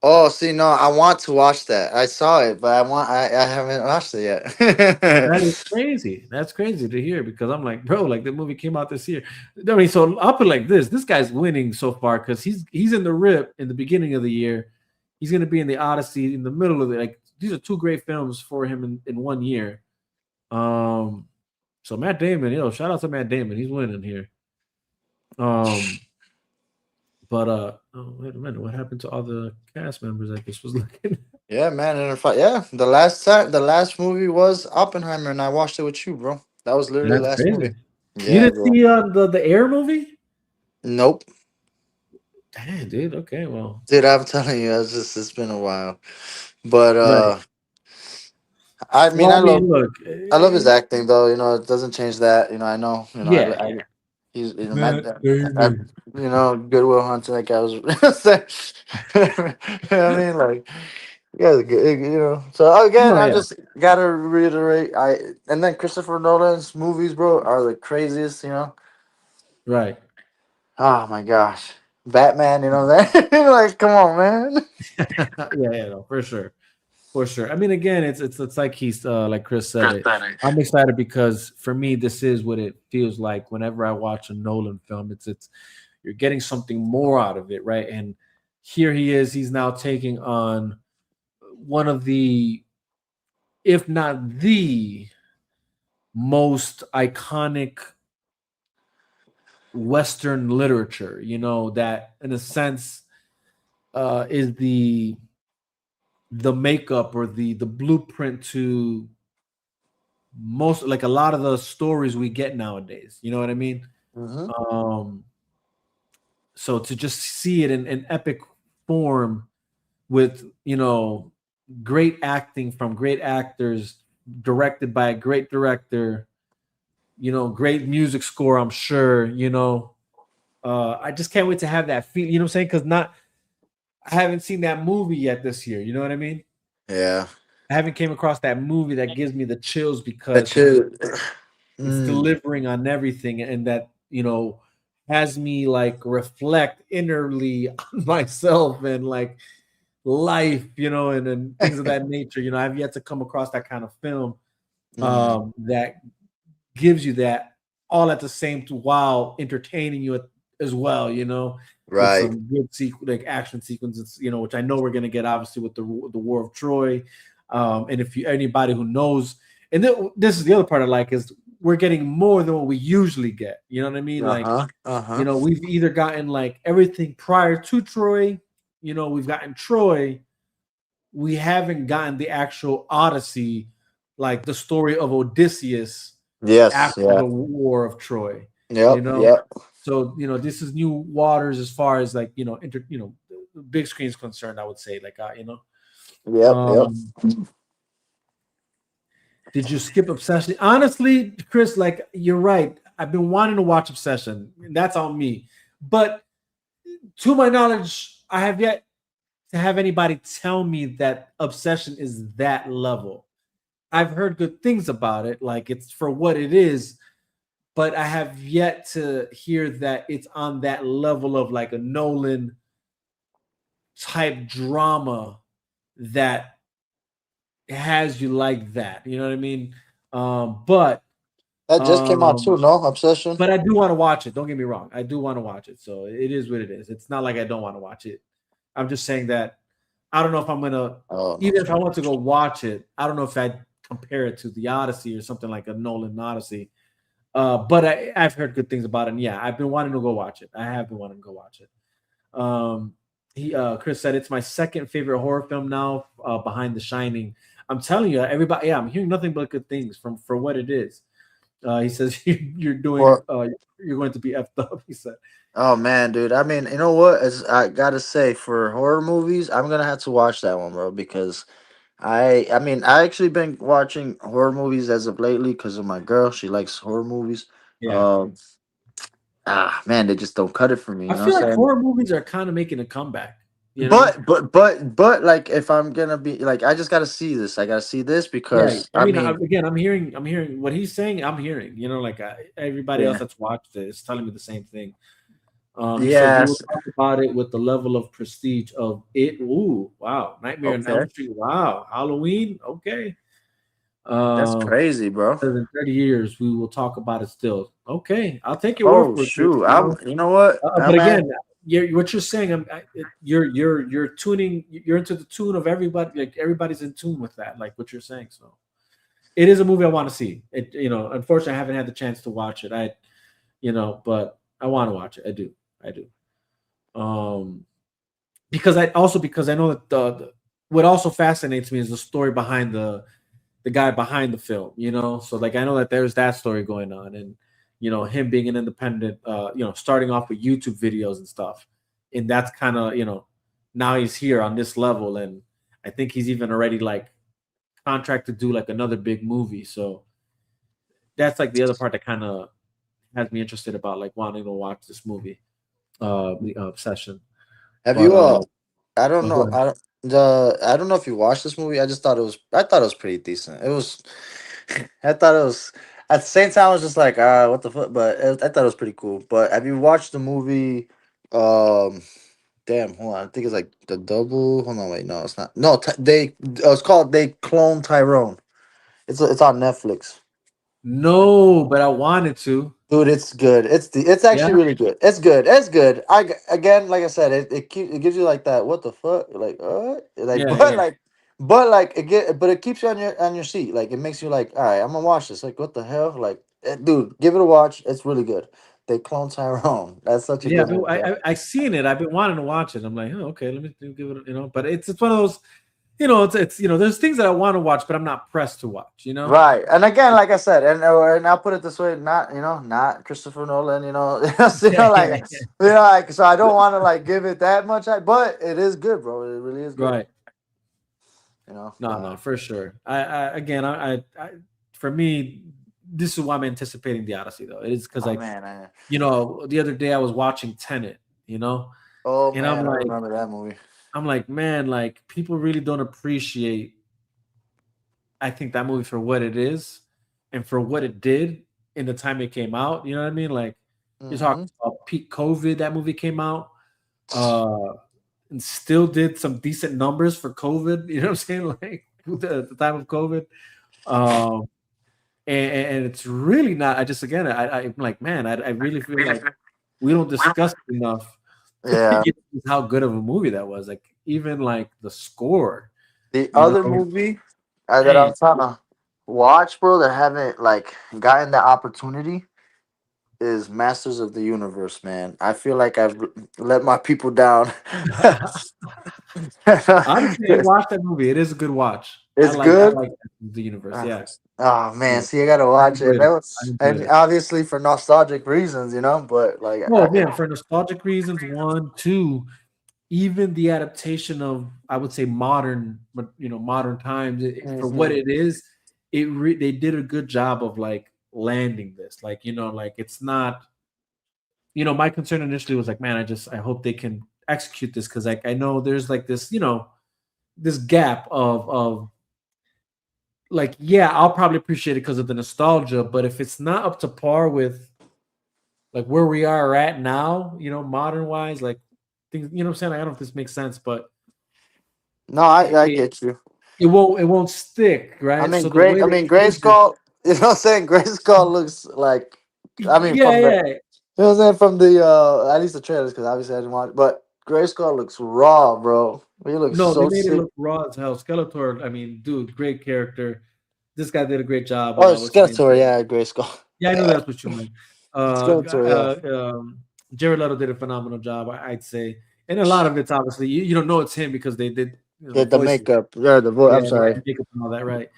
Oh, see, no, I want to watch that. I saw it, but I haven't watched it That yet. is crazy. That's crazy to hear because I'm like, bro, like the movie came out this year. I mean, so I'll put it like this: this guy's winning so far because he's in The Rip in the beginning of the year. He's going to be in the Odyssey in the middle of it. Like these are two great films for him in 1 year. Um, so Matt Damon, shout out to Matt Damon. He's winning here. Um, but oh wait a minute, what happened to all the cast members? I just was looking. Yeah, man, and if I, yeah, the last movie was Oppenheimer, and I watched it with you, bro. That was literally the That's last movie. crazy. You Yeah, didn't bro. see the Air movie? Nope. Damn, dude. Okay, well, Dude, I'm telling you, it's been a while. But right. I mean, Well, I mean, look, I love his acting though. You know, it doesn't change that. You know, I know. You know, yeah, I yeah. he's Matt I, Damon. you know, Goodwill Hunting. That guy was. You know what I mean, like, yeah, good. You know. So again, No, I yeah, just gotta reiterate. And then Christopher Nolan's movies, bro, are the craziest. You know. right. Oh my gosh, Batman. You know that? Like, come on, man. Yeah, no, for sure. For sure. I mean, again, it's like he's like Chris said it. Pathetic. I'm excited because for me, this is what it feels like whenever I watch a Nolan film. It's you're getting something more out of it, right? And here he is. He's now taking on one of the, if not the most iconic Western literature. You know that in a sense is the makeup or the blueprint to most, like a lot of the stories we get nowadays. You know what I mean? Mm-hmm. Um, so to just see it in epic form with great acting from great actors, directed by a great director, great music score. I'm sure. I just can't wait to have that feel. You know what I'm saying? Because not I haven't seen that movie yet this year. You know what I mean? Yeah. I haven't came across that movie that gives me the chills That because should. it's Mm. delivering on everything and that has me like reflect innerly on myself and like life, and things of that nature. I've yet to come across that kind of film Mm. that gives you that all at the same while entertaining you as well, with Right. some good like action sequences, which I know we're gonna get obviously with the War of Troy. And if you anybody who knows, and this is the other part I like is we're getting more than what we usually get. You know what I mean? Uh Like, huh. Uh huh. we've either gotten like everything prior to Troy, we've gotten Troy, we haven't gotten the actual Odyssey, like the story of Odysseus Yes. after Yeah. the War of Troy, you Yep. know. Yep. So this is new waters as far as like the big screen is concerned. I would say like Yep. Yep. um, did you skip Obsession? Honestly, Chris, like you're right. I've been wanting to watch Obsession. That's on me, but to my knowledge, I have yet to have anybody tell me that Obsession is that level. I've heard good things about it, like it's for what it is, but I have yet to hear that it's on that level of like a Nolan type drama that has you like that. You know what I mean? But That just came out too. um, No obsession. but I do want to watch it. Don't get me wrong. I do want to watch it. So it is what it is. It's not like I don't want to watch it. I'm just saying that I don't know if I'm gonna, Oh no. even if I want to go watch it, I don't know if I'd compare it to the Odyssey or something like a Nolan Odyssey. But I've heard good things about it. And yeah, I've been wanting to go watch it. I have been wanting to go watch it. Um, Chris said it's my second favorite horror film now, behind The Shining. I'm telling you, everybody. Yeah, I'm hearing nothing but good things from for what it is. He says you're doing. Well, You're going to be effed up. He said. oh man, dude. I mean, you know what? As I gotta say, for horror movies, I'm gonna have to watch that one, bro, because I mean, I actually been watching horror movies as of lately because of my girl. She likes horror movies. Yeah, Um, man, they just don't cut it for me. I You know what feel I'm like saying? horror movies are kind of making a comeback. You know. But like, if I'm gonna be like, I just gotta see this. I gotta see this Yeah, because I I mean, mean, again, I'm hearing what he's saying. I'm hearing, like everybody else yeah, that's watched it is telling me the same thing. He says we will yes, talk about it with the level of prestige of it. Ooh, wow! Nightmare on Elm okay, Street. Wow, Halloween. Okay. that's Um, crazy, bro. says in 30 years we will talk about it still. Okay, I'll take your word Oh for it, Chris. shoot, I'm. You know what? But I'm at. again, what you're saying, you're tuning. You're into the tune of everybody. Like everybody's in tune with that. Like what you're saying. So it is a movie I want to see. Unfortunately, I haven't had the chance to watch it. But I want to watch it. I do. Um, because I know that what also fascinates me is the story behind the guy behind the film. So like I know that there's that story going on, and him being an independent, starting off with YouTube videos and stuff, and that's kind of now he's here on this level, and I think he's even already like contract to do like another big movie. So that's like the other part that kind of has me interested about like wanting to watch this movie, the Obsession. Have But you I don't go know. ahead. I don't know if you watched this movie. I thought it was pretty decent. It was I thought it was at the same time I was just like, what the fuck, but I thought it was pretty cool. But have you watched the movie um damn, hold on. I think it's like The Double. Hold on, wait, no, it's not. No, it's called They Clone Tyrone. It's on Netflix. No, but I wanted to. Dude, it's good. It's actually Yeah, really good. It's good. It's good. Again, like I said, it gives you like that. What the fuck? Like like yeah, yeah. but it keeps you on your seat. Like it makes you like, all right, I'm gonna watch this. Like what the hell? Like dude, give it a watch. It's really good. They clone Tyrone. That's such a Yeah, good movie, bro. I seen it. I've been wanting to watch it. I'm like, oh, okay, let me give it. But it's one of those. It's there's things that I want to watch, but I'm not pressed to watch. Right, and again, like I said, and I'll put it this way: not Christopher Nolan. Yeah, yeah, Like yeah. like so. I don't want to like give it that much, but it is good, bro. It really is good. Right. You know. No, no, for sure. I again, for me, this is why I'm anticipating the Odyssey though. It is because Oh like man, the other day I was watching Tenet, oh and I'm man, I like, remember that movie. man, like people really don't appreciate. I think that movie for what it is, and for what it did in the time it came out. You know what I mean? Like you're Mm-hmm. talking about peak COVID. That movie came out, uh, and still did some decent numbers for COVID. You know what I'm saying? Like the time of COVID. Um, and it's really not. I just again, I'm like, man, I really feel like we don't discuss it enough Yeah. how good of a movie that was. Like even like the score, The you other know, movie that I'm man. trying to watch, bro, that haven't like gotten the opportunity is Masters of the Universe, man. I feel like I've let my people down. Honestly, I watched that movie. It is a good watch. It's I good. like the universe. Uh, Yeah, Oh man, yeah. see, I gotta I watch it. enjoyed it. I enjoyed And it. obviously for nostalgic reasons, But like, Oh man, for nostalgic reasons, one, two, even the adaptation of I would say modern, but modern times for what Mhm. it is, they did a good job of like landing this. Like like it's not. My concern initially was like, man, I hope they can execute this because like I know there's like this this gap of like yeah, I'll probably appreciate it because of the nostalgia, but if it's not up to par with like where we are at now, modern wise, like things, what I'm saying? I don't know if this makes sense, but No, it, I it, get you. it won't stick, I right? mean, So the way they Gray did this, Skull. You know what I'm saying? Gray Skull looks like. I mean, yeah, yeah. you know what I'm saying, from the at least the trailers, because obviously I didn't watch. But Gray Skull looks raw, bro. He looks No, they so made it sick. look raw as hell. Skeletor, I mean, dude, great character. This guy did a great job. Oh, What's his name? Skeletor, yeah, Gray Skull. Yeah, I know that's what you meant. Skeletor, yeah. Jared Leto did a phenomenal job, I'd say, and a lot of it's obviously you don't know it's him because they did the The voices, makeup, yeah, the voice. yeah, I'm and sorry. makeup and all that, right?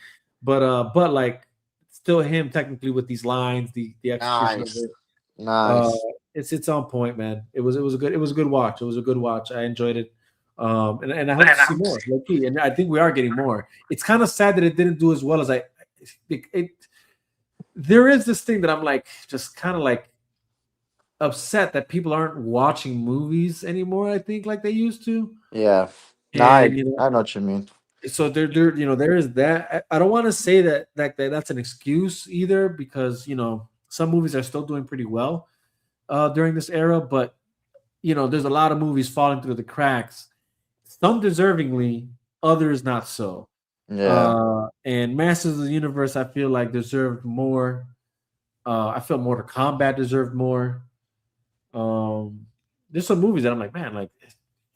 But like still him technically with these lines, the execution of Nice, it. Uh, nice. it's on point, man. It was a good watch. It was a good watch. I enjoyed it. And I hope to see more, low key. And I think we are getting more. It's kind of sad that it didn't do as well as it there is this thing that I'm like just kind of like upset that people aren't watching movies anymore. I think like they used to, Yeah. No, and I know what you mean. so there there is that. I don't want to say that's an excuse either because some movies are still doing pretty well during this era, but there's a lot of movies falling through the cracks. Some deservingly, others not so. Yeah, And Masters of the Universe, I feel like deserved more. I feel Mortal Kombat deserved more. Um, there's some movies that I'm like, man, like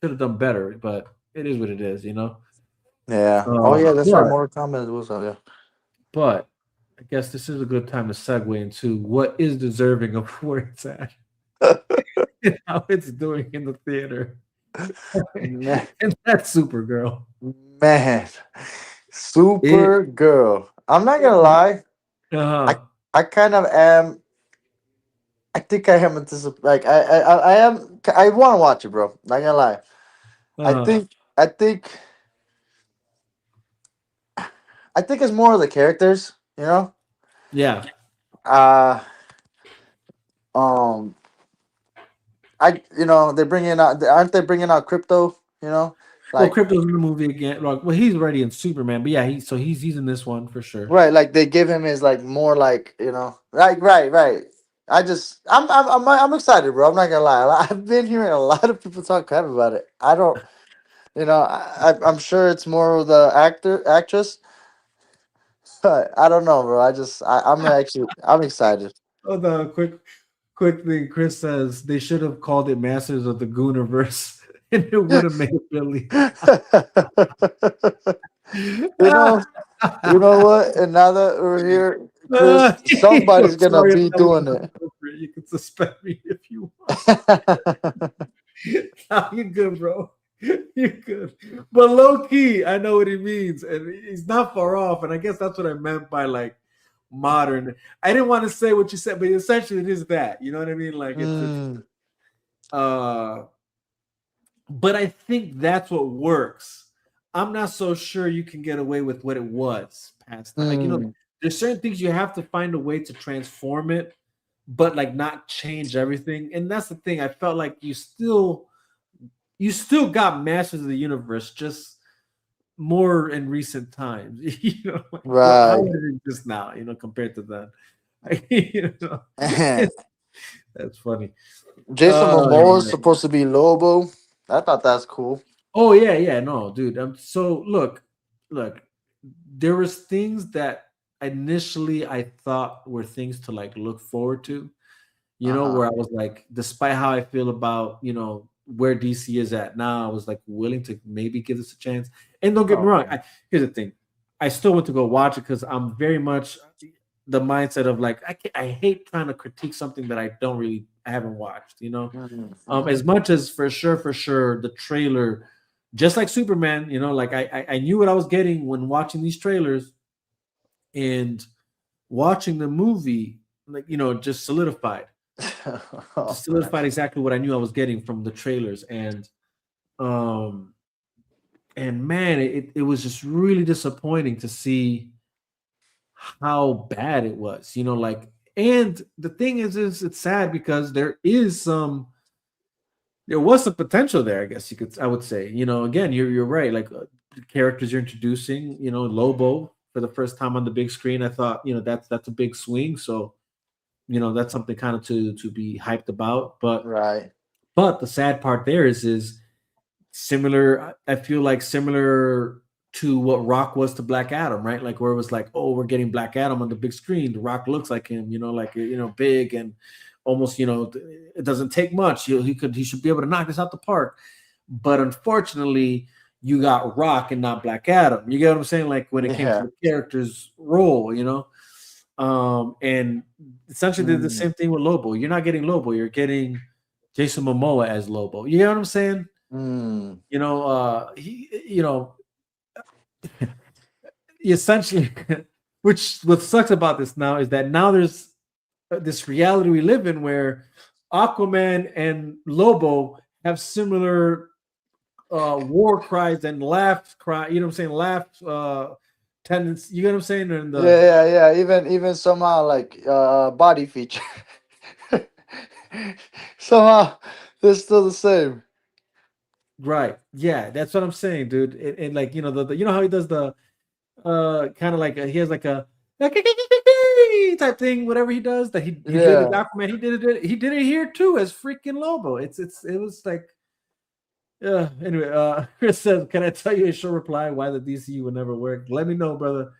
should have done better, but it is what it is. yeah. Oh yeah, that's right. But Mortal Kombat was yeah. but I guess this is a good time to segue into what is deserving of where it's at and how it's doing in the theater. Man, And that's Supergirl. man. It, Super girl. I'm not gonna it lie. I uh-huh. I kind of am. I think I am anticipating. Like I am. I want to watch it, bro. Not gonna lie. I Uh-huh. think. I think. I think it's more of the characters. You know. Yeah. Uh. Um. I. You know. They're bringing out. Aren't they bringing out crypto? You know. Well, Like. Crypto's in the movie again. Like, well, he's already in Superman, but yeah, he's in this one for sure. Right. Like they give him his like more like you know. Like right. Right. I just. I'm excited, bro. I'm not gonna lie. I've been hearing a lot of people talk crap about it. I don't. You know. I'm sure it's more of the actress. But I don't know, bro. I'm actually I'm excited. Oh, the quick thing. Chris says they should have called it Masters of the Gooniverse, and it would have made Billy. you know, you know what? And now that we're here, Chris, Yo, somebody's gonna sorry if be that was doing it. inappropriate. You can suspend me if you want. Nah, you're good, bro. You're good. But low key, I know what he means, and he's not far off. And I guess that's what I meant by like modern. I didn't want to say what you said, but essentially it is that. You know what I mean? Like it's Mm, uh but I think that's what works. I'm not so sure you can get away with what it was past time. Like, mm, there's certain things you have to find a way to transform it, but like not change everything. And that's the thing. I felt like you still got Masters of the Universe, just more in recent times. Like how right. is it just now, compared to that? you know, Man, that's funny. Jason Momoa is Yeah. supposed to be Lobo. I thought that's cool. Oh yeah, yeah, no, dude. So look, there was things that initially I thought were things to like look forward to, Uh huh. where I was like, despite how I feel about, where DC is at now, I was like willing to maybe give this a chance. And don't get me wrong, Okay. here's the thing. I still want to go watch it because I'm very much the mindset of like I hate trying to critique something that I haven't watched. As Mm-hmm. much as for sure the trailer, just like Superman, like I knew what I was getting when watching these trailers, and watching the movie, like just Oh, man. solidified exactly what I knew I was getting from the trailers. Um and man, it was just really disappointing to see how bad it was. Like, and the thing is it's sad because there was some potential there. I guess I would say. Again, you're right. Like, the characters you're introducing. Lobo for the first time on the big screen. I thought that's a big swing. So that's something kind of to be hyped about. Right. But the sad part there is similar. I feel like similar to what Rock was to Black Adam, right? Like, where it was like, oh, we're getting Black Adam on the big screen. The Rock looks like him, like big and almost, it doesn't take much. He should be able to knock this out the park. But unfortunately, you got Rock and not Black Adam. You get what I'm saying? Like, when it came to Yeah. the character's role. And essentially did the Mm, same thing with Lobo. You're not getting Lobo, you're getting Jason Momoa as Lobo. You get what I'm saying? mm. He, essentially, which what sucks about this now is that now there's this reality we live in where Aquaman and Lobo have similar war cries and laugh cry. You know what I'm saying? Laugh tendency. You get what I'm saying? And Yeah, yeah, yeah. Even somehow like body feature. Somehow they're still the same. right, yeah, that's what I'm saying, dude. And like the how he does the kind of like he has like a type thing, whatever he does that he did as Yeah. Aquaman. He did it here too as freaking Lobo. It was like, yeah. Anyway, Chris says, "Can I tell you a short reply why the DCU will never work? Let me know, brother."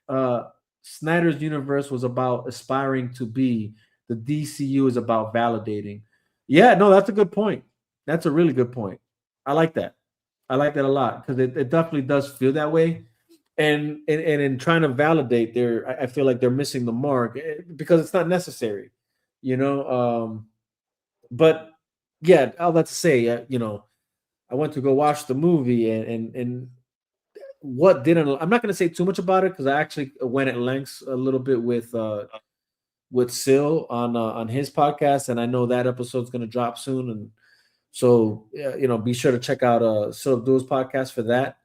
Uh, Snyder's universe was about aspiring to be. The DCU is about validating. Yeah, no, that's a good point. That's a really good point. I like that. I like that a lot because it definitely does feel that way. And in trying to validate, I feel like they're missing the mark, because it's not necessary, you know. But yeah, all that to say, I went to go watch the movie, and what didn't I'm not going to say too much about it because I actually went at lengths a little bit with with Sil on his podcast, and I know that episode's going to drop soon. And so be sure to check out Sil Abdul's podcast for that.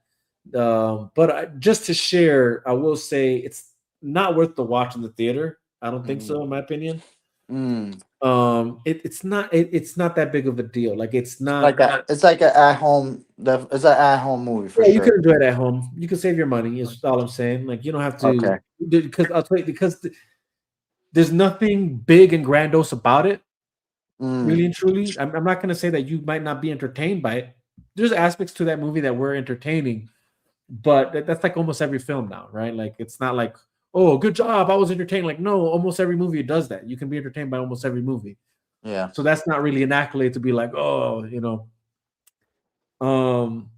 Just to share, I will say it's not worth the watch in the theater. I don't think so, in my opinion. Mm. It's not that big of a deal. Like it's not. It's like a at home. It's an at home movie for Yeah, you can sure. enjoy it at home. You can save your money. Is all I'm saying. Like you don't have Okay. to, because I'll tell you, because there's nothing big and grandiose about it. Really Mm. and truly, I'm not going to say that you might not be entertained by it. There's aspects to that movie that were entertaining, but that's like almost every film now, right? Like it's not like, oh, good job, I was entertained. Like no, almost every movie does that. You can be entertained by almost every movie. Yeah. So that's not really an accolade to be like, oh, Um,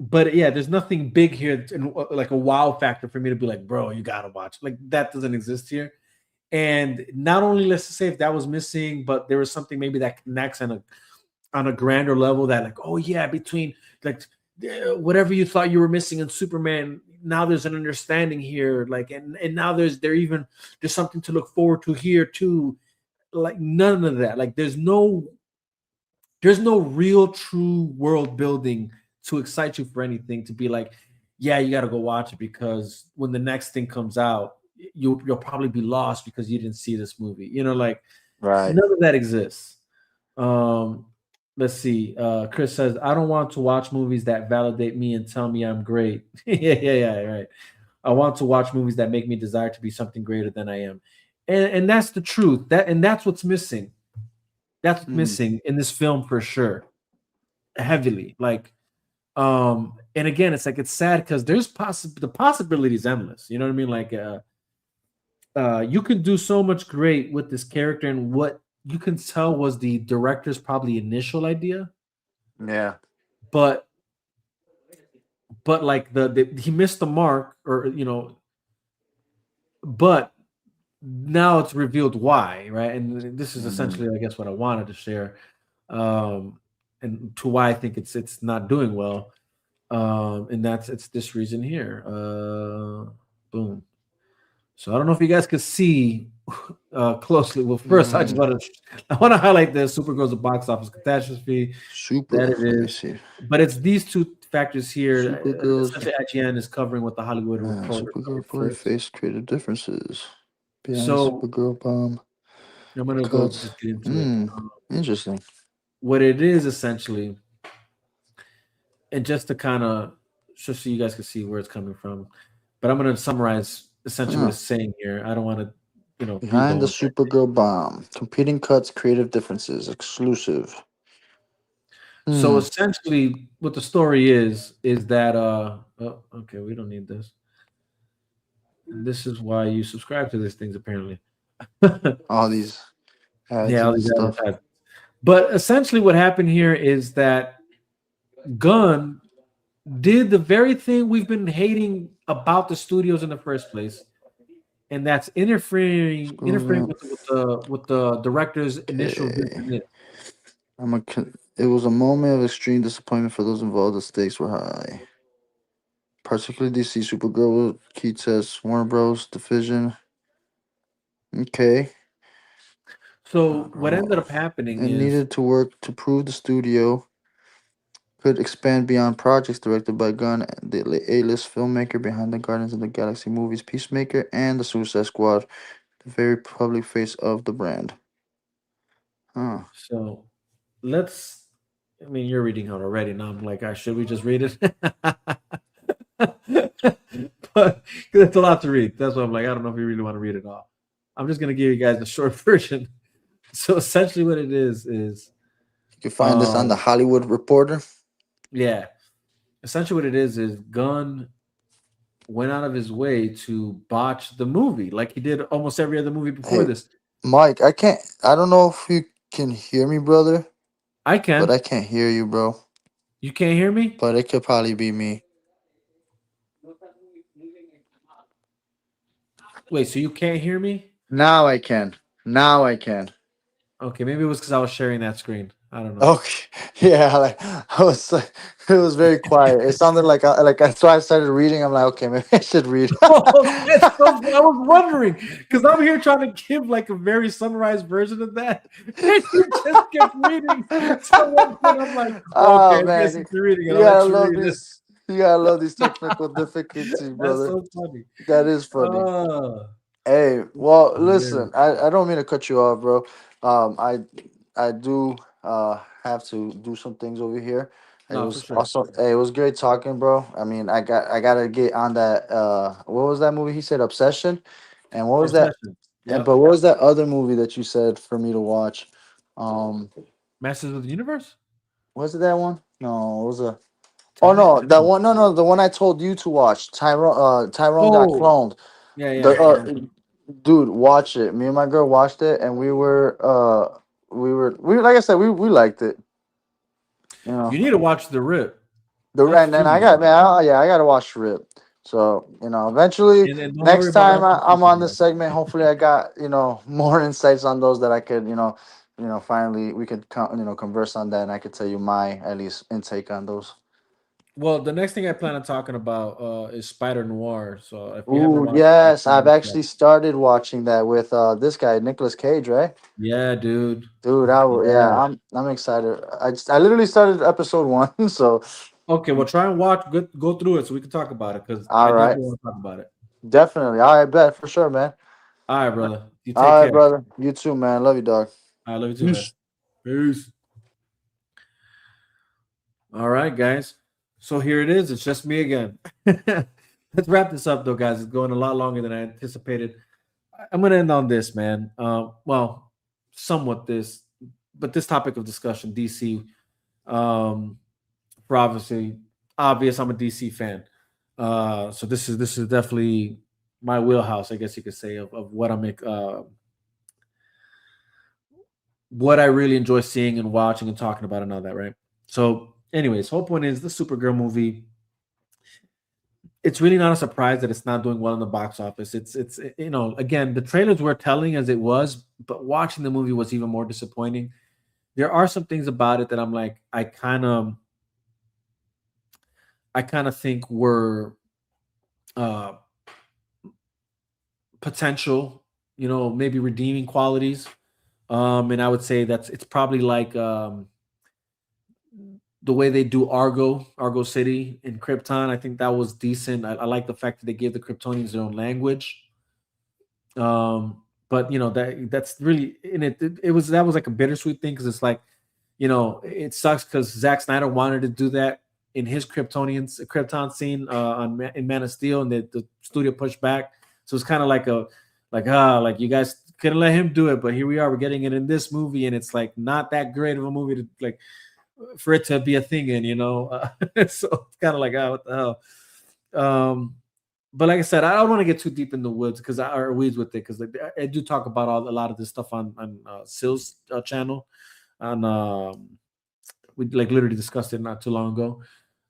but yeah, there's nothing big here, like a wow factor for me to be like, bro, you gotta watch. Like that doesn't exist here. And not only let's just say if that was missing, but there was something maybe that connects on a grander level that like, oh yeah, between like whatever you thought you were missing in Superman, now there's an understanding here, like, and now there's something to look forward to here too. Like none of that. Like there's no real true world building to excite you for anything to be like, yeah, you got to go watch it because when the next thing comes out, you'll probably be lost because you didn't see this movie. Like Right. none of that exists. Um, let's see. Chris says, I don't want to watch movies that validate me and tell me I'm great. Yeah, right. I want to watch movies that make me desire to be something greater than I am. And that's the truth. That's what's missing. That's what's Mm. missing in this film for sure. Heavily. Like and again, it's like it's sad because the possibility is endless. You know what I mean? Like you can do so much great with this character, and what you can tell was the director's probably initial idea, Yeah. but like he missed the mark, or but now it's revealed why, right? And this is Mm. essentially, I guess, what I wanted to share, and to why I think it's not doing well, and it's this reason here. Boom. So I don't know if you guys could see closely. Well, first Mm. I want to highlight the Supergirl's a box office catastrophe that Super. it Let me is, see. but it's these two factors here. Supergirl's. Essentially, IGN is covering what the Hollywood Reporter Supergirl covered boy first. faced creative differences behind So Supergirl bomb I'm gonna go cuts. just get into it. Mm. Interesting. What it is essentially, and just to kind of just so you guys can see where it's coming from, but I'm gonna summarize essentially what Huh. it's saying here. I don't want to, read the Behind the whole thing. Supergirl bomb. Competing cuts, creative differences. Exclusive. So Hmm. essentially, what the story is that oh, okay, we don't need this. And this is why you subscribe to these things, apparently. All these ads Yeah, all and these stuff. advertisements. But essentially, what happened here is that Gunn did the very thing we've been hating about the studios in the first place, and that's interfering Scroll with the director's initial Okay. vision. It was a moment of extreme disappointment for those involved. The stakes were high. Particularly DC Supergirl, Keith says Warner Bros. Division. Okay. So what ended up happening It is needed to work to prove the studio could expand beyond projects directed by Gunn, the A-list filmmaker behind the Guardians of the Galaxy movies, Peacemaker, and the Suicide Squad, the very public face of the brand. Huh. so let's. I mean, you're reading out already. Now I'm like, should we just read it? But it's a lot to read. That's why I'm like, I don't know if you really want to read it all. I'm just gonna give you guys the short version. So essentially, what it is, You can find this on the um, Hollywood Reporter. yeah, essentially what it is Gunn went out of his way to botch the movie, like he did almost every other movie before Hey, this. Mike, I don't know if you can hear me, brother, I but can. I can't hear you, bro. You can't hear me? But it could probably be me. Wait, so you can't hear me? Now I can. Now I can. Okay, maybe it was because I was sharing that screen. I don't know. Okay, yeah, like I was like, it was very quiet. It sounded like that's why I started reading. I'm like, okay, maybe I should read. Oh, that's so, I was wondering because I'm here trying to give like a very summarized version of that, and you just kept reading. So at one point, I'm like, okay, Oh I guess man, it's reading, and you I'll let gotta you love read it. these. You gotta love these technical difficulties, That's brother. so funny. That is funny. Oh, Hey, well, man. listen, I don't mean to cut you off, bro. I do have to do some things over here. It No, for was sure. also hey, it was great talking, bro. I mean, I gotta get on that what was that movie he said, Obsession? And what was that Obsession. and Yep. but what was that other movie that you said for me to watch? Um Masters of the Universe. was it that one? No, it was a oh Tenet. no, that one no, the one I told you to watch. Tyrone got Oh, cloned. yeah, yeah. The Tyrone. dude, watch it. Me and my girl watched it, and we like I said, we liked it. You You know, need to watch The Rip. and That's then really I got good. man, yeah, I gotta watch Rip. So eventually, And then don't worry next about time watching I'm on this Supergirl. segment, hopefully I got more insights on those that I could finally we could converse on that, and I could tell you my at least intake on those. Well, the next thing I plan on talking about is Spider Noir. So if you haven't Ooh, watched it, yes, you I've watch that. actually started watching that with this guy Nicolas Cage, right? Yeah, dude. Dude, yeah, Yeah. I'm excited. I literally started episode one, so Okay, well, try and watch. Go through it so we can talk about it because I all right, definitely want to talk about it. definitely. All right, bet for sure, man. All right, brother. You take All right, care. brother. You too, man. Love you, dog. I love you too, man. Peace. Peace. All right, guys. So here it is. It's just me again. Let's wrap this up, though, guys. It's going a lot longer than I anticipated. I'm going to end on this, man. Well, somewhat this, but this topic of discussion, DC. Um, for obvious, I'm a DC fan. So this is definitely my wheelhouse, I guess you could say, of what I really enjoy seeing and watching and talking about and all that, right? So, anyways, whole point is the Supergirl movie. It's really not a surprise that it's not doing well in the box office. It's again, the trailers were telling as it was, but watching the movie was even more disappointing. There are some things about it that I'm like, I kind of think were uh potential, maybe redeeming qualities. And I would say it's probably like the way they do Argo City in Krypton. I think that was decent. I like the fact that they gave the Kryptonians their own language. But that's really in it. That was like a bittersweet thing because it's like, it sucks because Zack Snyder wanted to do that in his Krypton scene in Man of Steel, and the studio pushed back. So it's kind of like you guys couldn't let him do it, but here we are. We're getting it in this movie, and it's like not that great of a movie to like for it to be a thing in. So it's kind of like, oh, what the hell. But like I said, I don't want to get too deep in the woods or weeds with it because I do talk about a lot of this stuff on Sil's channel. On We like literally discussed it not too long ago.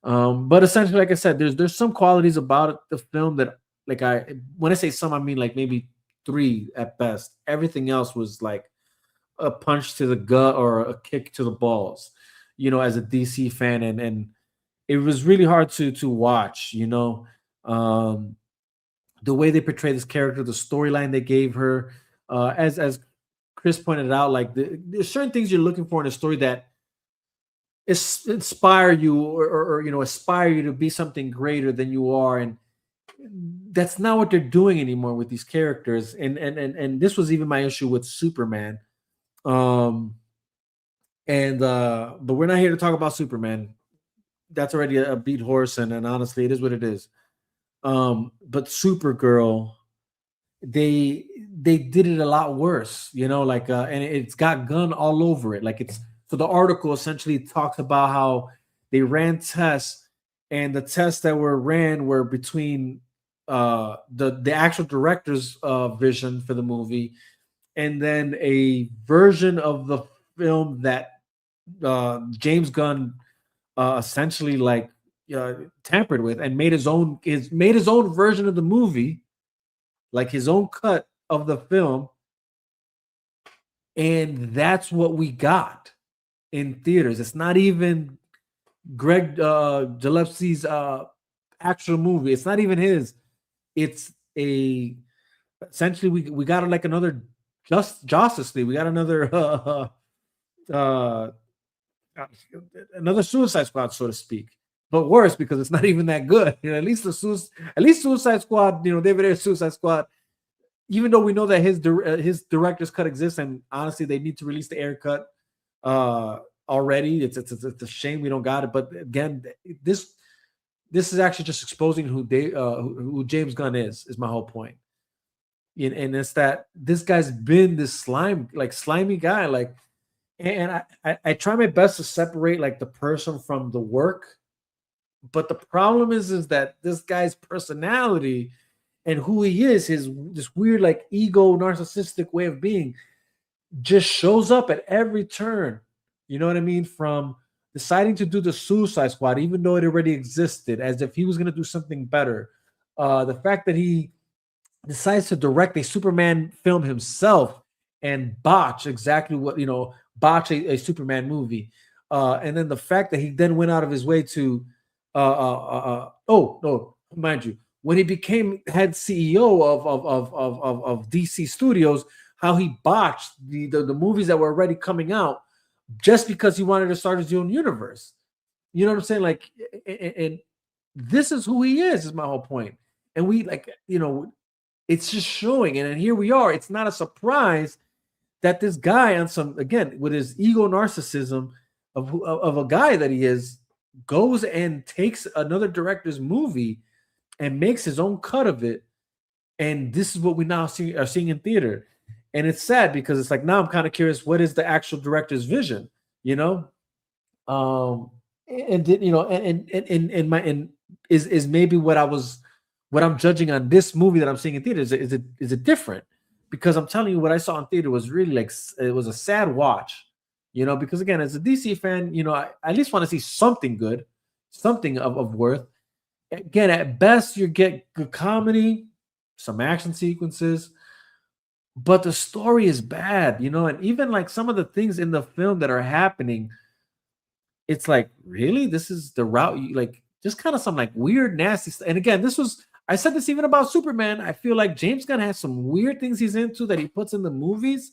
But essentially, like I said, there's some qualities about the film that like when I say some, I mean like maybe three at best. Everything else was like a punch to the gut or a kick to the balls. As a DC fan, and it was really hard to watch. Um, the way they portray this character, the storyline they gave her, as Chris pointed out, like there's certain things you're looking for in a story that inspire you or aspire you to be something greater than you are, and that's not what they're doing anymore with these characters. And this was even my issue with Superman. Um, and But we're not here to talk about Superman. That's already a beat horse, and honestly, it is what it is. But Supergirl, they they did it a lot worse, and it's got gun all over it. Like it's so the article essentially talks about how they ran tests, and the tests that were ran were between the actual director's vision for the movie, and then a version of the film that James Gunn essentially like tampered with and made his own version of the movie, like his own cut of the film, and that's what we got. in theaters. It's not even Greg Gillespie's actual movie. It's not even his. It's a essentially we got like another Justice League. We got another uh, another Suicide Squad, so to speak. But worse because it's not even that good. You know, at least Suicide Squad. You know, David Ayer's Suicide Squad. Even though we know that his director's cut exists, and honestly, they need to release the Ayer cut already. It's a shame we don't got it. But again, this is actually just exposing who James Gunn is my whole point. And it's that this guy's been this slimy guy, like, and I try my best to separate like the person from the work, but the problem is that this guy's personality and who he is, his this weird like ego narcissistic way of being, just shows up at every turn. You know what I mean? From deciding to do the Suicide Squad, even though it already existed, as if he was going to do something better. The fact that he decides to direct a Superman film himself and botch exactly what, botch a Superman movie. And then the fact that he then went out of his way to, oh, no, mind you, when he became head CEO of DC Studios, how he botched the movies that were already coming out just because he wanted to start his own universe. You know what I'm saying? Like, and this is who he is my whole point. And we it's just showing. And here we are. It's not a surprise that this guy on some, again, with his ego narcissism of a guy that he is, goes and takes another director's movie and makes his own cut of it. And this is what we now are seeing in theater. And it's sad because it's like, now I'm kind of curious, what is the actual director's vision, and is maybe what I'm judging on this movie that I'm seeing in theater is it different? Because I'm telling you, what I saw in theater was really like, it was a sad watch, because again, as a DC fan, I at least want to see something good, something of worth. Again, at best, you get good comedy, some action sequences, but the story is bad, and even like some of the things in the film that are happening, it's like, really, this is the route you like, just kind of some like weird, nasty stuff. And again, I said this even about Superman. I feel like James Gunn has some weird things he's into that he puts in the movies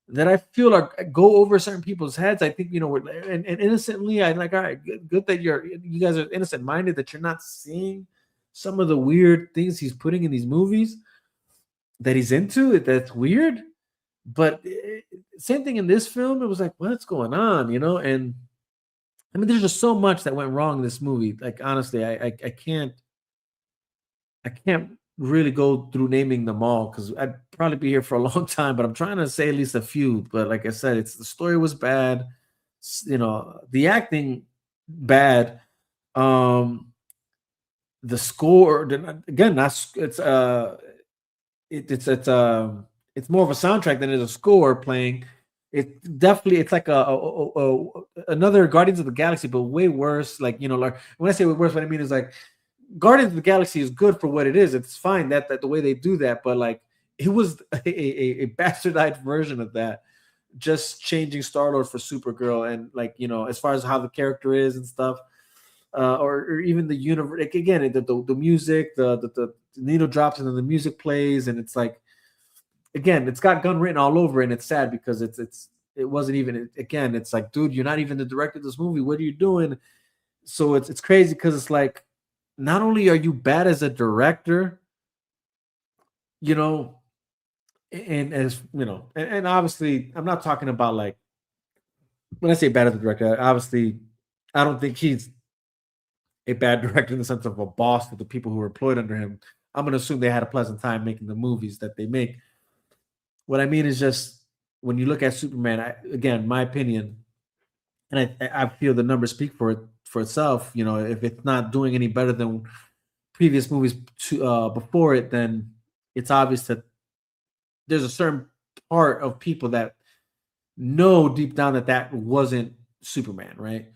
that I feel go over certain people's heads. I think, and innocently, I'm like, all right, good that you guys are innocent minded, that you're not seeing some of the weird things he's putting in these movies that he's into. That's weird. But same thing in this film. It was like, what's going on? And I mean, there's just so much that went wrong in this movie. Like, honestly, I can't really go through naming them all because I'd probably be here for a long time, but I'm trying to say at least a few. But like I said, the story was bad, the acting bad, the score again, it's more of a soundtrack than it is a score playing. It's like another Guardians of the Galaxy, but way worse. Like, like when I say worse, what I mean is like, Guardians of the Galaxy is good for what it is. It's fine that the way they do that, but like, it was a bastardized version of that, just changing Star-Lord for Supergirl, and like, as far as how the character is and stuff, or even the universe. Like, again, the music, the needle drops and then the music plays, and it's like, again, it's got Gunn written all over, and it's sad because it wasn't even, again, it's like, dude, you're not even the director of this movie. What are you doing? So it's crazy because it's like, not only are you bad as a director, and as and obviously, I'm not talking about like, when I say bad as a director, obviously, I don't think he's a bad director in the sense of a boss to the people who were employed under him. I'm going to assume they had a pleasant time making the movies that they make. What I mean is just, when you look at Superman, again, my opinion, and I feel the numbers speak for itself. If it's not doing any better than previous movies before it, then it's obvious that there's a certain part of people that know deep down that wasn't Superman, right?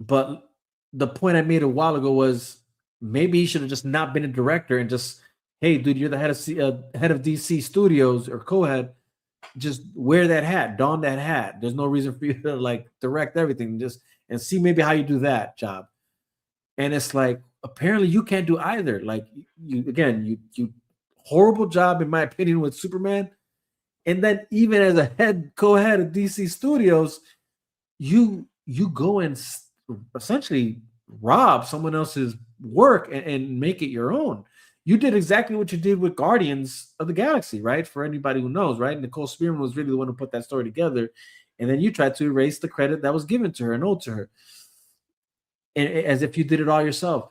But the point I made a while ago was, maybe he should have just not been a director and just, hey, dude, you're the head of DC Studios or co-head. just wear that hat, don that hat. There's no reason for you to like direct everything. Just and see maybe how you do that job. And it's like apparently you can't do either. Like you again, you horrible job in my opinion with Superman. And then even as a co-head of DC Studios, you go and essentially rob someone else's work and make it your own. You did exactly what you did with Guardians of the Galaxy, right? For anybody who knows, right? Nicole Spearman was really the one who put that story together, and then you tried to erase the credit that was given to her and owed to her, and as if you did it all yourself.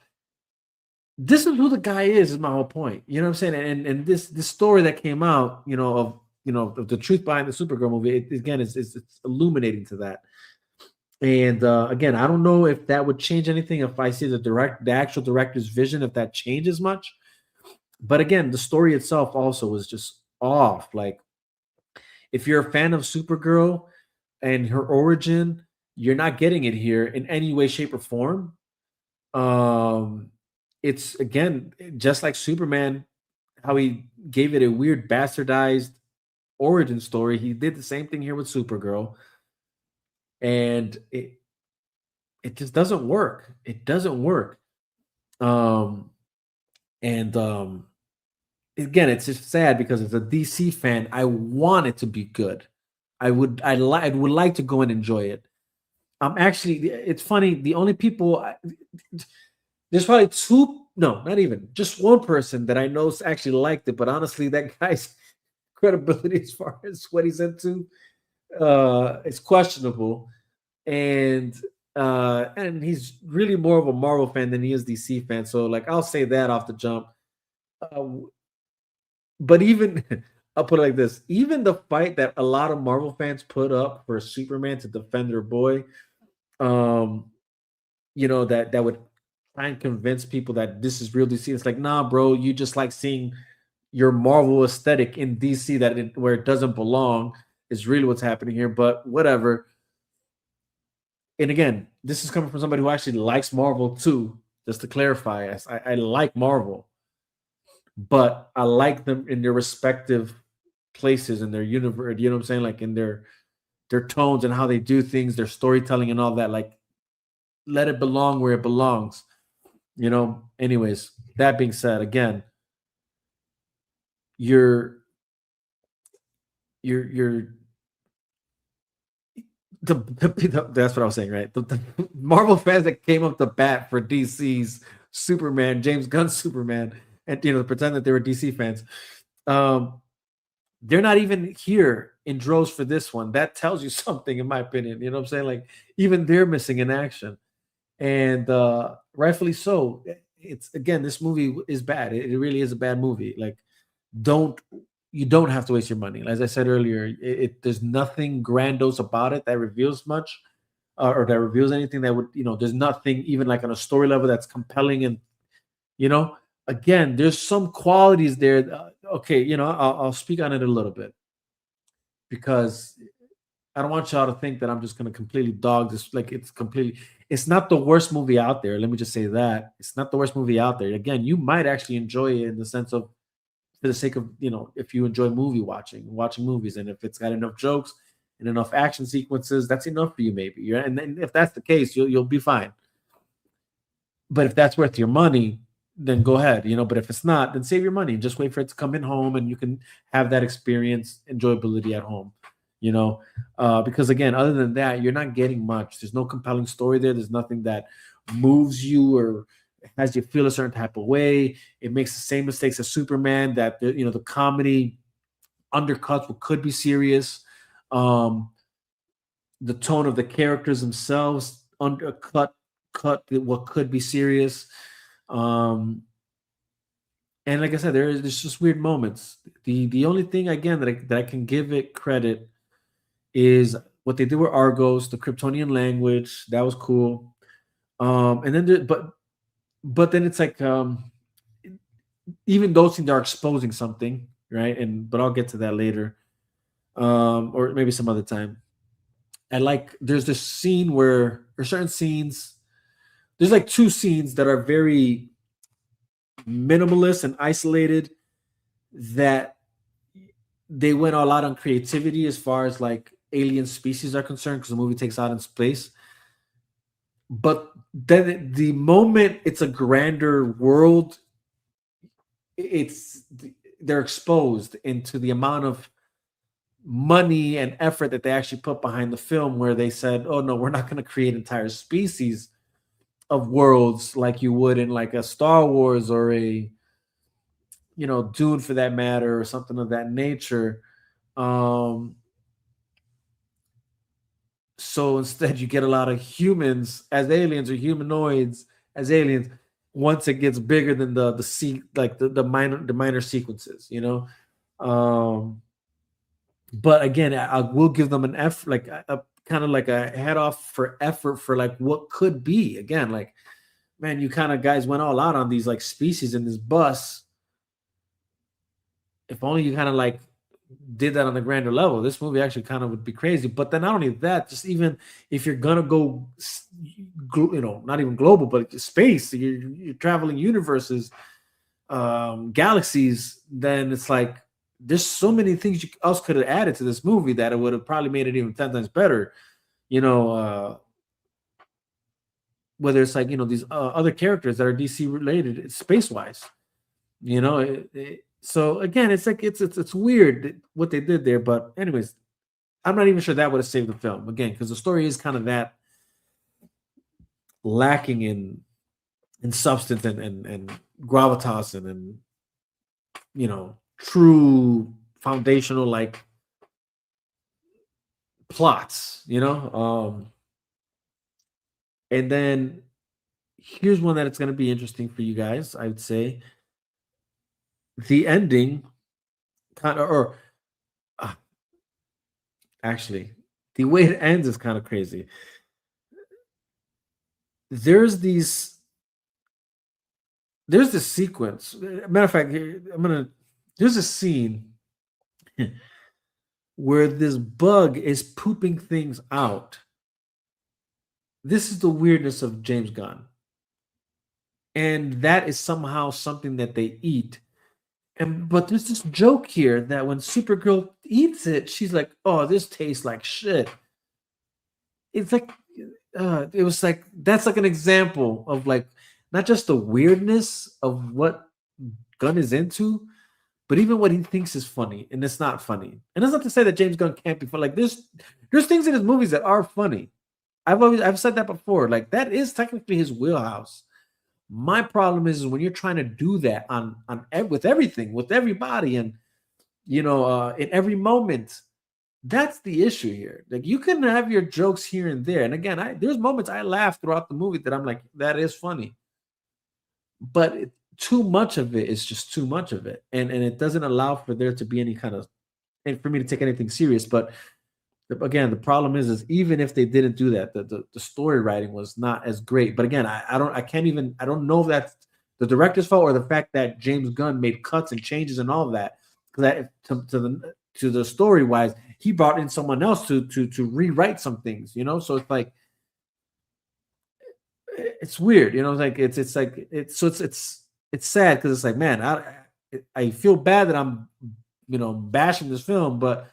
This is who the guy is my whole point. You know what I'm saying? And this story that came out, of the truth behind the Supergirl movie, again, it's illuminating to that. And again, I don't know if that would change anything if I see the actual director's vision, if that changes much. But again, the story itself also was just off. Like, if you're a fan of Supergirl and her origin, you're not getting it here in any way, shape, or form. It's again just like Superman, how he gave it a weird bastardized origin story. He did the same thing here with Supergirl, and it just doesn't work. It doesn't work. Um, and again, it's just sad because as a DC fan, I want it to be good. I would like to go and enjoy it. I'm actually, it's funny. The only people there's probably two, no, not even just one person that I know actually liked it, but honestly, that guy's credibility as far as what he's into is questionable, and he's really more of a Marvel fan than he is DC fan. So like I'll say that off the jump. Uh, but even I'll put it like this: even the fight that a lot of Marvel fans put up for Superman to defend their boy, um, that would try and convince people that this is real DC. It's like, nah, bro, you just like seeing your Marvel aesthetic in DC where it doesn't belong is really what's happening here. But whatever. And again, this is coming from somebody who actually likes Marvel too. Just to clarify, I like Marvel, but I like them in their respective places in their universe. You know what I'm saying? Like in their tones and how they do things, their storytelling and all that. Like, let it belong where it belongs. Anyways, that being said, again, you're that's what I was saying, right? The Marvel fans that came up the bat for DC's Superman, James Gunn's Superman, and pretend that they were DC fans. They're not even here in droves for this one. That tells you something, in my opinion. You know what I'm saying? Like, even they're missing in action, and rightfully so. It's again, this movie is bad. It really is a bad movie. Like, you don't have to waste your money. As I said earlier, there's nothing grandiose about it that reveals much, or that reveals anything that would, there's nothing even like on a story level that's compelling. And again, there's some qualities there. Okay, I'll speak on it a little bit because I don't want y'all to think that I'm just going to completely dog this. Like, it's not the worst movie out there. Let me just say that it's not the worst movie out there. Again, you might actually enjoy it in the sense of, for the sake of, if you enjoy watching movies, and if it's got enough jokes and enough action sequences, that's enough for you, maybe. And then if that's the case, you'll be fine. But if that's worth your money, then go ahead, But if it's not, then save your money and just wait for it to come in home, and you can have that experience, enjoyability at home. Because again, other than that, you're not getting much. There's no compelling story there. There's nothing that moves you or has you feel a certain type of way. It makes the same mistakes as Superman, that the comedy undercuts what could be serious. The tone of the characters themselves undercut what could be serious. And like I said, there's just weird moments. The only thing again that I can give it credit is what they did with Argos, the Kryptonian language. That was cool. And then but then it's like even those things are exposing something, right? But I'll get to that later, or maybe some other time. There's this scene or certain scenes. There's like two scenes that are very minimalist and isolated that they went all out on creativity as far as like alien species are concerned because the movie takes out in space. But then the moment it's a grander world, it's they're exposed into the amount of money and effort that they actually put behind the film, where they said, oh no, we're not going to create entire species of worlds like you would in like a Star Wars or a, Dune for that matter, or something of that nature. um so instead you get a lot of humans as aliens, or humanoids as aliens, once it gets bigger than like the minor sequences, but again, I will give them an F, like a kind of like a head off for effort for like what could be. Again, like, man, you kind of guys went all out on these like species in this bus. If only you kind of like did that on a grander level, this movie actually kind of would be crazy. But then not only that, just even if you're gonna go, not even global, but space, you're traveling universes, galaxies, then it's like there's so many things you else could have added to this movie that it would have probably made it even 10 times better. You know, whether it's like these other characters that are DC related, space wise. So again, it's like it's weird what they did there. But anyways, I'm not even sure that would have saved the film again, because the story is kind of that lacking in substance and gravitas and true foundational like plots, and then here's one that it's going to be interesting for you guys. I would say the ending kind of, or uh, actually, the way it ends is kind of crazy. There's these, there's this sequence. Matter of fact, there's a scene where this bug is pooping things out. This is the weirdness of James Gunn. And that is somehow something that they eat. But there's this joke here that when Supergirl eats it, she's like, "Oh, this tastes like shit." It's like, it was like that's like an example of like not just the weirdness of what Gunn is into, but even what he thinks is funny, and it's not funny. And that's not to say that James Gunn can't be funny. Like there's things in his movies that are funny. I've said that before. Like that is technically his wheelhouse. My problem is when you're trying to do that with everything, with everybody, and in every moment. That's the issue here. Like you can have your jokes here and there, and again, there's moments I laugh throughout the movie that I'm like, that is funny, but too much of it is just too much of it, and it doesn't allow for there to be any kind of, and for me to take anything serious. But again, the problem is even if they didn't do that, the story writing was not as great. But again, I don't know if that's the director's fault or the fact that James Gunn made cuts and changes and all of that. Because to the story wise, he brought in someone else to rewrite some things, So it's like it's weird, Like it's like it's sad because it's like, man, I feel bad that I'm bashing this film, but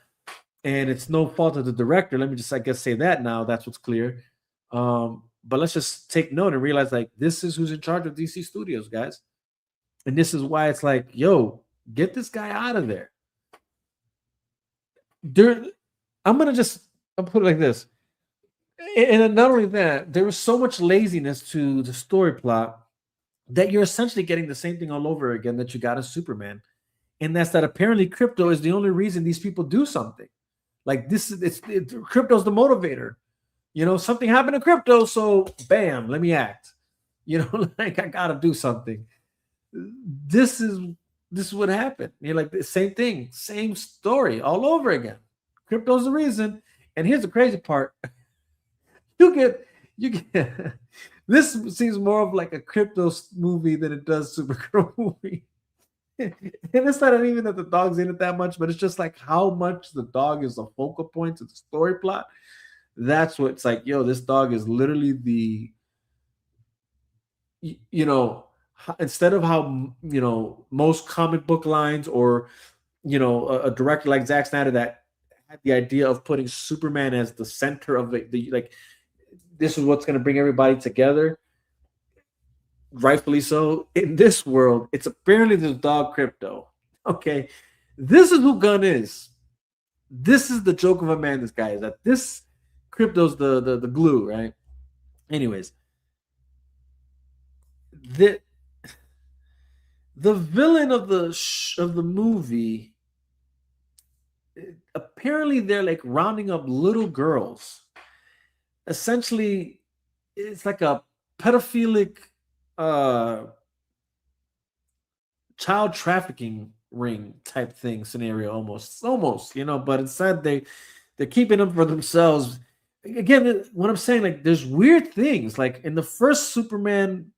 and it's no fault of the director. Let me just, I guess, say that now. That's what's clear. But let's just take note and realize, like, this is who's in charge of DC Studios, guys. And this is why it's like, yo, get this guy out of there. I'll put it like this. And not only that, there was so much laziness to the story plot that you're essentially getting the same thing all over again that you got in Superman. And that's that apparently crypto is the only reason these people do something. Like crypto's the motivator. Something happened to crypto, so bam, let me act. Like I gotta do something. This is what happened. You're like the same thing, same story all over again. Crypto's the reason. And here's the crazy part. you get this seems more of like a crypto movie than it does Supergirl movie. And it's not even that the dog's in it that much, but it's just like how much the dog is a focal point to the story plot. That's what it's like, yo, this dog is literally instead of how most comic book lines or a director like Zack Snyder that had the idea of putting Superman as the center of the like this is what's going to bring everybody together. Rightfully so. In this world, it's apparently this dog Crypto. Okay, this is who Gunn is. This is the joke of a man. This guy is that this Crypto's the glue, right? Anyways, the the villain of the movie, apparently they're like rounding up little girls. Essentially, it's like a pedophilic uh child trafficking ring type thing scenario, almost, but instead they're keeping them for themselves. Again, what I'm saying, like, there's weird things. Like in the first Superman,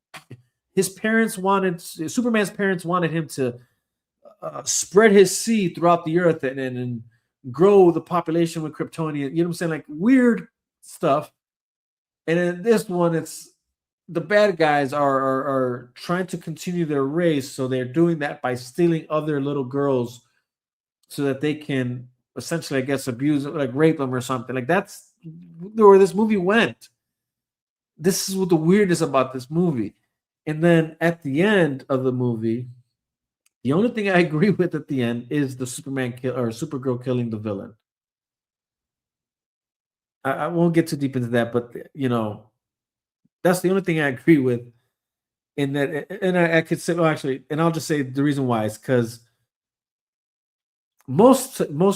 Superman's parents wanted him to spread his seed throughout the earth and grow the population with Kryptonian. You know what I'm saying? Like weird stuff. And in this one, it's the bad guys are trying to continue their race, so they're doing that by stealing other little girls so that they can essentially, I guess, abuse, like rape them or something. Like that's where this movie went. This is what the weirdness about this movie. And then at the end of the movie, the only thing I agree with at the end is the Superman kill or Supergirl killing the villain. I won't get too deep into that, but that's the only thing I agree with. In that, and I could say, well, actually, and I'll just say the reason why is because most times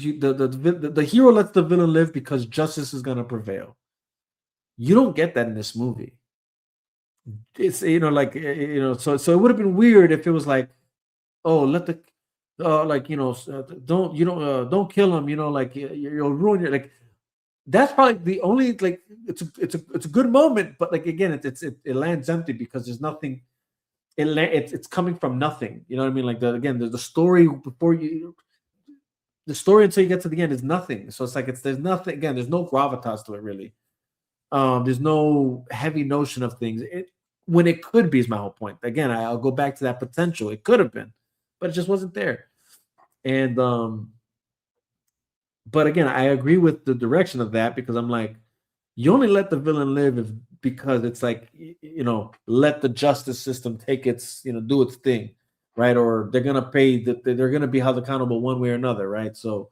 the hero lets the villain live because justice is gonna prevail. You don't get that in this movie. It's so it would have been weird if it was like, oh, let the don't kill him, like you'll ruin your like. That's probably the only like it's a good moment, but like again, it lands empty because there's nothing. It's coming from nothing. You know what I mean? Like the story the story until you get to the end is nothing. So it's like there's nothing. Again, there's no gravitas to it really. There's no heavy notion of things. When it could be is my whole point. Again, I'll go back to that potential. It could have been, but it just wasn't there. And but again, I agree with the direction of that because I'm like, you only let the villain live because it's like, let the justice system take its, do its thing, right? Or they're gonna they're gonna be held accountable one way or another, right? So,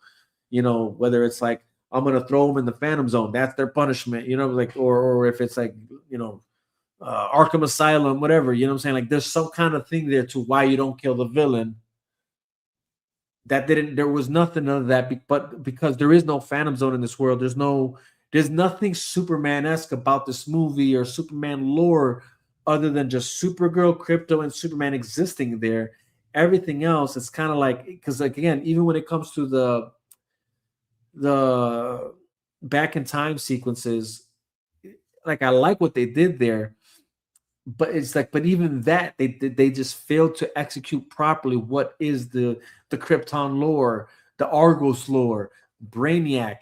whether it's like I'm gonna throw them in the Phantom Zone, that's their punishment, like, or if it's like, Arkham Asylum, whatever, you know what I'm saying? Like, there's some kind of thing there to why you don't kill the villain. There was nothing of that, but because there is no Phantom Zone in this world, there's nothing Superman-esque about this movie or Superman lore other than just Supergirl, Crypto, and Superman existing there. Everything else, it's kind of like, because like again, even when it comes to the back in time sequences, like I like what they did there, but it's like, but even that they just failed to execute properly what is the Krypton lore, the Argos lore, Brainiac.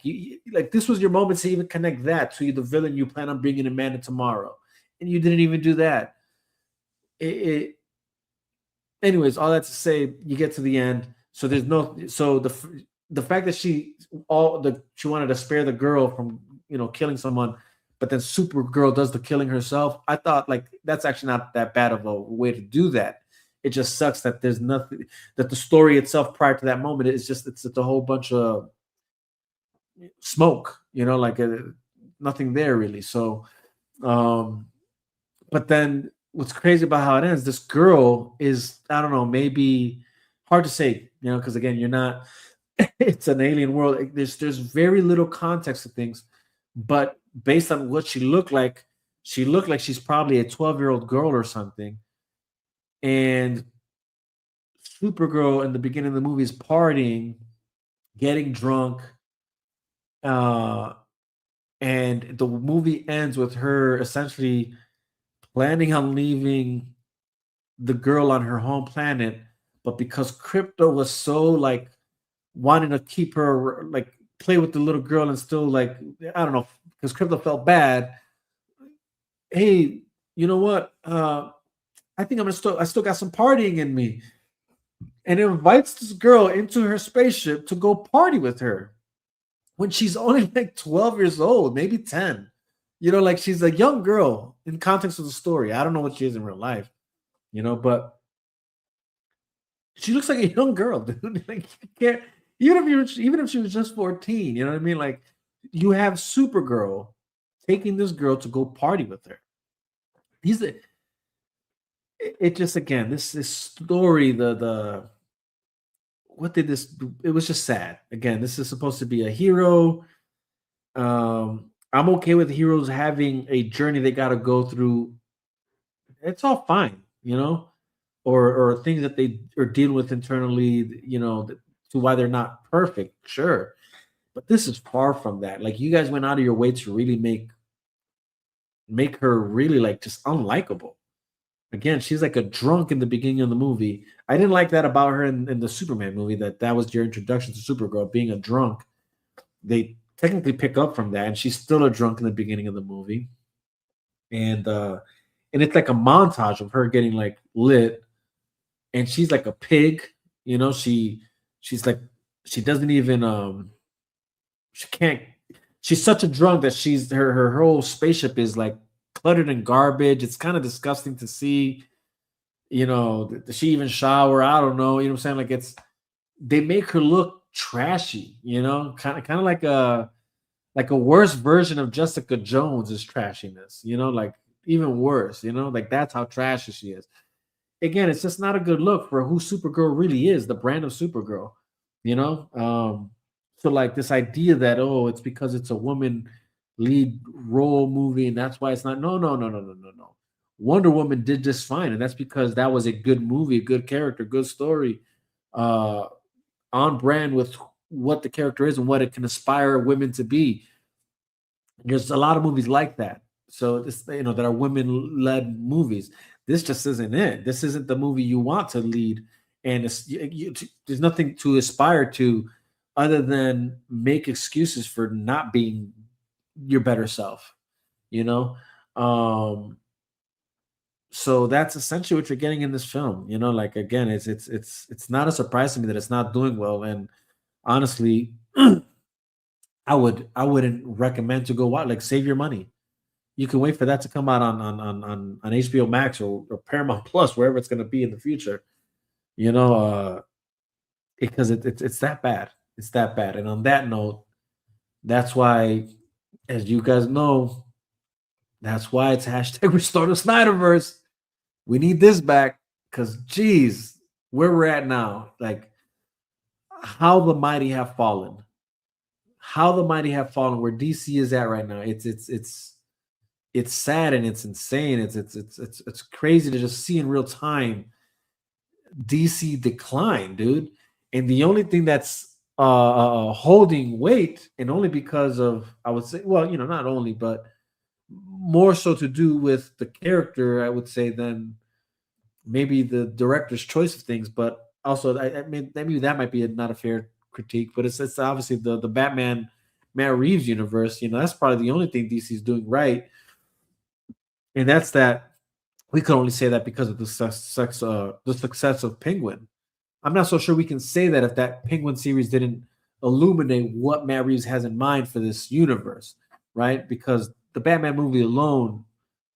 Like this was your moment to even connect that to the villain you plan on bringing in Man of Tomorrow, and you didn't even do that. Anyways, all that to say, you get to the end, so there's no, so the fact that she wanted to spare the girl from killing someone, but then Supergirl does the killing herself. I thought like that's actually not that bad of a way to do that. It just sucks that there's nothing, that the story itself prior to that moment is just it's a whole bunch of smoke, like nothing there really. So, but then what's crazy about how it ends? This girl is, I don't know, maybe hard to say, because again, you're not. It's an alien world. There's very little context to things, but based on what she looked like she's probably a 12-year-old girl or something. And Supergirl in the beginning of the movie is partying, getting drunk, and the movie ends with her essentially planning on leaving the girl on her home planet, but because Crypto was so like wanting to keep her like play with the little girl and still like, I don't know, because Crypto felt bad. Hey, you know what? I think I still got some partying in me. and invites this girl into her spaceship to go party with her when she's only like 12 years old, maybe 10. Like she's a young girl in context of the story. I don't know what she is in real life, but she looks like a young girl, dude. Like you can't even if she was just 14, you know what I mean? Like you have Supergirl taking this girl to go party with her. He's a, it just again this story the what did this do? It was just sad. Again, this is supposed to be a hero. I'm okay with heroes having a journey they got to go through. It's all fine, or things that they are dealing with internally, to why they're not perfect. Sure, but this is far from that. Like you guys went out of your way to really make her really like just unlikable. Again, she's like a drunk in the beginning of the movie. I didn't like that about her in the Superman movie. That was your introduction to Supergirl being a drunk. They technically pick up from that, and she's still a drunk in the beginning of the movie. And it's like a montage of her getting like lit, and she's like a pig. She's like she doesn't even she can't. She's such a drunk that her whole spaceship is like cluttered in garbage. It's kind of disgusting to see. Does she even shower? I don't know. You know what I'm saying? Like they make her look trashy. Kind of like a worse version of Jessica Jones is trashiness. Like even worse. Like that's how trashy she is. Again, it's just not a good look for who Supergirl really is, the brand of Supergirl. You know, so like this idea that it's because it's a woman lead role movie and that's why it's not. No, no, no, no, no, no, no. Wonder Woman did just fine, and that's because that was a good movie, a good character, good story, uh, on brand with what the character is and what it can aspire women to be. There's a lot of movies like that. So this, that are women-led movies. This just isn't it. This isn't the movie you want to lead, and there's nothing to aspire to other than make excuses for not being your better self. You know, um, so that's essentially what you're getting in this film. Like again, it's not a surprise to me that it's not doing well, and honestly, I wouldn't recommend to go watch. Like, save your money. You can wait for that to come out on HBO Max or Paramount Plus, wherever it's going to be in the future. You know, because it's that bad. It's that bad. And on that note, that's why, as you guys know, that's why it's hashtag Restore the Snyderverse. We need this back because, geez, where we're at now, like how the mighty have fallen, where DC is at right now. It's sad and it's insane. It's crazy to just see in real time DC decline, dude. And the only thing that's holding weight, and only because of, I would say, well, not only, but more so to do with the character, I would say, than maybe the director's choice of things. But also, I mean, maybe that might be not a fair critique, but it's obviously the Batman Matt Reeves universe. That's probably the only thing DC is doing right, and that's that. We could only say that because of the success of Penguin. I'm not so sure we can say that if that Penguin series didn't illuminate what Matt Reeves has in mind for this universe, right? Because the Batman movie alone,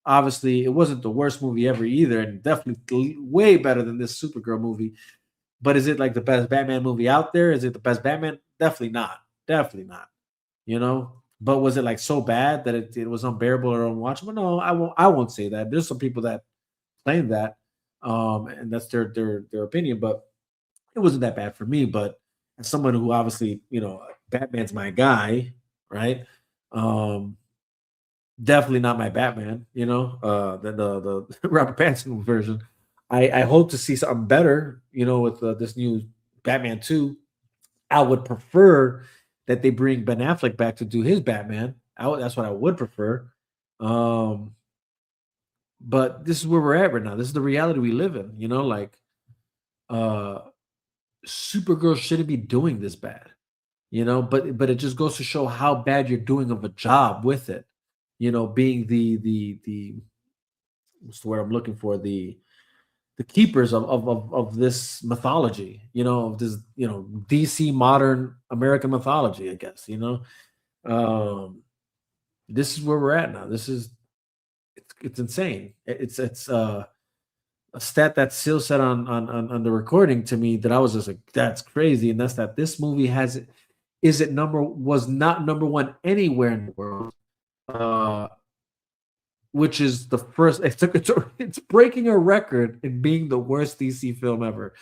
obviously, it wasn't the worst movie ever either, and definitely way better than this Supergirl movie. But is it like the best Batman movie out there? Is it the best Batman? Definitely not. Definitely not. But was it like so bad that it was unbearable or unwatchable? No, I won't say that. There's some people that claim that, and that's their opinion. But it wasn't that bad for me. But as someone who obviously, Batman's my guy, right? Um, Definitely not my Batman. The Robert Pattinson version. I hope to see something better. With this new Batman 2. I would prefer that they bring Ben Affleck back to do his Batman. That's what I would prefer. Um, but this is where we're at right now. This is the reality we live in. Like uh, Supergirl shouldn't be doing this bad. But it just goes to show how bad you're doing of a job with it. Being the what's the word I'm looking for, keepers of this mythology, of this, DC modern American mythology, I guess, this is where we're at now. It's insane. It's a stat that Seal said on the recording to me that I was just like, that's crazy. And that's that this movie was not number one anywhere in the world. Which is the first. It's breaking a record in being the worst DC film ever.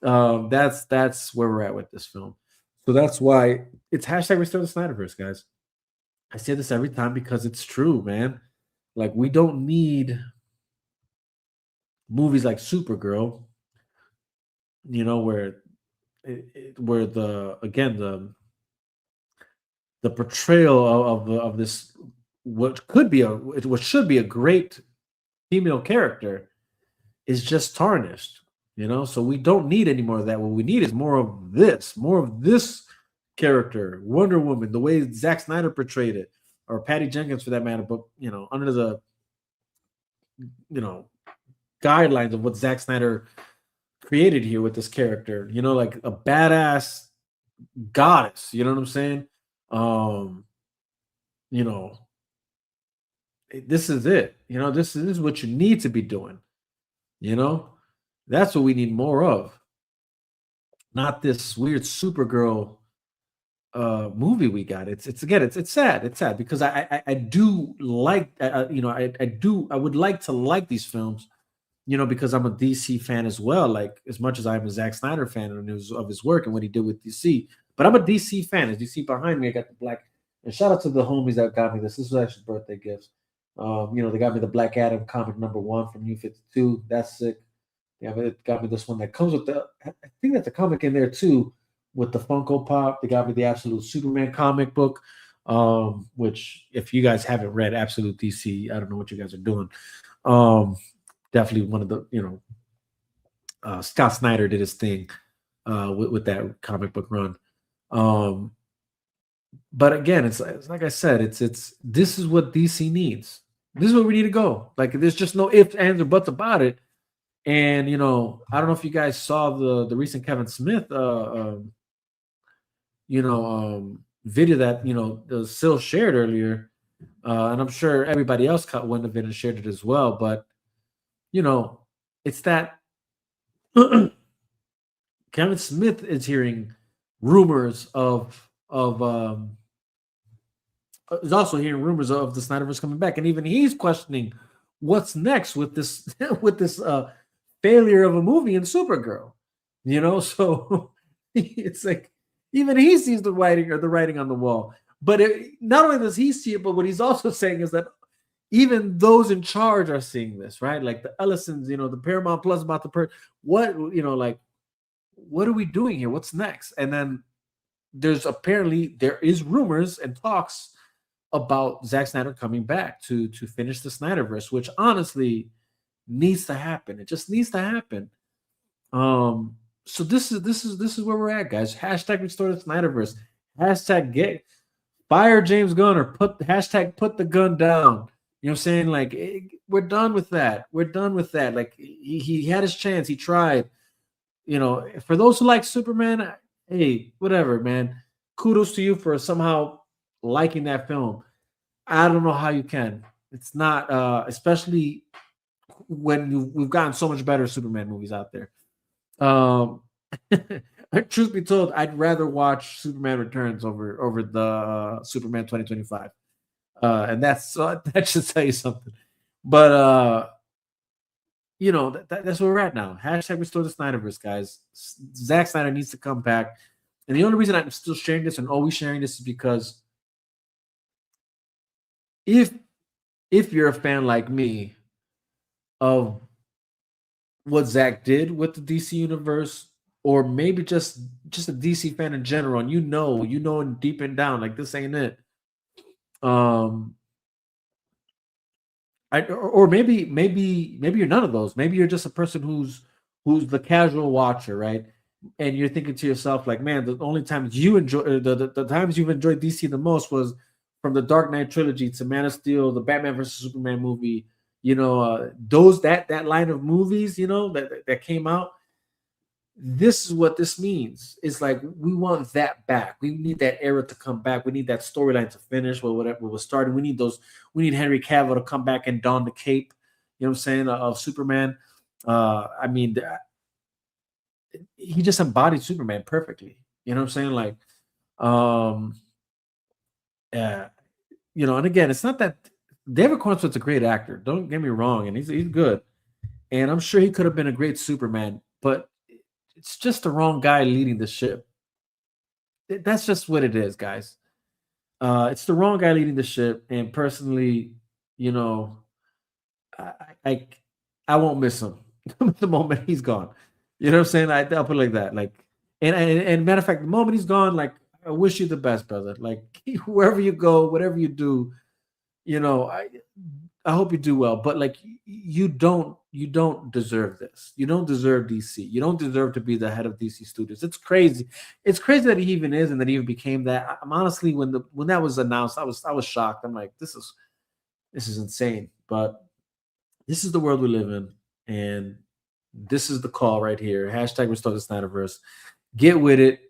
That's where we're at with this film. So that's why it's hashtag Restore the Snyderverse, guys. I say this every time because it's true, man. Like, we don't need movies like Supergirl, where the portrayal of this what should be a great female character is just tarnished, so we don't need any more of that. What we need is more of this character, Wonder Woman, the way Zack Snyder portrayed it, or Patty Jenkins for that matter, but under the guidelines of what Zack Snyder created here with this character, like a badass goddess, you know what I'm saying? This is it. This is what you need to be doing. That's what we need more of. Not this weird Supergirl movie we got. It's sad. It's sad because I do like I would like to like these films, because I'm a DC fan as well. Like, as much as I'm a Zack Snyder fan of his work and what he did with DC, but I'm a DC fan. As you see behind me, I got the black. And shout out to the homies that got me this. This was actually birthday gifts. They got me the Black Adam comic #1 from New 52. That's sick. They got me this one that comes with I think that's a comic in there too, with the Funko Pop. They got me the Absolute Superman comic book, which, if you guys haven't read Absolute DC, I don't know what you guys are doing. Definitely one of the, Scott Snyder did his thing with that comic book run. But again, it's like I said, it's this is what DC needs. This is where we need to go. Like, there's just no ifs, ands, or buts about it. And I don't know if you guys saw the recent Kevin Smith video that Sil shared earlier, and I'm sure everybody else caught one of it and shared it as well. But it's that Kevin Smith is hearing rumors is also hearing rumors of the Snyderverse coming back, and even he's questioning what's next with this failure of a movie in Supergirl. So it's like even he sees the writing on the wall. But not only does he see it, but what he's also saying is that even those in charge are seeing this, right? Like the Ellisons, the Paramount Plus about the what are we doing here? What's next? And then there is rumors and talks about Zack Snyder coming back to finish the Snyderverse, which honestly needs to happen. It just needs to happen. So this is where we're at, guys. Hashtag restore the Snyderverse. Hashtag fire James Gunn, or put the gun down. You know what I'm saying? Like, we're done with that. We're done with that. Like, he had his chance. He tried. For those who like Superman, hey, whatever, man. Kudos to you for somehow liking that film. I don't know how you can. It's not, especially when we've gotten so much better Superman movies out there. Truth be told, I'd rather watch Superman Returns over the Superman 2025. And that should tell you something. But that's where we're at now. Hashtag restore the Snyderverse, guys. Zack Snyder needs to come back. And the only reason I'm still sharing this and always sharing this is because if you're a fan like me of what Zack did with the DC universe, or maybe just a DC fan in general, and and deep and down, like, this ain't it. Or maybe you're none of those. Maybe you're just a person who's the casual watcher, right? And you're thinking to yourself, like, man, the only times you enjoy the times you've enjoyed DC the most was from the Dark Knight trilogy to Man of Steel, the Batman versus Superman movie, those that line of movies, that came out. This is what this means. It's like we want that back. We need that era to come back. We need that storyline to finish with whatever was started. We need those. We need Henry Cavill to come back and don the cape. You know what I'm saying, of Superman. I mean, he just embodied Superman perfectly. You know what I'm saying? Like, um, yeah, and again, it's not that David Cornsworth's a great actor. Don't get me wrong, and he's good, and I'm sure he could have been a great Superman, but it's just the wrong guy leading the ship. That's just what it is, guys. It's the wrong guy leading the ship, and personally, you know, I I, I won't miss him the moment he's gone. You know what I'm saying? I'll put it like that. Like, and matter of fact, the moment he's gone, like, I wish you the best, brother. Like, wherever you go, whatever you do, I hope you do well. But like, you don't deserve this. You don't deserve DC. You don't deserve to be the head of DC Studios. It's crazy. It's crazy that he even is and that he even became that. I'm honestly, when that was announced, I was shocked. I'm like, this is insane. But this is the world we live in, and this is the call right here. Hashtag restore the Snyderverse. Get with it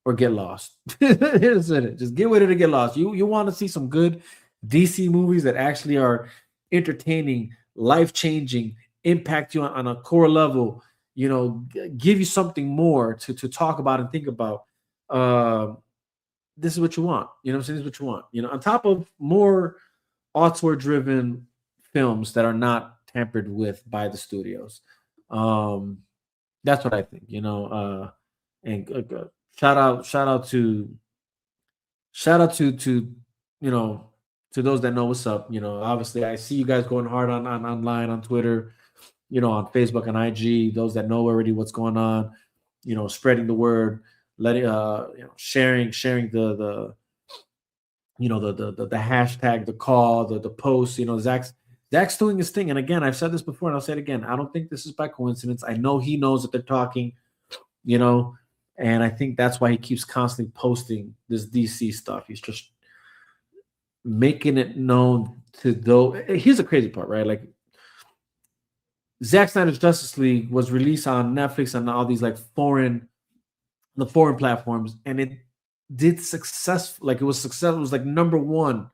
or get lost. That's it. Just get with it or get lost. You want to see some good DC movies that actually are entertaining, life changing, impact you on a core level. Give you something more to talk about and think about. This is what you want. You know what I'm saying? This is what you want. On top of more auteur driven films that are not tampered with by the studios. That's what I think. And shout out to to those that know what's up. Obviously I see you guys going hard on online on Twitter, on Facebook and IG. Those that know already what's going on, spreading the word, letting sharing the the hashtag, the call, the post. Zach's doing his thing, and again, I've said this before, and I'll say it again. I don't think this is by coincidence. I know he knows that they're talking, and I think that's why he keeps constantly posting this DC stuff. He's just making it known to those. Here's the crazy part, right? Like, Zack Snyder's Justice League was released on Netflix and all these like foreign platforms, and it did successful. Like, it was successful. It was like number one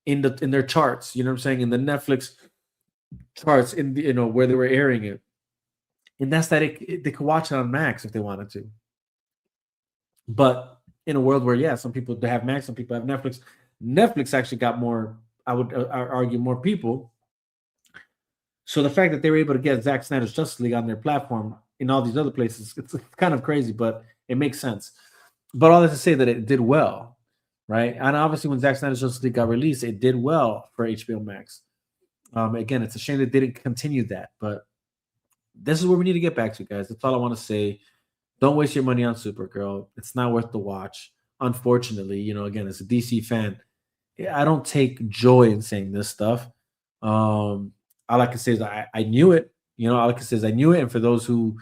in their charts. You know what I'm saying? In the Netflix charts, in the, where they were airing it, and that's that they could watch it on Max if they wanted to. But in a world where, some people have Max, some people have Netflix. Netflix actually got more. I would argue more people. So the fact that they were able to get Zack Snyder's Justice League on their platform in all these other places, it's kind of crazy, but it makes sense. But all that to say that it did well, right? And obviously, when Zack Snyder's Justice League got released, it did well for HBO Max. Again, it's a shame they didn't continue that, but this is where we need to get back to, guys. That's all I want to say. Don't waste your money on Supergirl. It's not worth the watch. Unfortunately, again, as a DC fan, I don't take joy in saying this stuff. All I can say is I knew it. All I can say is I knew it. And for those who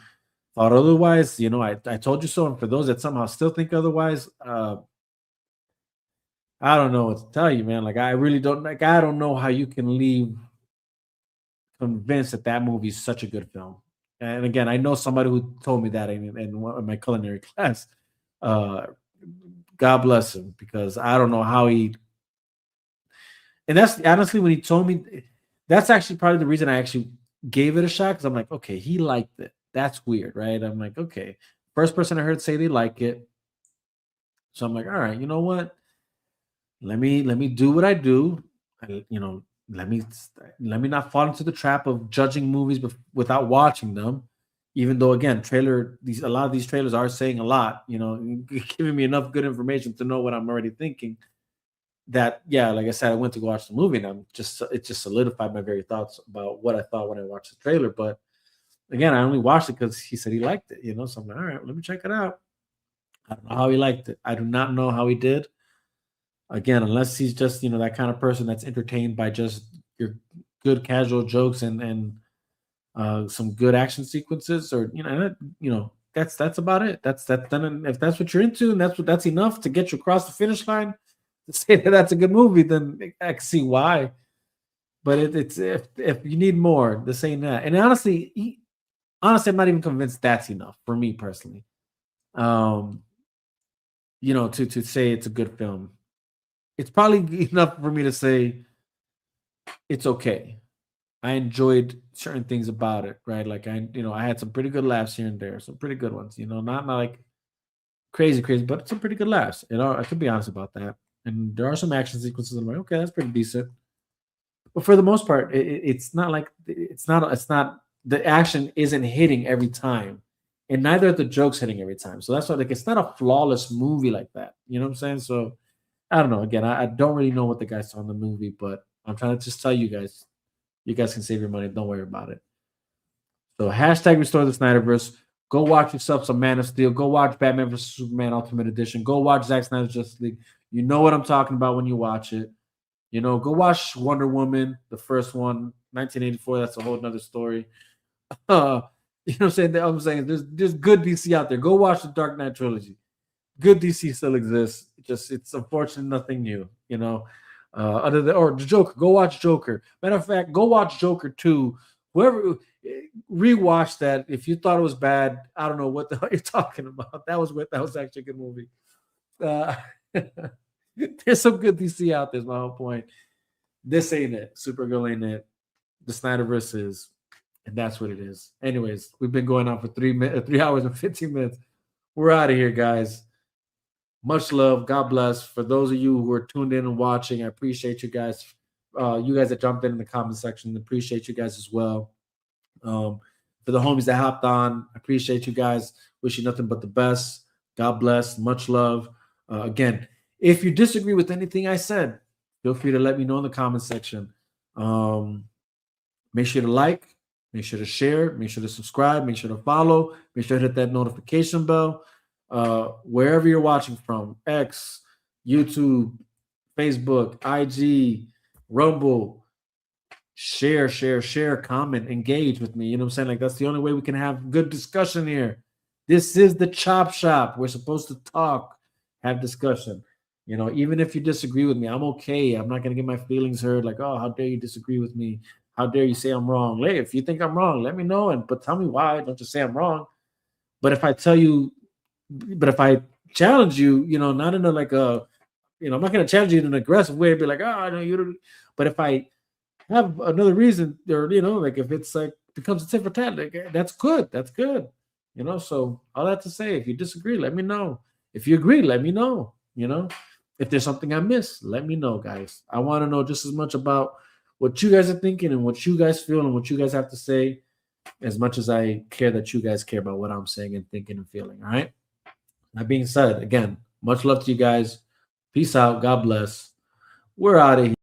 thought otherwise, I told you so. And for those that somehow still think otherwise, I don't know what to tell you, man. Like, I really don't. Like, I don't know how you can leave convinced that movie is such a good film. And again, I know somebody who told me that in my culinary class. God bless him, because I don't know how he. And that's honestly, when he told me, that's actually probably the reason I actually gave it a shot, because I'm like, okay, he liked it. That's weird, right? I'm like, okay, first person I heard say they like it. So I'm like, all right, you know what? Let me do what I do. Let me not fall into the trap of judging movies without watching them. Even though, again, a lot of these trailers are saying a lot. Giving me enough good information to know what I'm already thinking. That, like I said, I went to go watch the movie, and it just solidified my very thoughts about what I thought when I watched the trailer. But again, I only watched it because he said he liked it. So I'm like, all right, let me check it out. I don't know how he liked it. I do not know how he did. Again, unless he's just that kind of person that's entertained by just your good casual jokes and some good action sequences, or that's about it. That's then, if that's what you're into, and that's enough to get you across the finish line to say that that's a good movie, then I can see why. But it's if you need more, this ain't that. And honestly, I'm not even convinced that's enough for me personally. Um, to say it's a good film. It's probably enough for me to say it's okay. I enjoyed certain things about it, right? Like I had some pretty good laughs here and there, some pretty good ones. Not like crazy, crazy, but some pretty good laughs. I could be honest about that. And there are some action sequences. I'm like, okay, that's pretty decent. But for the most part, it's not like it's not the action isn't hitting every time, and neither are the jokes hitting every time. So that's why like it's not a flawless movie like that. You know what I'm saying? So I don't know. Again, I don't really know what the guys saw in the movie, but I'm trying to just tell you guys. You guys can save your money. Don't worry about it. So hashtag restore the Snyderverse. Go watch yourself some Man of Steel. Go watch Batman vs Superman Ultimate Edition. Go watch Zack Snyder's Justice League. You know what I'm talking about when you watch it. Go watch Wonder Woman, the first one, 1984. That's a whole nother story. What I'm saying? There's good DC out there. Go watch the Dark Knight trilogy. Good DC still exists. Just it's unfortunate nothing new. Other than or the Joker. Go watch Joker. Matter of fact, go watch Joker 2. Whoever rewatch that. If you thought it was bad, I don't know what the hell you're talking about. That was actually a good movie. Uh, there's some good DC out there. Is my whole point. This ain't it. Supergirl ain't it. The Snyderverse is, and that's what it is. Anyways, we've been going on for 3 hours and 15 minutes. We're out of here, guys. Much love. God bless. For those of you who are tuned in and watching, I appreciate you guys. You guys that jumped in the comment section, appreciate you guys as well. For the homies that hopped on, I appreciate you guys. Wish you nothing but the best. God bless. Much love. Again, if you disagree with anything I said, feel free to let me know in the comment section. Make sure to like, make sure to share, make sure to subscribe, make sure to follow, make sure to hit that notification bell. Wherever you're watching from, X, YouTube, Facebook, IG, Rumble, share, comment, engage with me. You know what I'm saying? Like that's the only way we can have good discussion here. This is the Chop Shop. We're supposed to talk, have discussion. Even if you disagree with me, I'm okay. I'm not gonna get my feelings hurt. Like, oh, how dare you disagree with me? How dare you say I'm wrong? Hey, if you think I'm wrong, let me know but tell me why. Don't just say I'm wrong. But if I challenge you, not in a like a, I'm not gonna challenge you in an aggressive way. Be like, oh, no, you don't. But if I have another reason, or like if it's like becomes a tit for tat, like, that's good. That's good. So all that to say, if you disagree, let me know. If you agree, let me know. If there's something I missed, let me know, guys. I want to know just as much about what you guys are thinking and what you guys feel and what you guys have to say, as much as I care that you guys care about what I'm saying and thinking and feeling. All right. That being said, again, much love to you guys. Peace out. God bless. We're out of here.